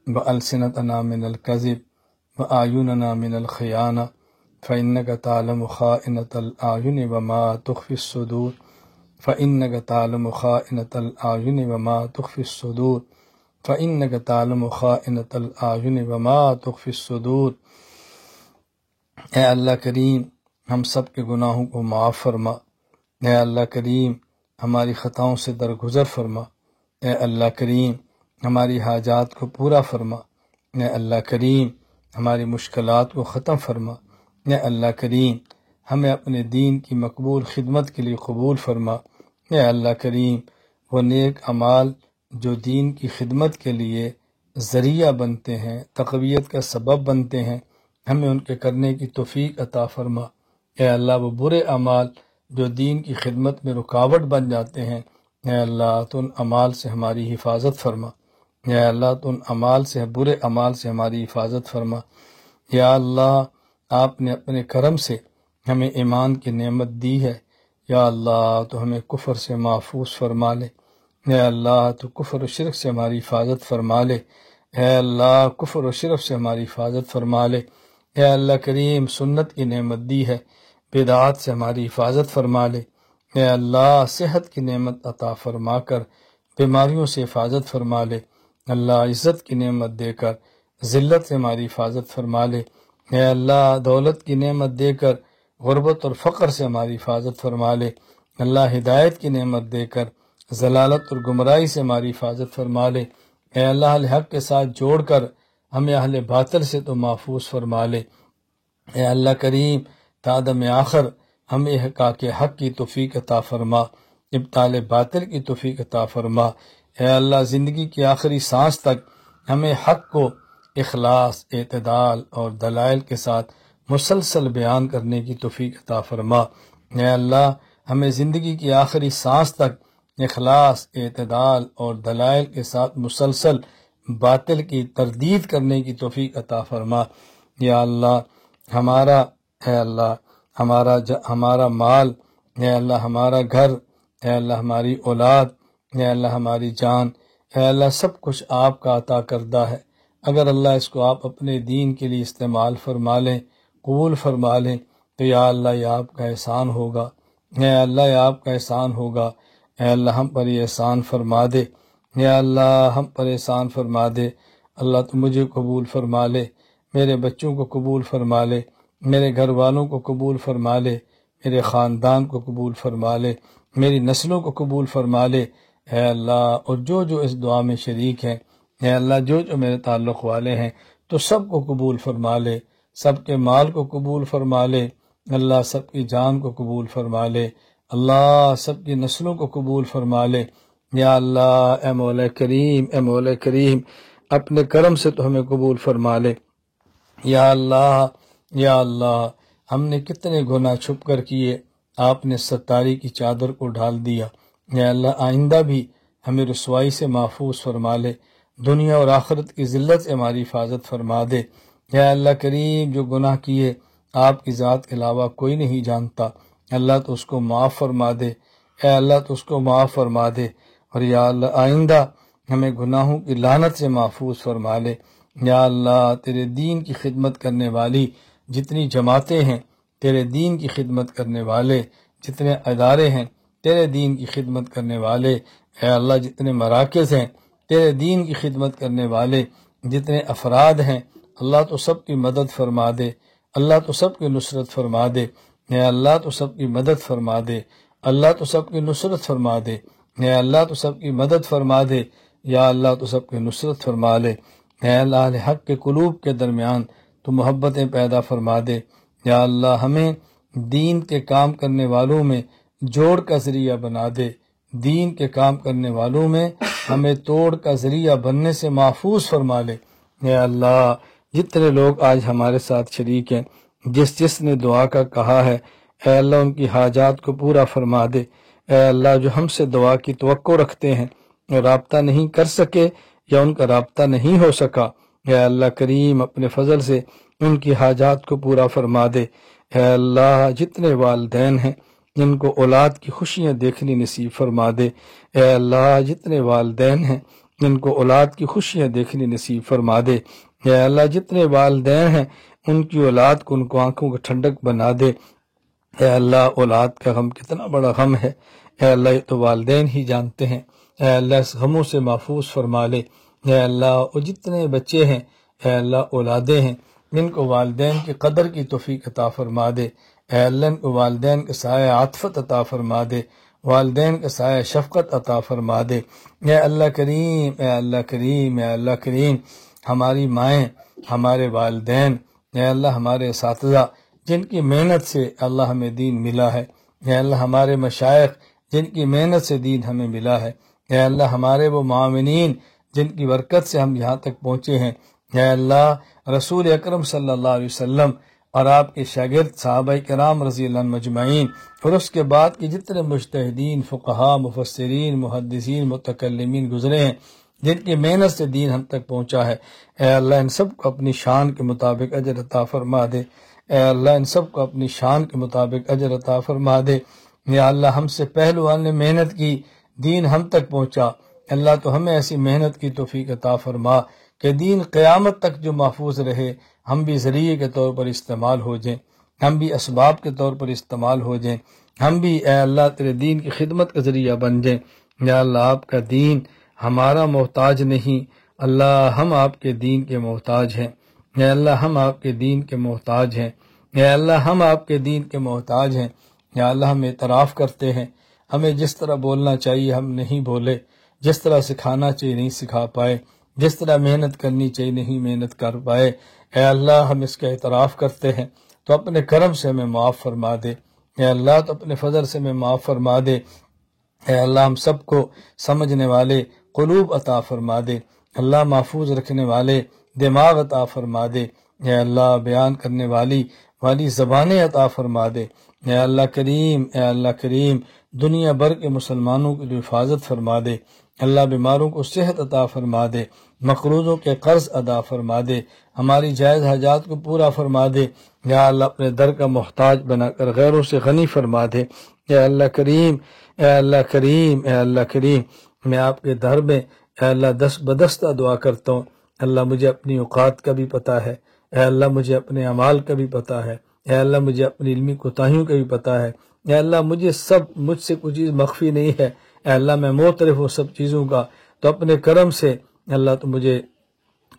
وألسنتنا من الكذب وأعيننا من الخيانة، فإنك تعلم خائنة الأعين وما تخفي الصدور، فإنك تعلم خائنة الأعين وما تخفي الصدور، فإنك تعلم خائنة الأعين وما تخفي الصدور۔ اے اللہ کریم، ہم سب کے گناہوں کو معاف فرما۔ اے اللہ کریم، ہماری خطاؤں سے درگزر فرما۔ اے اللہ کریم، ہماری حاجات کو پورا فرما۔ اے اللہ کریم، ہماری مشکلات کو ختم فرما۔ اے اللہ کریم، ہمیں اپنے دین کی مقبول خدمت کے لیے قبول فرما۔ اے اللہ کریم، وہ نیک اعمال جو دین کی خدمت کے لیے ذریعہ بنتے ہیں، تقویت کا سبب بنتے ہیں، ہمیں ان کے کرنے کی توفیق عطا فرما۔ اے اللہ، وہ برے اعمال جو دین کی خدمت میں رکاوٹ بن جاتے ہیں، اے اللہ تو ان اعمال سے ہماری حفاظت فرما۔ اے اللہ تو ان اعمال سے، برے اعمال سے ہماری حفاظت فرما۔ یا اللہ، آپ نے اپنے کرم سے ہمیں ایمان کی نعمت دی ہے، یا اللہ تو ہمیں کفر سے محفوظ فرما لے۔ اے اللہ تو کفر و شرک سے ہماری حفاظت فرما لے۔ اے اللہ کفر و شرک سے ہماری حفاظت فرما لے۔ اے اللہ کریم، سنت کی نعمت دی ہے، بدعات سے ہماری حفاظت فرما لے۔ اے اللہ صحت کی نعمت عطا فرما کر بیماریوں سے حفاظت فرما لے۔ اللہ عزت کی نعمت دے کر ذلت سے ہماری حفاظت فرما لے۔ اے اللہ دولت کی نعمت دے کر غربت اور فقر سے ہماری حفاظت فرما لے۔ اللہ ہدایت کی نعمت دے کر ضلالت اور گمراہی سے ہماری حفاظت فرما لے۔ اے اللہ اہل حق کے ساتھ جوڑ کر ہمیں اہل باطل سے تو محفوظ فرما لے۔ اے اللہ کریم تا دم آخر ہمیں حقاق حق کی توفیق عطا فرما، ابطال باطل کی توفیق عطا فرما۔ اے اللہ زندگی کی آخری سانس تک ہمیں حق کو اخلاص، اعتدال اور دلائل کے ساتھ مسلسل بیان کرنے کی توفیق عطا فرما۔ اے اللہ ہمیں زندگی کی آخری سانس تک اخلاص، اعتدال اور دلائل کے ساتھ مسلسل باطل کی تردید کرنے کی توفیق عطا فرما۔ یا اللہ ہمارا مال، اے اللہ ہمارا گھر، اے اللہ ہماری اولاد، اے اللہ ہماری جان، اے اللہ سب کچھ آپ کا عطا کردہ ہے۔ اگر اللہ اس کو آپ اپنے دین کے لیے استعمال فرما لیں، قبول فرما لیں، تو یا اللہ یہ آپ کا احسان ہوگا، اے اللہ یہ آپ کا احسان ہوگا۔ اے اللہ ہم پر یہ احسان فرما دے، یا اللہ ہم پر احسان فرما دے۔ اللہ تو مجھے قبول فرما لے، میرے بچوں کو قبول فرما لے، میرے گھر والوں کو قبول فرما لے، میرے خاندان کو قبول فرما لے، میری نسلوں کو قبول فرما لے۔ اے اللہ اور جو اس دعا میں شریک ہیں، اے اللہ جو میرے تعلق والے ہیں، تو سب کو قبول فرما لے، سب کے مال کو قبول فرما لے، اللہ سب کی جان کو قبول فرما لے، اللہ سب کی نسلوں کو قبول فرما لے۔ یا اللہ اے مولا کریم، اے مولا کریم اپنے کرم سے تو ہمیں قبول فرما لے۔ یا اللہ ہم نے کتنے گناہ چھپ کر کیے، آپ نے ستاری کی چادر کو ڈال دیا۔ یا اللہ آئندہ بھی ہمیں رسوائی سے محفوظ فرما لے، دنیا اور آخرت کی ذلت سے ہماری حفاظت فرما دے۔ یا اللہ کریم جو گناہ کیے آپ کی ذات کے علاوہ کوئی نہیں جانتا، اللہ تو اس کو معاف فرما دے، اے اللہ تو اس کو معاف فرما دے۔ اور یا اللہ آئندہ ہمیں گناہوں کی لعنت سے محفوظ فرما لے۔ یا اللہ تیرے دین کی خدمت کرنے والی جتنی جماعتیں ہیں، تیرے دین کی خدمت کرنے والے جتنے ادارے ہیں، تیرے دین کی خدمت کرنے والے، اے اللہ جتنے مراکز ہیں، تیرے دین کی خدمت کرنے والے جتنے افراد ہیں، اللہ تو سب کی مدد فرما دے، اللہ تو سب کی نصرت فرما دے، اے اللہ تو سب کی مدد فرما دے، اللہ تو سب کی نصرت فرما دے، اے اللہ تو سب کی مدد فرما دے، یا اللہ تو سب کی نصرت فرما لے۔ اے اللہ اہل حق کے قلوب کے درمیان تو محبتیں پیدا فرما دے۔ یا اللہ ہمیں دین کے کام کرنے والوں میں جوڑ کا ذریعہ بنا دے، دین کے کام کرنے والوں میں ہمیں توڑ کا ذریعہ بننے سے محفوظ فرما لے۔ اے اللہ جتنے لوگ آج ہمارے ساتھ شریک ہیں، جس نے دعا کا کہا ہے، اے اللہ ان کی حاجات کو پورا فرما دے۔ اے اللہ جو ہم سے دعا کی توقع رکھتے ہیں اور رابطہ نہیں کر سکے یا ان کا رابطہ نہیں ہو سکا، اے اللہ کریم اپنے فضل سے ان کی حاجات کو پورا فرما دے۔ اے اللہ جتنے والدین ہیں ان کو اولاد کی خوشیاں دیکھنی نصیب فرما دے۔ اے اللہ جتنے والدین ہیں ان کو اولاد کی خوشیاں دیکھنی نصیب فرما دے۔ اے اللہ جتنے والدین ہیں ان کی اولاد کو ان کو آنکھوں کو ٹھنڈک بنا دے۔ اے اللہ اولاد کا غم کتنا بڑا غم ہے، اے اللہ یہ تو والدین ہی جانتے ہیں۔ اے اللہ اس غموں سے محفوظ فرما لے۔ اے اللہ اور جتنے بچے ہیں، اے اللہ اولادیں ہیں، ان کو والدین کی قدر کی توفیق عطا فرما دے۔ اے اللہ ان کو والدین کے سایہ عاطفت عطا فرما دے، والدین کے سایہ شفقت عطا فرما دے۔ اے اللہ کریم، اے اللہ کریم، اے اللہ کریم ہماری مائیں، ہمارے والدین، اے اللہ ہمارے اساتذہ جن کی محنت سے اللہ ہمیں دین ملا ہے، اے اللہ ہمارے مشائخ جن کی محنت سے دین ہمیں ملا ہے، اے اللہ ہمارے وہ معاونین جن کی برکت سے ہم یہاں تک پہنچے ہیں، اے اللہ رسول اکرم صلی اللہ علیہ وسلم اور آپ کے شاگرد صحابہ کرام رضی اللہ عنہم مجمعین اور اس کے بعد کے جتنے مجتہدین، فقہاء، مفسرین، محدثین، متکلمین گزرے ہیں جن کی محنت سے دین ہم تک پہنچا ہے، اے اللہ ان سب کو اپنی شان کے مطابق اجر عطا فرما دے۔ اے اللہ ان سب کو اپنی شان کے مطابق اجر عطا فرما دے۔ یا اللہ ہم سے پہلوان نے محنت کی، دین ہم تک پہنچا، اللہ تو ہمیں ایسی محنت کی توفیق عطا فرما کہ دین قیامت تک جو محفوظ رہے، ہم بھی ذریعے کے طور پر استعمال ہو جائیں، ہم بھی اسباب کے طور پر استعمال ہو جائیں، ہم بھی اے اللہ تیرے دین کی خدمت کا ذریعہ بن جائیں۔ یا اللہ آپ کا دین ہمارا محتاج نہیں، اللہ ہم آپ کے دین کے محتاج ہیں۔ اے اللہ ہم آپ کے دین کے محتاج ہیں، اے اللہ ہم آپ کے دین کے محتاج ہیں۔ یا اللہ ہم اعتراف کرتے ہیں ہمیں جس طرح بولنا چاہیے ہم نہیں بولے، جس طرح سکھانا چاہیے نہیں سکھا پائے، جس طرح محنت کرنی چاہیے نہیں محنت کر پائے۔ اے اللہ ہم اس کا اعتراف کرتے ہیں، تو اپنے کرم سے ہمیں معاف فرما دے۔ اے اللہ تو اپنے فضل سے ہمیں معاف فرما دے۔ اے اللہ ہم سب کو سمجھنے والے قلوب عطا فرما دے۔ اللہ محفوظ رکھنے والے دماغ عطا فرما دے۔ اے اللہ بیان کرنے والی زبانیں عطا فرما دے۔ اے اللہ کریم، اے اللہ کریم، دنیا بھر کے مسلمانوں کی حفاظت فرما دے۔ اللہ بیماروں کو صحت عطا فرما دے، مقروضوں کے قرض ادا فرما دے، ہماری جائز حاجات کو پورا فرما دے۔ یا اللہ اپنے در کا محتاج بنا کر غیروں سے غنی فرما دے۔ اے اللہ کریم، اے اللہ کریم، اے اللہ کریم، میں آپ کے در میں اے اللہ دست بدستہ دعا کرتا ہوں۔ اللہ مجھے اپنی اوقات کا بھی پتہ ہے، اے اللہ مجھے اپنے اعمال کا بھی پتہ ہے، اے اللہ مجھے اپنی علمی کوتاہیوں کا بھی پتہ ہے، اے اللہ مجھ سے کوئی چیز مخفی نہیں ہے، اے اللہ میں معترف ہوں سب چیزوں کا، تو اپنے کرم سے اللہ تو مجھے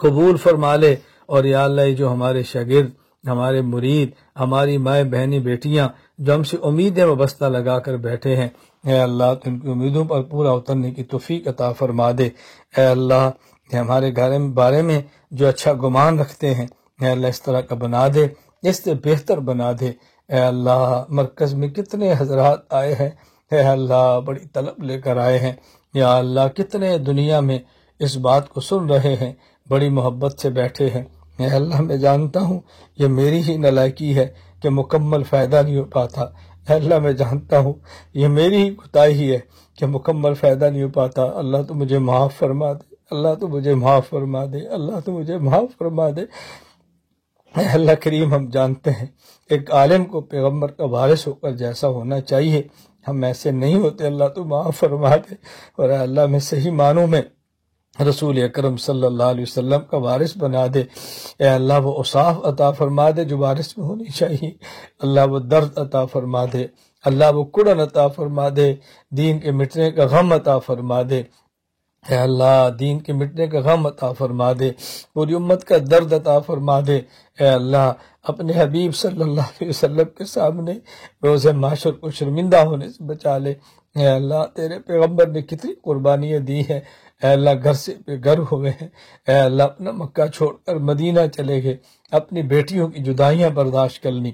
قبول فرما لے۔ اور یا اللہ یہ جو ہمارے شاگرد، ہمارے مرید، ہماری مائیں بہنیں بیٹیاں جو ہم سے امیدیں وابستہ لگا کر بیٹھے ہیں، اے اللہ تو ان کی امیدوں پر پورا اترنے کی توفیق عطا فرما دے۔ اے اللہ ہمارے بارے میں جو اچھا گمان رکھتے ہیں، اے اللہ اس طرح کا بنا دے، اس سے بہتر بنا دے۔ اے اللہ مرکز میں کتنے حضرات آئے ہیں، اے اللہ بڑی طلب لے کر آئے ہیں، یا اللہ کتنے دنیا میں اس بات کو سن رہے ہیں، بڑی محبت سے بیٹھے ہیں۔ اے اللہ میں جانتا ہوں یہ میری ہی نالائکی ہے کہ مکمل فائدہ نہیں ہو پاتا، اے اللہ میں جانتا ہوں یہ میری ہی کوتاہی ہے کہ مکمل فائدہ نہیں ہو پاتا۔ اللہ تو مجھے معاف فرما دے، اللہ تو مجھے معاف فرما دے، اللہ تو مجھے معاف فرما دے۔ اے اللہ کریم ہم جانتے ہیں ایک عالم کو پیغمبر کا وارث ہو کر جیسا ہونا چاہیے، ہم ایسے نہیں ہوتے، اللہ تو معاف فرما دے۔ اور اے اللہ میں صحیح معنوں میں رسول اکرم صلی اللہ علیہ وسلم کا وارث بنا دے۔ اے اللہ وہ اوصاف عطا فرما دے جو وارث میں ہونی چاہیے، اللہ وہ درد عطا فرما دے، اللہ وہ کڑن عطا فرما دے، دین کے مٹنے کا غم عطا فرما دے۔ اے اللہ دین کے مٹنے کا غم عطا فرما دے، پوری امت کا درد عطا فرما دے۔ اے اللہ اپنے حبیب صلی اللہ علیہ وسلم کے سامنے روز محشر کو شرمندہ ہونے سے بچا لے۔ اے اللہ تیرے پیغمبر نے کتنی قربانیاں دی ہیں، اے اللہ گھر سے بے گھر ہوئے ہیں، اے اللہ اپنا مکہ چھوڑ کر مدینہ چلے گئے، اپنی بیٹیوں کی جدائیاں برداشت کر لیں،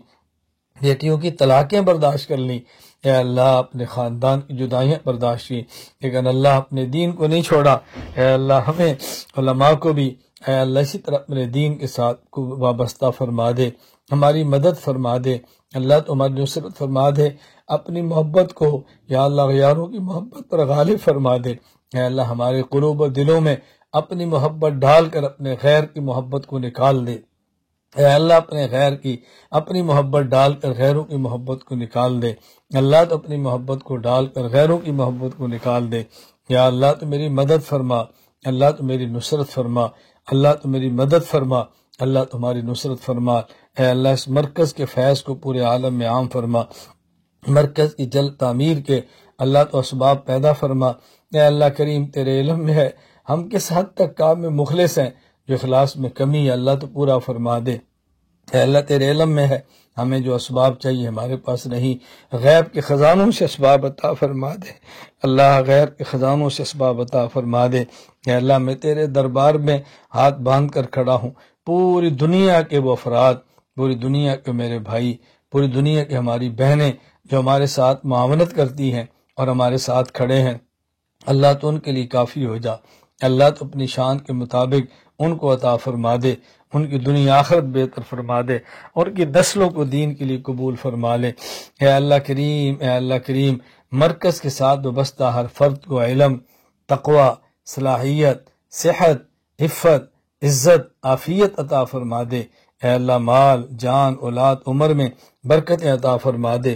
بیٹیوں کی طلاقیں برداشت کر لیں، اے اللہ اپنے خاندان کی جدائیاں برداشت کی، لیکن اللہ اپنے دین کو نہیں چھوڑا۔ اے اللہ ہمیں علماء کو بھی اے اللہ اسی طرح اپنے دین کے ساتھ کو وابستہ فرما دے، ہماری مدد فرما دے، اللہ تو ہماری نصرت فرما دے، اپنی محبت کو یا اللہ غیاروں کی محبت پر غالب فرما دے۔ اے اللہ ہمارے قلوب و دلوں میں اپنی محبت ڈال کر اپنے غیر کی محبت کو نکال دے۔ اے اللہ اپنی محبت ڈال کر غیروں کی محبت کو نکال دے۔ اللہ تو اپنی محبت کو ڈال کر غیروں کی محبت کو نکال دے۔ یا اللہ تو میری مدد فرما، اللہ تو میری نصرت فرما، اللہ تو میری مدد فرما، اللہ تمہاری نصرت فرما۔ اے اللہ اس مرکز کے فیض کو پورے عالم میں عام فرما، مرکز کی جلد تعمیر کے اللہ تو اسباب پیدا فرما۔ اے اللہ کریم تیرے علم میں ہے ہم کس حد تک کام میں مخلص ہیں، جو اخلاص میں کمی ہے اللہ تو پورا فرما دے۔ اے اللہ تیرے علم میں ہے ہمیں جو اسباب چاہیے ہمارے پاس نہیں، غیب کے خزانوں سے اسباب عطا فرما دے، اللہ غیب کے خزانوں سے اسباب عطا فرما دے۔ اے اللہ میں تیرے دربار میں ہاتھ باندھ کر کھڑا ہوں، پوری دنیا کے وہ افراد، پوری دنیا کے میرے بھائی، پوری دنیا کی ہماری بہنیں جو ہمارے ساتھ معاونت کرتی ہیں اور ہمارے ساتھ کھڑے ہیں، اللہ تو ان کے لیے کافی ہو جا، اللہ تو اپنی شان کے مطابق ان کو عطا فرما دے، ان کی دنیا آخرت بہتر فرما دے، اور ان کی نسلوں کو دین کے لیے قبول فرما لے۔ اے اللہ کریم، اے اللہ کریم مرکز کے ساتھ وابستہ ہر فرد کو علم، تقوی، صلاحیت، صحت، عفت، عزت، عافیت عطا فرما دے۔ اے اللہ مال، جان، اولاد، عمر میں برکتیں عطا فرما دے۔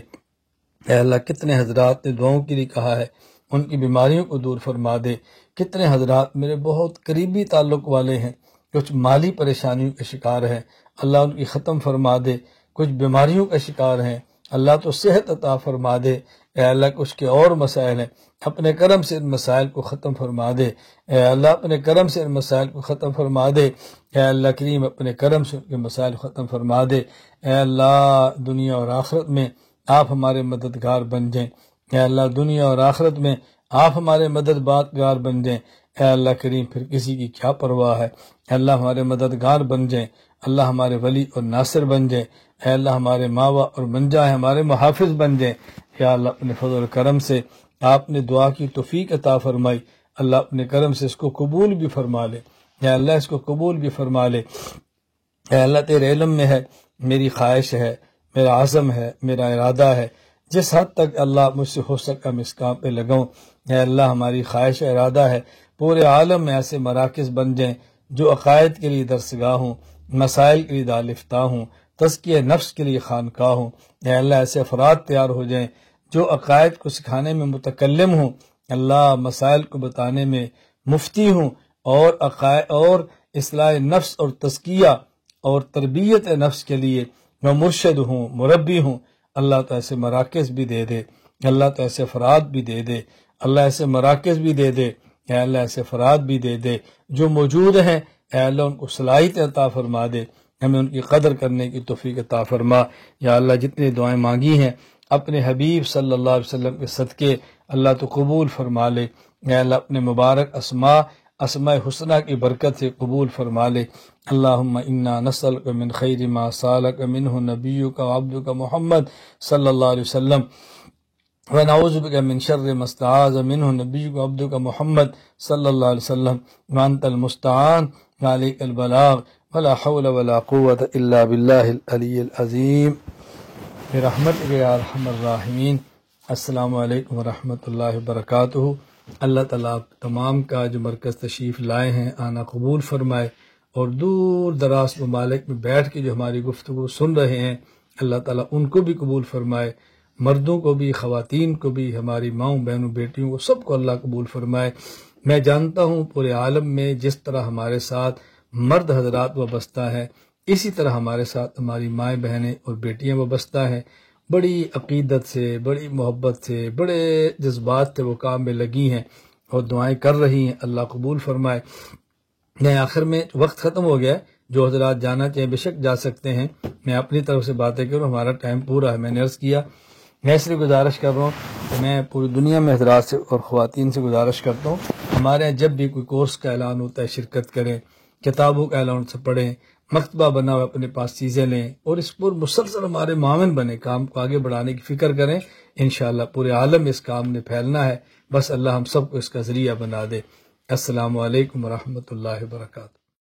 اے اللہ کتنے حضرات نے دعاؤں کے لیے کہا ہے، ان کی بیماریوں کو دور فرما دے۔ کتنے حضرات میرے بہت قریبی تعلق والے ہیں، کچھ مالی پریشانیوں کے شکار ہیں، اللہ ان کی ختم فرما دے۔ کچھ بیماریوں کا شکار ہیں، اللہ تو صحت عطا فرما دے۔ اے اللہ کچھ کے اور مسائل ہیں، اپنے کرم سے ان مسائل کو ختم فرما دے۔ اے اللہ اپنے کرم سے ان مسائل کو ختم فرما دے۔ اے اللہ کریم اپنے کرم سے ان کے مسائل ختم فرما دے۔ اے اللہ دنیا اور آخرت میں آپ ہمارے مددگار بن جائیں۔ اے اللہ دنیا اور آخرت میں آپ ہمارے مددگار بن جائیں۔ اے اللہ کریم پھر کسی کی کیا پرواہ ہے، اے اللہ ہمارے مددگار بن جائیں، اللہ ہمارے ولی اور ناصر بن جائیں، اے اللہ ہمارے ماوا اور منجا ہے ہمارے محافظ بن جائیں۔ یا اللہ اپنے فضل و کرم سے آپ نے دعا کی توفیق عطا فرمائی، اللہ اپنے کرم سے اس کو قبول بھی فرما لے، یا اللہ اس کو قبول بھی فرما لے۔ اے اللہ تیرے علم میں ہے، میری خواہش ہے، میرا عزم ہے، میرا ارادہ ہے، جس حد تک اللہ مجھ سے ہو سکا میں اس کام پہ لگاؤں۔ اے اللہ ہماری خواہش ارادہ ہے پورے عالم میں ایسے مراکز بن جائیں جو عقائد کے لیے درسگاہ ہوں، مسائل کے لیے دارالفتہ ہوں، تزکیہ نفس کے لیے خانقاہ ہوں۔ اے اللہ ایسے افراد تیار ہو جائیں جو عقائد کو سکھانے میں متکلم ہوں، اللہ مسائل کو بتانے میں مفتی ہوں، اور اصلاح نفس اور تزکیہ اور تربیت نفس کے لیے میں مرشد ہوں، مربی ہوں۔ اللہ تو ایسے مراکز بھی دے دے، اللہ تو ایسے افراد بھی دے دے، اللہ ایسے مراکز بھی دے دے، اے اللہ ایسے افراد بھی دے دے جو موجود ہیں، اے اللہ ان کو صلاحیت عطا فرما دے، ہمیں ان کی قدر کرنے کی توفیق عطا فرما۔ یا اللہ جتنی دعائیں مانگی ہیں اپنے حبیب صلی اللہ علیہ وسلم کے صدقے اللہ تو قبول فرما لے، اے اللہ اپنے مبارک اسماء حسنہ کی برکت سے قبول فرما لے۔ اللہم انا نسألک من خیر ما سالک منہ نبیک وعبدک محمد صلی اللہ علیہ وسلم، ونعوذ بک من شر ما استعاذ منہ نبیک وعبدک محمد صلی اللہ علیہ وسلم، وانت المستعان وعلیک البلاغ ولا حول ولا قوة الا باللہ العلی العظیم برحمتک یا ارحم الراحمین۔ السلام علیکم ورحمۃ اللہ وبرکاتہ۔ اللہ تعالیٰ آپ تمام کا جو مرکز تشریف لائے ہیں آنا قبول فرمائے، اور دور دراز ممالک میں بیٹھ کے جو ہماری گفتگو سن رہے ہیں اللہ تعالیٰ ان کو بھی قبول فرمائے، مردوں کو بھی، خواتین کو بھی، ہماری ماؤں بہنوں بیٹیوں کو، سب کو اللہ قبول فرمائے۔ میں جانتا ہوں پورے عالم میں جس طرح ہمارے ساتھ مرد حضرات وابستہ ہیں، اسی طرح ہمارے ساتھ ہماری مائیں بہنیں اور بیٹیاں وابستہ ہیں، بڑی عقیدت سے، بڑی محبت سے، بڑے جذبات سے وہ کام میں لگی ہیں اور دعائیں کر رہی ہیں، اللہ قبول فرمائے۔ میں آخر میں وقت ختم ہو گیا ہے، جو حضرات جانا چاہیں بے شک جا سکتے ہیں، میں اپنی طرف سے باتیں کروں، ہمارا ٹائم پورا ہے۔ میں نے عرض کیا، میں اس لیے گزارش کر رہا ہوں کہ میں پوری دنیا میں حضرات سے اور خواتین سے گزارش کرتا ہوں، ہمارے یہاں جب بھی کوئی کورس کا اعلان ہوتا ہے شرکت کریں، کتابوں کا اعلان سے پڑھیں، مکتبہ بنا ہوا اپنے پاس چیزیں لیں، اور اس پر مسلسل ہمارے معاون بنے، کام کو آگے بڑھانے کی فکر کریں۔ انشاءاللہ پورے عالم میں اس کام نے پھیلنا ہے، بس اللہ ہم سب کو اس کا ذریعہ بنا دے۔ السلام علیکم ورحمۃ اللہ وبرکاتہ۔